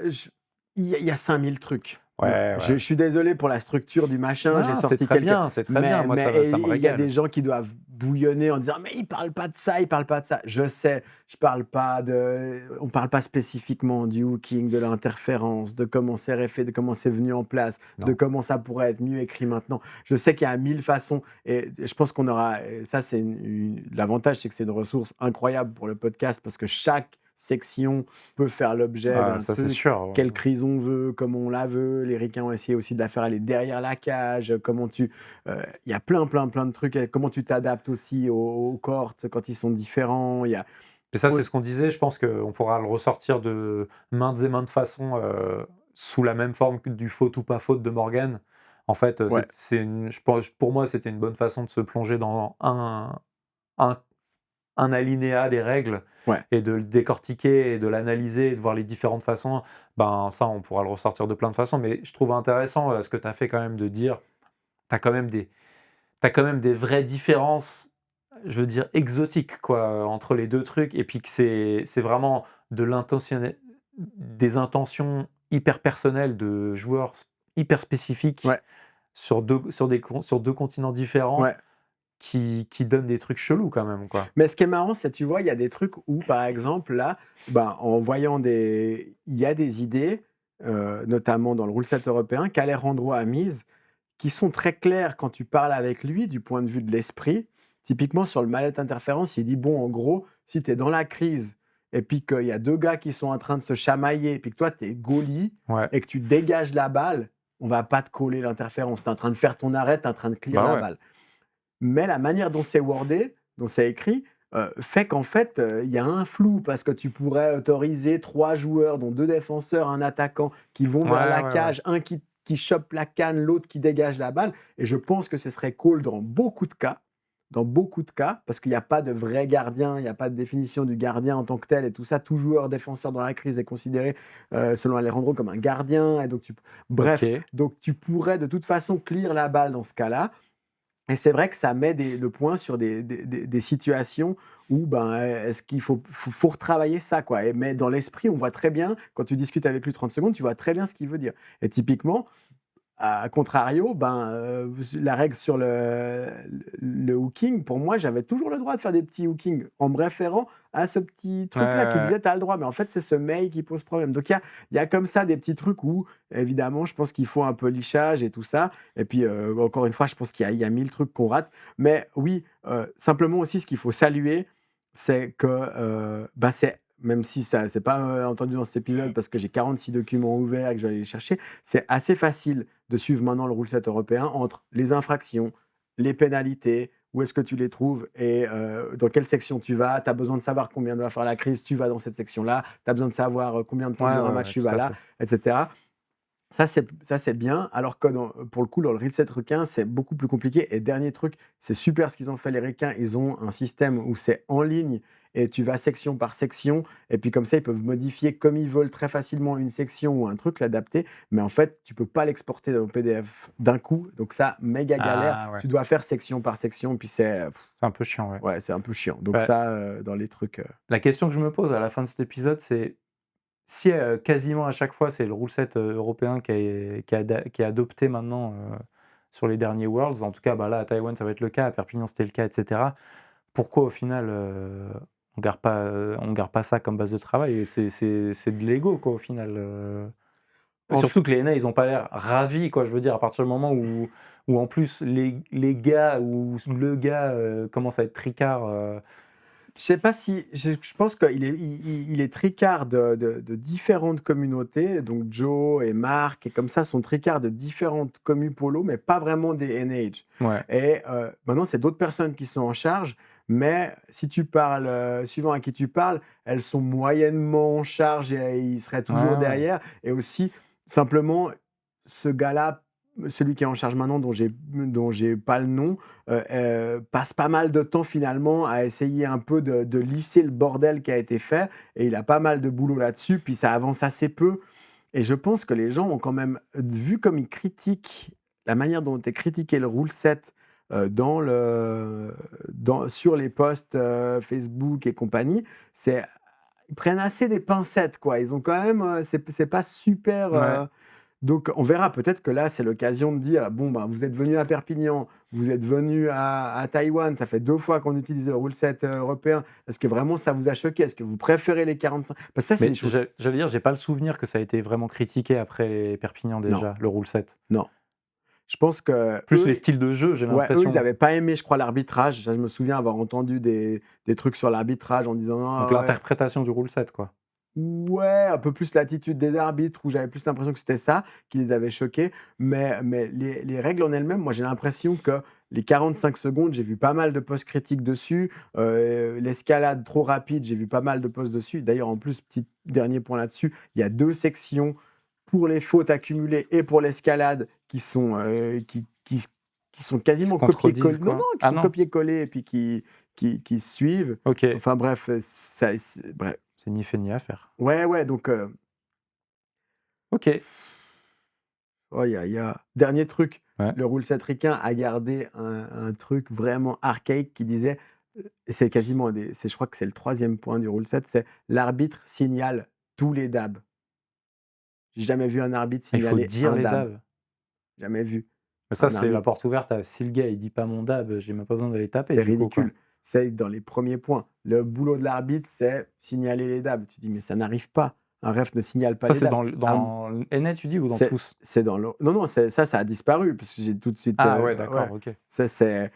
il y a 5000 trucs. Bon, Ouais, je ouais. suis désolé pour la structure du machin, j'ai Non, c'est sorti très quelques. bien, c'est très bien. Moi, ça me Il y a régale. des gens qui doivent bouillonner en disant mais il parle pas de ça, il parle pas de ça. Je sais, on parle pas spécifiquement du hooking, de l'interférence, de comment c'est refait, de comment c'est venu en place, de Non. comment ça pourrait être mieux écrit maintenant. Je sais qu'il y a 1000 façons et je pense qu'on aura. Ça, c'est l'avantage, c'est que c'est une ressource incroyable pour le podcast parce que chaque section peut faire l'objet Ah, d'un ça, c'est truc. sûr. Quelle crise on veut, comment on la veut. Les ricains ont essayé aussi de la faire aller derrière la cage. Il y a plein de trucs. Comment tu t'adaptes aussi aux courts quand ils sont différents. Il y a. Et ça, Ouais, c'est ce qu'on disait. Je pense qu'on pourra le ressortir de maintes et maintes façons, sous la même forme que du faute ou pas faute de Morgan. En fait, ouais, je pense, pour moi, c'était une bonne façon de se plonger dans un alinéa des règles ouais. et de le décortiquer et de l'analyser et de voir les différentes façons. Ben, ça, on pourra le ressortir de plein de façons. Mais je trouve intéressant, ce que tu as fait quand même de dire, tu as quand même des vraies différences, je veux dire exotiques quoi, entre les 2 trucs et puis que c'est vraiment des intentions hyper personnelles de joueurs hyper spécifiques Ouais, sur 2 continents différents ouais. qui donnent des trucs chelous quand même, quoi. Mais ce qui est marrant, c'est tu vois, il y a des trucs où, par exemple, là, ben, en voyant il y a des idées, notamment dans le rule set européen, qu'Alejandro a mises, qui sont très claires quand tu parles avec lui du point de vue de l'esprit. Typiquement, sur le mallet interférence, il dit bon, en gros, si tu es dans la crise et puis qu'il y a 2 gars qui sont en train de se chamailler, et puis que toi, tu es goalie Ouais, et que tu dégages la balle, on va pas te coller l'interférence. Tu es en train de faire ton arrêt, tu es en train de clear bah, la ouais. balle. Mais la manière dont c'est wordé, dont c'est écrit, fait qu'en fait, il y a un flou parce que tu pourrais autoriser 3 joueurs, dont 2 défenseurs, un attaquant, qui vont vers Ouais, la ouais, ouais. cage, un qui chope la canne, l'autre qui dégage la balle et je pense que ce serait cool dans beaucoup de cas, parce qu'il y a pas de vrai gardien, il y a pas de définition du gardien en tant que tel et tout ça. Tout joueur défenseur dans la crise est considéré, selon Alejandro, comme un gardien et donc bref, OK. donc tu pourrais de toute façon clear la balle dans ce cas-là et c'est vrai que ça met le point sur des situations où, ben, est-ce qu'il faut retravailler ça, quoi. Mais dans l'esprit, on voit très bien, quand tu discutes avec lui 30 secondes, tu vois très bien ce qu'il veut dire. Et typiquement, à contrario, ben, la règle sur le hooking, pour moi, j'avais toujours le droit de faire des petits hookings en me référant à ce petit Ouais, truc-là qui ouais, ouais. disait: «Tu as le droit», mais en fait, c'est ce mail qui pose problème. Donc il y a comme ça des petits trucs où, évidemment, je pense qu'il faut un peu lichage et tout ça et puis, encore une fois, je pense qu'il y a 1000 trucs qu'on rate. Mais oui, simplement aussi ce qu'il faut saluer, c'est que, bah, c'est même si ça c'est pas, entendu dans cet épisode parce que j'ai 46 documents ouverts et que je vais aller les chercher, c'est assez facile de suivre maintenant le rule set européen entre les infractions, les pénalités, où est-ce que tu les trouves et dans quelle section tu vas. Tu as besoin de savoir combien doit faire la crise, tu vas dans cette section-là. Tu as besoin de savoir combien de temps Ouais, dure un ouais, match, ouais, tu tout vas à là, fait. etc. Ça, c'est bien, alors que pour le coup, dans le reset requin, c'est beaucoup plus compliqué. Et dernier truc, c'est super ce qu'ils ont fait, les requins. Ils ont un système où c'est en ligne et tu vas section par section. Et puis comme ça, ils peuvent modifier comme ils veulent très facilement une section ou un truc, l'adapter. Mais en fait, tu peux pas l'exporter dans le PDF d'un coup. Donc ça, méga galère. Ah ouais, Tu dois faire section par section. Puis c'est un peu chiant, ouais. ouais, c'est un peu chiant. Donc Bah, ça, dans les trucs. la question que je me pose à la fin de cet épisode, c'est si, quasiment à chaque fois, c'est le rule set, européen qui est adopté maintenant, sur les derniers Worlds, en tout cas, bah, là, à Taïwan, ça va être le cas, à Perpignan, c'était le cas et cetera. Pourquoi au final, on garde pas ça comme base de travail? Et c'est de l'ego, quoi, au final, En f surtout que les NA, ils ont pas l'air ravis, quoi. Je veux dire, à partir du moment où en plus les gars ou le gars, commence à être tricard, Je sais pas si je pense qu'il est tricard de différentes communautés, donc Joe et Marc et comme ça sont tricards de différentes commu polo, mais pas vraiment des NH ouais. et maintenant c'est d'autres personnes qui sont en charge, mais si tu parles, suivant à qui tu parles, elles sont moyennement en charge et ils seraient Ouais, toujours ouais. derrière et aussi simplement ce gars-là, celui qui est en charge maintenant dont j'ai pas le nom, passe pas mal de temps finalement à essayer un peu de lisser le bordel qui a été fait et il a pas mal de boulot là-dessus, puis ça avance assez peu et je pense que les gens ont quand même vu comme ils critiquent la manière dont est critiqué le rule set, sur les posts, Facebook et compagnie, c'est ils prennent assez des pincettes, quoi. Ils ont quand même, c'est pas super, Ouais. donc on verra, peut-être que là, c'est l'occasion de dire: «Bon, ben, vous êtes venus à Perpignan, vous êtes venus à Taïwan, ça fait 2 fois qu'on utilise le rule set, européen. Est-ce que vraiment ça vous a choqué? Est-ce que vous préférez les 45?» Parce que ça, c'est des Mais choses j'allais dire, j'ai pas le souvenir que ça a été vraiment critiqué après les Perpignan non, déjà, le rule set. non. Je pense Plus les qu'eux, styles de jeu, j'ai ouais, eux, ils l'impression. avaient pas aimé, je crois, l'arbitrage. Ça, je me souviens avoir entendu des trucs sur l'arbitrage en disant: Donc «Ah ouais». l'interprétation du rule set, quoi. Ouais, un peu plus l'attitude des arbitres où j'avais plus l'impression que c'était ça qui les avait choqués. Mais les règles en elles-mêmes, moi j'ai l'impression que les 45 secondes, j'ai vu pas mal de posts critiques dessus. L'escalade trop rapide, j'ai vu pas mal de posts dessus. D'ailleurs, en plus, petit dernier point là-dessus, il y a 2 sections pour les fautes accumulées et pour l'escalade qui sont Qui se quasiment contredisent, copiées-collées. Non, non, quoi. qui Ah sont non? copiées-collées et puis qui se suivent. OK. Enfin bref, bref. C'est ni fait ni à faire. Ouais, ouais, donc OK. oh, il y a dernier truc, Ouais. le rule set ricain a gardé un truc vraiment archaïque qui disait, et c'est quasiment je crois que c'est le troisième point du rule set, c'est: «L'arbitre signale tous les dabs». J'ai jamais vu un arbitre Il faut signaler dire un les dab, dabs. jamais vu. Mais ça, Un c'est la arbitre porte ouverte à si le gars, il dit pas mon dab, j'ai même pas besoin d'aller taper c'est du coup, quoi. ridicule. C'est dans les premiers points. Le boulot de l'arbitre, c'est signaler les dabs. Tu dis: «Mais ça n'arrive pas, un ref ne signale pas Ça, les c'est dabs». dans le NA, tu dis, ou dans C'est tous? c'est dans le non, non, c'est ça a disparu parce que j'ai tout de suite, Ah ouais, ouais. d'accord, OK. Ça c'est,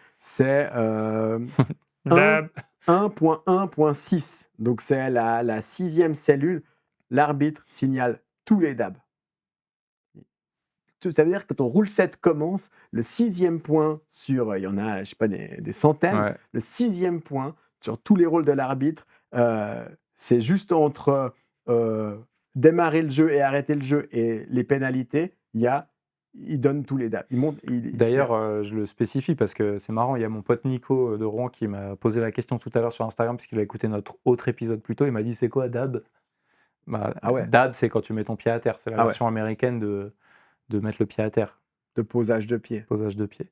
un Dab! 1.1.6 donc c'est la 6e cellule. L'arbitre signale tous les dabs. Tout ça veut dire que ton rule set commence, le 6e point sur, il y en a, je sais pas, des centaines, Ouais. le 6e point sur tous les rôles de l'arbitre, c'est juste entre, démarrer le jeu et arrêter le jeu et les pénalités, il donne tous les dabs. Il monte, c'est D'ailleurs, je le spécifie parce que c'est marrant, il y a mon pote Nico, de Rouen qui m'a posé la question tout à l'heure sur Instagram parce qu'il a écouté notre autre épisode plus tôt. Il m'a dit: «C'est quoi dab?» Bah, ah ouais, dab, c'est quand tu mets ton pied à terre. C'est la ah ouais, version américaine de mettre le pied à terre, de posage de pied. posage de pied.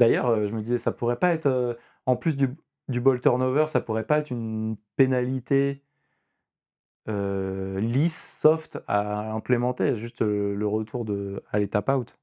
D'ailleurs, je me disais, ça pourrait pas être, en plus du ball turnover, ça pourrait pas être une pénalité, lisse, soft à implémenter, juste, le retour à l'étape out?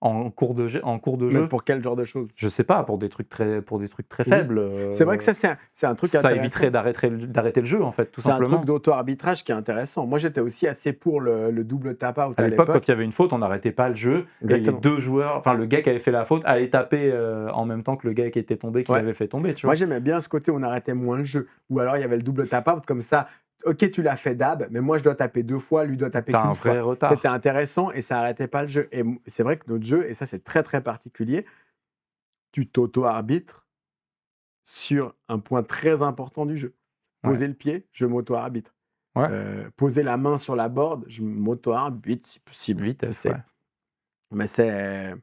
En cours de Mais jeu? pour quel genre de choses? Je sais pas, pour des trucs très Oui. faibles, C'est vrai que ça, c'est un truc ça éviterait intéressant. d'arrêter le jeu, en fait, tout C'est un truc simplement. d'auto-arbitrage qui est intéressant. Moi, j'étais aussi assez pour le double tap out À à l'époque, quand il l'époque. y avait une faute, on n'arrêtait pas le jeu et les Exactement. 2 joueurs, enfin le gars qui avait fait la faute allait taper, en même temps que le gars qui était tombé, qui Ouais. l'avait fait tomber, tu Moi, vois? j'aimais bien ce côté où on arrêtait moins le jeu. Ou alors, il y avait le double tap out comme ça. OK, tu l'as fait dab, mais moi, je dois taper 2 fois, lui doit taper Tu as un qu'une fois. vrai C'était retard. intéressant et ça arrêtait pas le jeu. Et c'est vrai que notre jeu, et ça, c'est très, très particulier, tu t'auto-arbitres sur un point très important du jeu. Ouais, Poser le pied, je m'auto-arbitre. ouais, Poser la main sur la board, je m'auto-arbitre si possible. vitesse, ouais. Mais c'est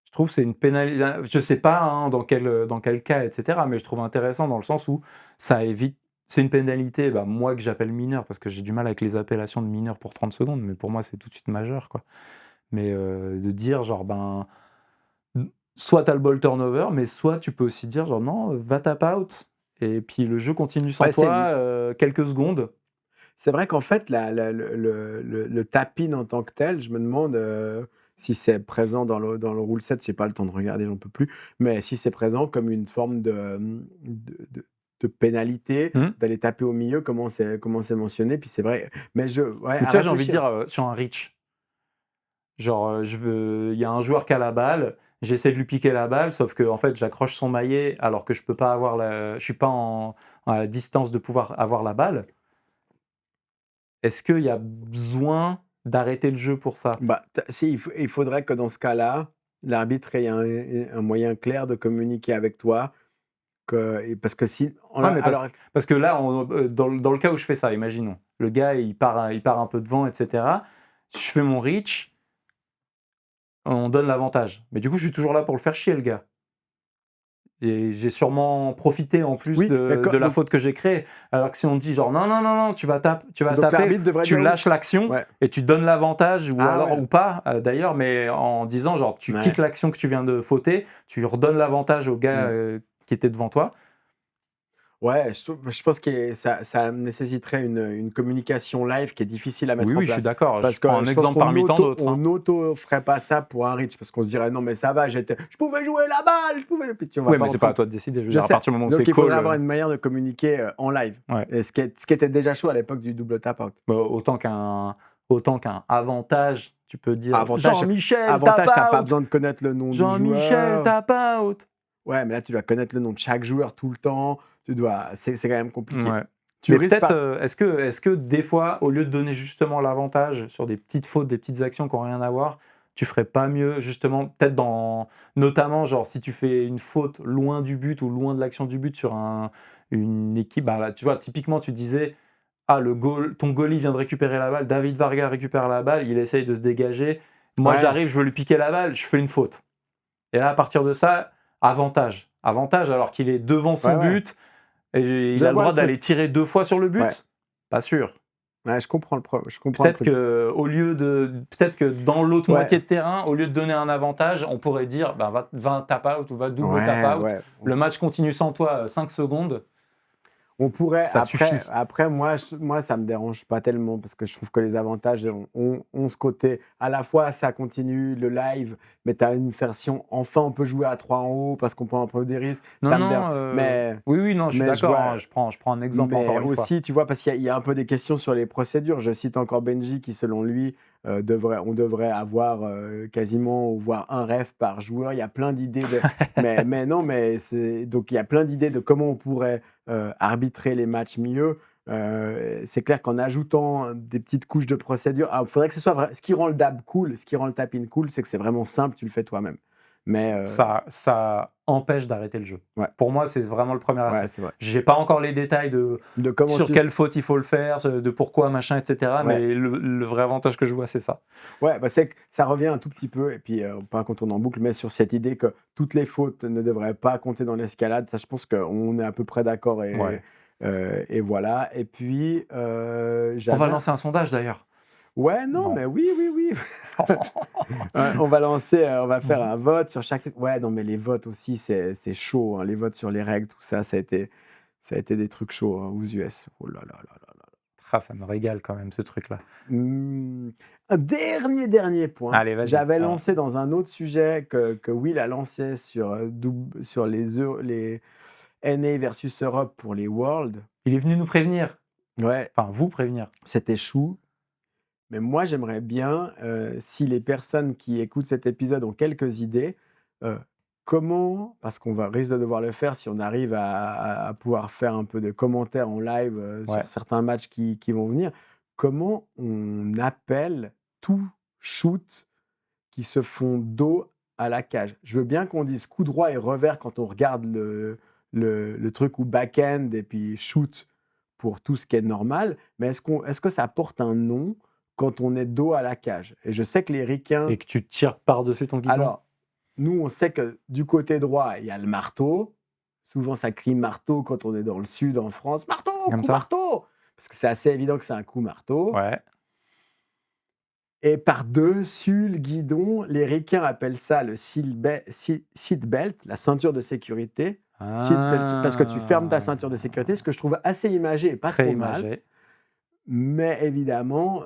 Je trouve que c'est une pénali je sais pas, hein, dans quel cas et cetera, mais je trouve intéressant dans le sens où ça évite c'est une pénalité, bah, moi que j'appelle mineure parce que j'ai du mal avec les appellations de mineur pour 30 secondes, mais pour moi c'est tout de suite majeur, quoi. Mais, de dire genre, ben, mmh, soit tu as le ball turnover, mais soit tu peux aussi dire genre: «Non, va tap out» et puis le jeu continue sans ouais, c'est une toi, quelques secondes. C'est vrai qu'en fait, le tap-in en tant que tel, je me demande, si c'est présent dans le rule set, j'ai pas le temps de regarder, j'en peux plus, mais si c'est présent comme une forme de pénalité, Mmh. d'aller taper au milieu, comment c'est mentionné, puis c'est vrai mais ouais, Mais à tu vois, j'ai envie de réfléchir. dire, sur un reach, genre, il y a un joueur qui a la balle, j'essaie de lui piquer la balle, sauf qu'en fait, j'accroche son maillet alors que je suis pas à la distance de pouvoir avoir la balle. Est-ce qu'il y a besoin d'arrêter le jeu pour ça? Bah, si, il faudrait que dans ce cas-là, l'arbitre ait un moyen clair de communiquer avec toi parce que si Ouais, mais alors parce que là, dans le cas où je fais ça, imaginons, le gars, il part un peu devant et cetera. Je fais mon reach, on donne l'avantage. Mais du coup, je suis toujours là pour le faire chier, le gars. Et j'ai sûrement profité en plus oui, mais de la faute que j'ai créée. Alors que si on dit genre: «Non, non, non, non, tu vas donc taper», l'arbitre devrait tu dire oui. lâches l'action Ouais. et tu donnes l'avantage ou Ah alors ouais. ou pas, d'ailleurs, mais en disant genre: «Tu quittes Ouais. l'action que tu viens de fauter, tu redonnes l'avantage au gars, Mmh. qui était devant toi». Ouais, je pense que ça nécessiterait une communication live qui est difficile à Oui, mettre en oui, je suis place. d'accord, Parce je prends que un je pense exemple parmi tant d'autres, hein. on auto ferait pas ça pour un reach parce qu'on se dirait: «Non mais ça va, je pouvais jouer la balle, je pouvais» puis on va Oui, pas mais c'est rentrer pas en à toi de décider, je veux je dire à sais, partir du moment où donc c'est il faudrait call, avoir une manière de communiquer, en live ouais. et ce qui était déjà chaud à l'époque du double tap out. Bah, autant qu'un avantage, tu peux dire: Avantage «Jean-Michel, tap avantage, tu pas out! besoin de connaître le nom du Jean-Michel, joueur. tap out!» Ouais, mais là, tu dois connaître le nom de chaque joueur tout le temps, c'est quand même compliqué. Ouais. Tu Mais risques peut-être, pas est-ce que des fois, au lieu de donner justement l'avantage sur des petites fautes, des petites actions qui ont rien à voir, tu ferais pas mieux justement peut-être notamment genre si tu fais une faute loin du but ou loin de l'action du but sur une équipe, bah, là, tu vois, typiquement tu disais: «Ah ton goalie vient de récupérer la balle, David Varga récupère la balle, il essaye de se dégager. Moi ouais, j'arrive, je veux lui piquer la balle, je fais une faute». Et là à partir de ça, avantage. Avantage alors qu'il est devant son ouais, ouais, but et il je a le vois le droit d'aller truc. tirer 2 fois sur le Ouais, but? Pas sûr. ouais, je comprends le truc. Peut-être que dans l'autre Ouais, moitié de terrain, au lieu de donner un avantage, on pourrait dire: «Bah, va tap out ou va double tap ouais, out. ouais. Le match continue sans toi, 5 secondes, On pourrait ça après suffit». après moi ça me dérange pas tellement parce que je trouve que les avantages ont ce côté à la fois ça continue le live, mais tu as une version enfin on peut jouer à 3 en haut parce qu'on prend un peu des risques, Non, ça me dérange non, mais oui, oui, non, je suis mais je d'accord, vois hein, je prends un exemple mais encore une fois. aussi, tu vois, parce qu'il y a un peu des questions sur les procédures. Je cite encore Benji qui, selon lui, on devrait avoir quasiment ou voire un ref par joueur. Il y a plein d'idées mais non, mais donc il y a plein d'idées de comment on pourrait arbitrer les matchs mieux. C'est clair qu'en ajoutant des petites couches de procédure, il faudrait que ce soit vrai. Ce qui rend le dab cool, ce qui rend le tap-in cool, c'est que c'est vraiment simple, tu le fais toi-même. Mais Ça empêche d'arrêter le jeu. ouais, Pour moi, c'est vraiment le premier ouais, aspect. c'est vrai. J'ai pas encore les détails de De comment sur tu quelle faute il faut le faire, de pourquoi, machin, et cetera, ouais. mais le vrai avantage que je vois, c'est ça. Ouais, bah, c'est que ça revient un tout petit peu et puis, pas qu'on tourne en boucle, mais sur cette idée que toutes les fautes ne devraient pas compter dans l'escalade. Ça, je pense qu'on est à peu près d'accord Ouais. et voilà et puis, On va j'avais un lancer un sondage d'ailleurs. ouais, non, Non. mais oui, oui, oui. On va faire un vote sur chaque truc. Ouais, non, mais les votes aussi, c'est chaud, hein, les votes sur les règles, tout ça, ça a été des trucs chauds, hein, aux US. Oh là là là là là. Ah, ça me régale quand même ce truc-là. Mmh, un dernier point. Allez, vas-y. J'avais lancé dans un autre sujet que Will a lancé sur les NA versus Europe pour les Worlds. Il est venu nous prévenir, Ouais, enfin vous prévenir. c'était chou, mais moi j'aimerais bien, si les personnes qui écoutent cet épisode ont quelques idées, heu, comment parce qu'on risque de devoir le faire si on arrive à pouvoir faire un peu de commentaires en live, Ouais. sur certains matchs qui vont venir. Comment on appelle tout shoot qui se font dos à la cage? Je veux bien qu'on dise coup droit et revers quand on regarde le truc ou back-end et puis shoot pour tout ce qui est normal, mais est-ce que ça porte un nom quand on est dos à la cage? Et je sais que les ricains Et que tu tires par-dessus ton guidon? alors, nous, on sait que du côté droit, il y a le marteau. Souvent, ça crie marteau quand on est dans le sud en France: «Marteau, Comme coup ça? marteau!» parce que c'est assez évident que c'est un coup marteau. Ouais. Et par-dessus le guidon, les ricains appellent ça le seat belt, la ceinture de sécurité. Seat belt, parce que tu fermes ta Ah! ceinture de sécurité, ce que je trouve assez imagé et pas Très trop mal. imagé. Mais évidemment,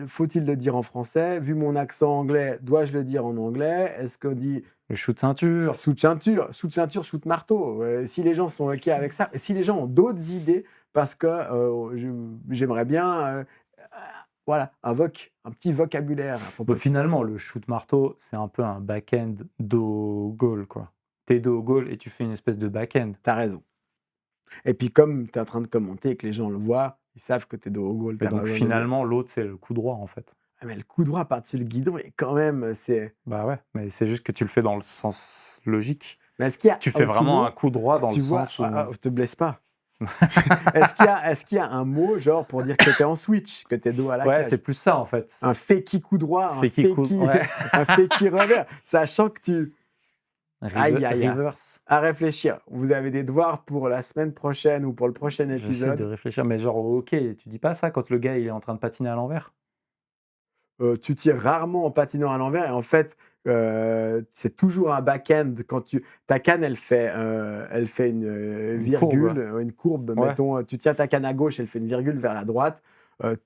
faut-il le dire en français? Vu mon accent anglais, dois-je le dire en anglais? Est-ce qu'on dit Le shoot ceinture. shoot marteau? Si les gens sont OK avec ça, si les gens ont d'autres idées parce que, j'aimerais bien, voilà, un petit vocabulaire à propos Bah, de ça. finalement, le shoot marteau, c'est un peu un back-end dos goal, quoi. Tu es dos goal et tu fais une espèce de back-end. Tu as raison. Et puis comme tu es en train de commenter et que les gens le voient, ils savent que tu es dos au goal, tu Et as pas donc besoin de le dire. finalement, l'autre, c'est le coup droit, en fait. Ah mais le coup droit par-dessus le guidon et quand même, c'est Bah ouais, mais c'est juste que tu le fais dans le sens logique. mais est-ce qu'il y a Tu fais vraiment un sinon, coup droit dans le tu vois sens où te blesse pas. Est-ce qu'il y a un mot, genre, pour dire que tu es en switch, que tu es dos à la ouais, cage? c'est plus ça, en fait. Un fakie coup droit, Fakey coup ouais. un fakie revers, sachant que tu aïe, aïe, aïe, Reverse. à réfléchir. Vous avez des devoirs pour la semaine prochaine ou pour le prochain J'essaie de épisode. réfléchir, mais genre au hockey, tu dis pas ça quand le gars, il est en train de patiner à l'envers? Tu tires rarement en patinant à l'envers et en fait, c'est toujours un back-end quand ta canne, elle fait une, Une courbe. virgule, une courbe. Ouais. Mettons, tu tiens ta canne à gauche, elle fait une virgule vers la droite.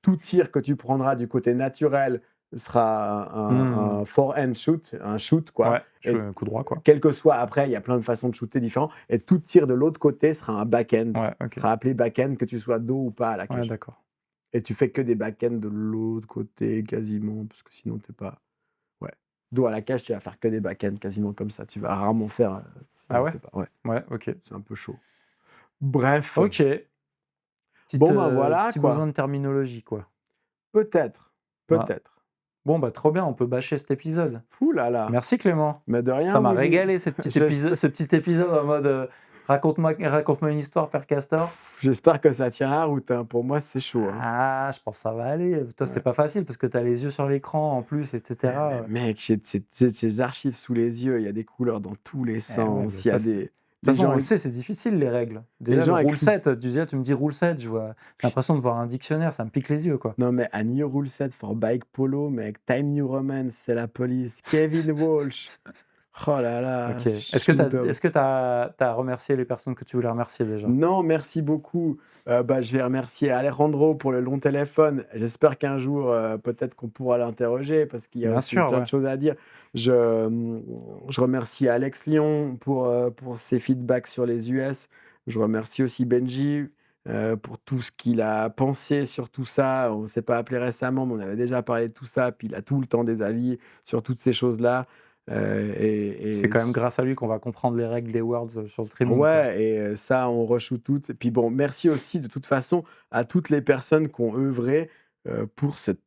Tout tir que tu prendras du côté naturel sera un forehand shoot, un shoot, quoi. Ouais, Et coup droit, quoi. quel que soit après, il y a plein de façons de shooter différents et tout tir de l'autre côté sera un back-end. Ouais, OK. Sera appelé back-end, que tu sois dos ou pas à la Ouais, cage. d'accord. Et tu fais que des back-ends de l'autre côté quasiment, parce que sinon tu es pas ouais. Dos à la cage, tu vas faire que des back-ends quasiment comme ça. Tu vas rarement faire, Ah je ouais? sais pas, ouais, Ouais, OK. c'est un peu chaud. Bref, OK. bon, ben, voilà, Petit besoin quoi. de terminologie, quoi. Peut-être, Ah. peut-être. Bon, bah, trop bien, on peut bâcher cet épisode. Ouh là là, Merci Clément. mais de rien Ça m'a Willy. régalé ce petit épisode en mode, raconte-moi une histoire, Père Castor. J'espère que ça tient la route, hein. Pour moi, c'est chaud, hein. Ah, je pense que ça va aller. Toi, c'est Ouais. pas facile parce que tu as les yeux sur l'écran en plus et Mais cetera. mec, j'ai ces archives sous les yeux, il y a des couleurs dans tous les Eh ouais, sens, bah, il y a ça, des de toute façon, gens on le éc sait, c'est difficile les règles. les Déjà le gens rule écrivent 7, tu me dis rule 7, j'ai l'impression de voir un dictionnaire, ça me pique les yeux, quoi. non, mais a new rule set for bike polo, mec. Time New Roman, c'est la police. Kevin Walsh. Oh là là, OK. Est-ce Shoot-em. que tu as remercié les personnes que tu voulais remercier déjà? Non, merci beaucoup. Je vais remercier Alejandro pour le long téléphone. J'espère qu'un jour, peut-être qu'on pourra l'interroger parce qu'il y a Bien aussi sûr, plein ouais. de choses à dire. Je remercie Alex Lyon pour ses feedbacks sur les US. Je remercie aussi Benji, pour tout ce qu'il a pensé sur tout ça. On ne s'est pas appelé récemment, mais on avait déjà parlé de tout ça, puis il a tout le temps des avis sur toutes ces choses-là. C'est Et quand même grâce à lui qu'on va comprendre les règles des Worlds, sur le streaming, quoi. ouais, et ça, on reshoot toutes. Et puis bon, merci aussi de toute façon à toutes les personnes qui ont œuvré, pour cette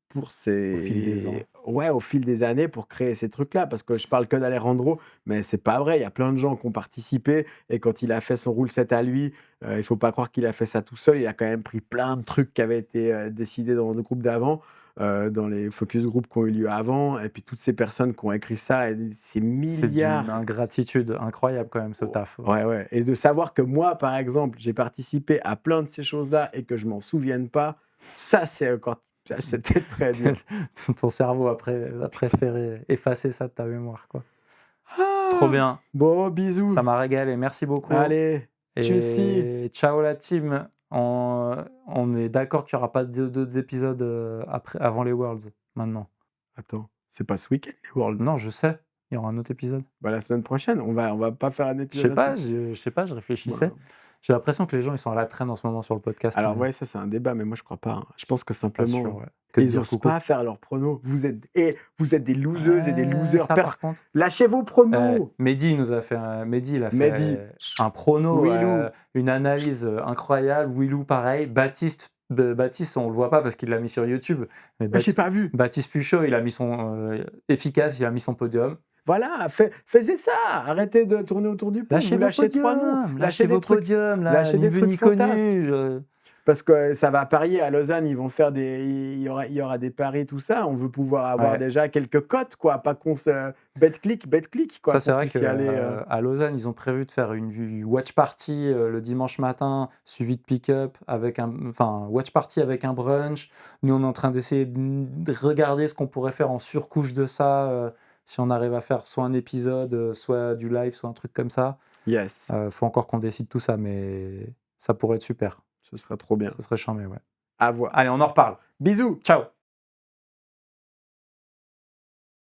pour Au fil des ans. ces ouais, au fil des années pour créer ces trucs-là. Parce que je parle que d'Alejandro, mais c'est pas vrai. Il y a plein de gens qui ont participé et quand il a fait son rule set à lui, il faut pas croire qu'il a fait ça tout seul. Il a quand même pris plein de trucs qui avaient été, décidés dans le groupe d'avant, dans les focus group qui ont eu lieu avant et puis toutes ces personnes qui ont écrit ça et ces C'est d'une milliards ingratitude incroyable quand même ce taf. ouais, ouais, et de savoir que moi, par exemple, j'ai participé à plein de ces choses-là et que je m'en souvienne pas, ça, ça, c'était très dur. Ton cerveau a préféré effacer ça de ta mémoire, quoi. Trop Ah! bien, Bon, bisous. ça m'a régalé, merci beaucoup Allez, tchussy. et ciao la team. On est d'accord qu'il y aura pas d'autres épisodes, avant les Worlds, maintenant? Attends, c'est pas ce week-end, les Worlds? Non, je sais, il y aura un autre épisode. Bah, la semaine prochaine, on va pas faire un Je épisode sais la pas, semaine je bah, réfléchissais. J'ai l'impression que les gens, ils sont à la traîne en ce moment sur le podcast, alors mais ouais, ça, c'est un débat, mais moi, je crois pas, hein. Je pense que pas sûr, simplement, ouais. Que de ils dire osent coucou. pas faire leurs pronos. Vous êtes des loseuses et des losers. Ça par contre. Lâchez vos pronos! Mehdi nous a fait Mehdi, il a Mehdi. fait un prono, Willou. une analyse, incroyable. Willou pareil. Baptiste, on le voit pas parce qu'il l'a mis sur YouTube, mais Ah, j'ai pas vu. Baptiste Puchot, il a mis son, efficace, il a mis son podium. Voilà, faisez ça! Arrêtez de tourner autour du pot. Lâchez Vous vos lâchez 3 noms. podiums, lâchez vos podiums, là, lâchez ni des vu trucs ni fantasques. connu. Parce que ça va parier à Lausanne, ils vont faire il y aura des paris, tout ça. On veut pouvoir avoir Ouais. déjà quelques cotes, quoi. Pas qu'on se bet-click, quoi. Ça, c'est qu'on vrai puisse y aller, qu'à Lausanne, ils ont prévu de faire une watch party, le dimanche matin, suivi de pick-up watch party avec un brunch. Nous, on est en train d'essayer de regarder ce qu'on pourrait faire en surcouche de ça, si on arrive à faire soit un épisode, soit du live, soit un truc comme ça. Yes. Faut encore qu'on décide tout ça, mais ça pourrait être super. Ce sera trop bien. Ce serait charmé, ouais. À voir. Allez, on en reparle. Bisous. Ciao.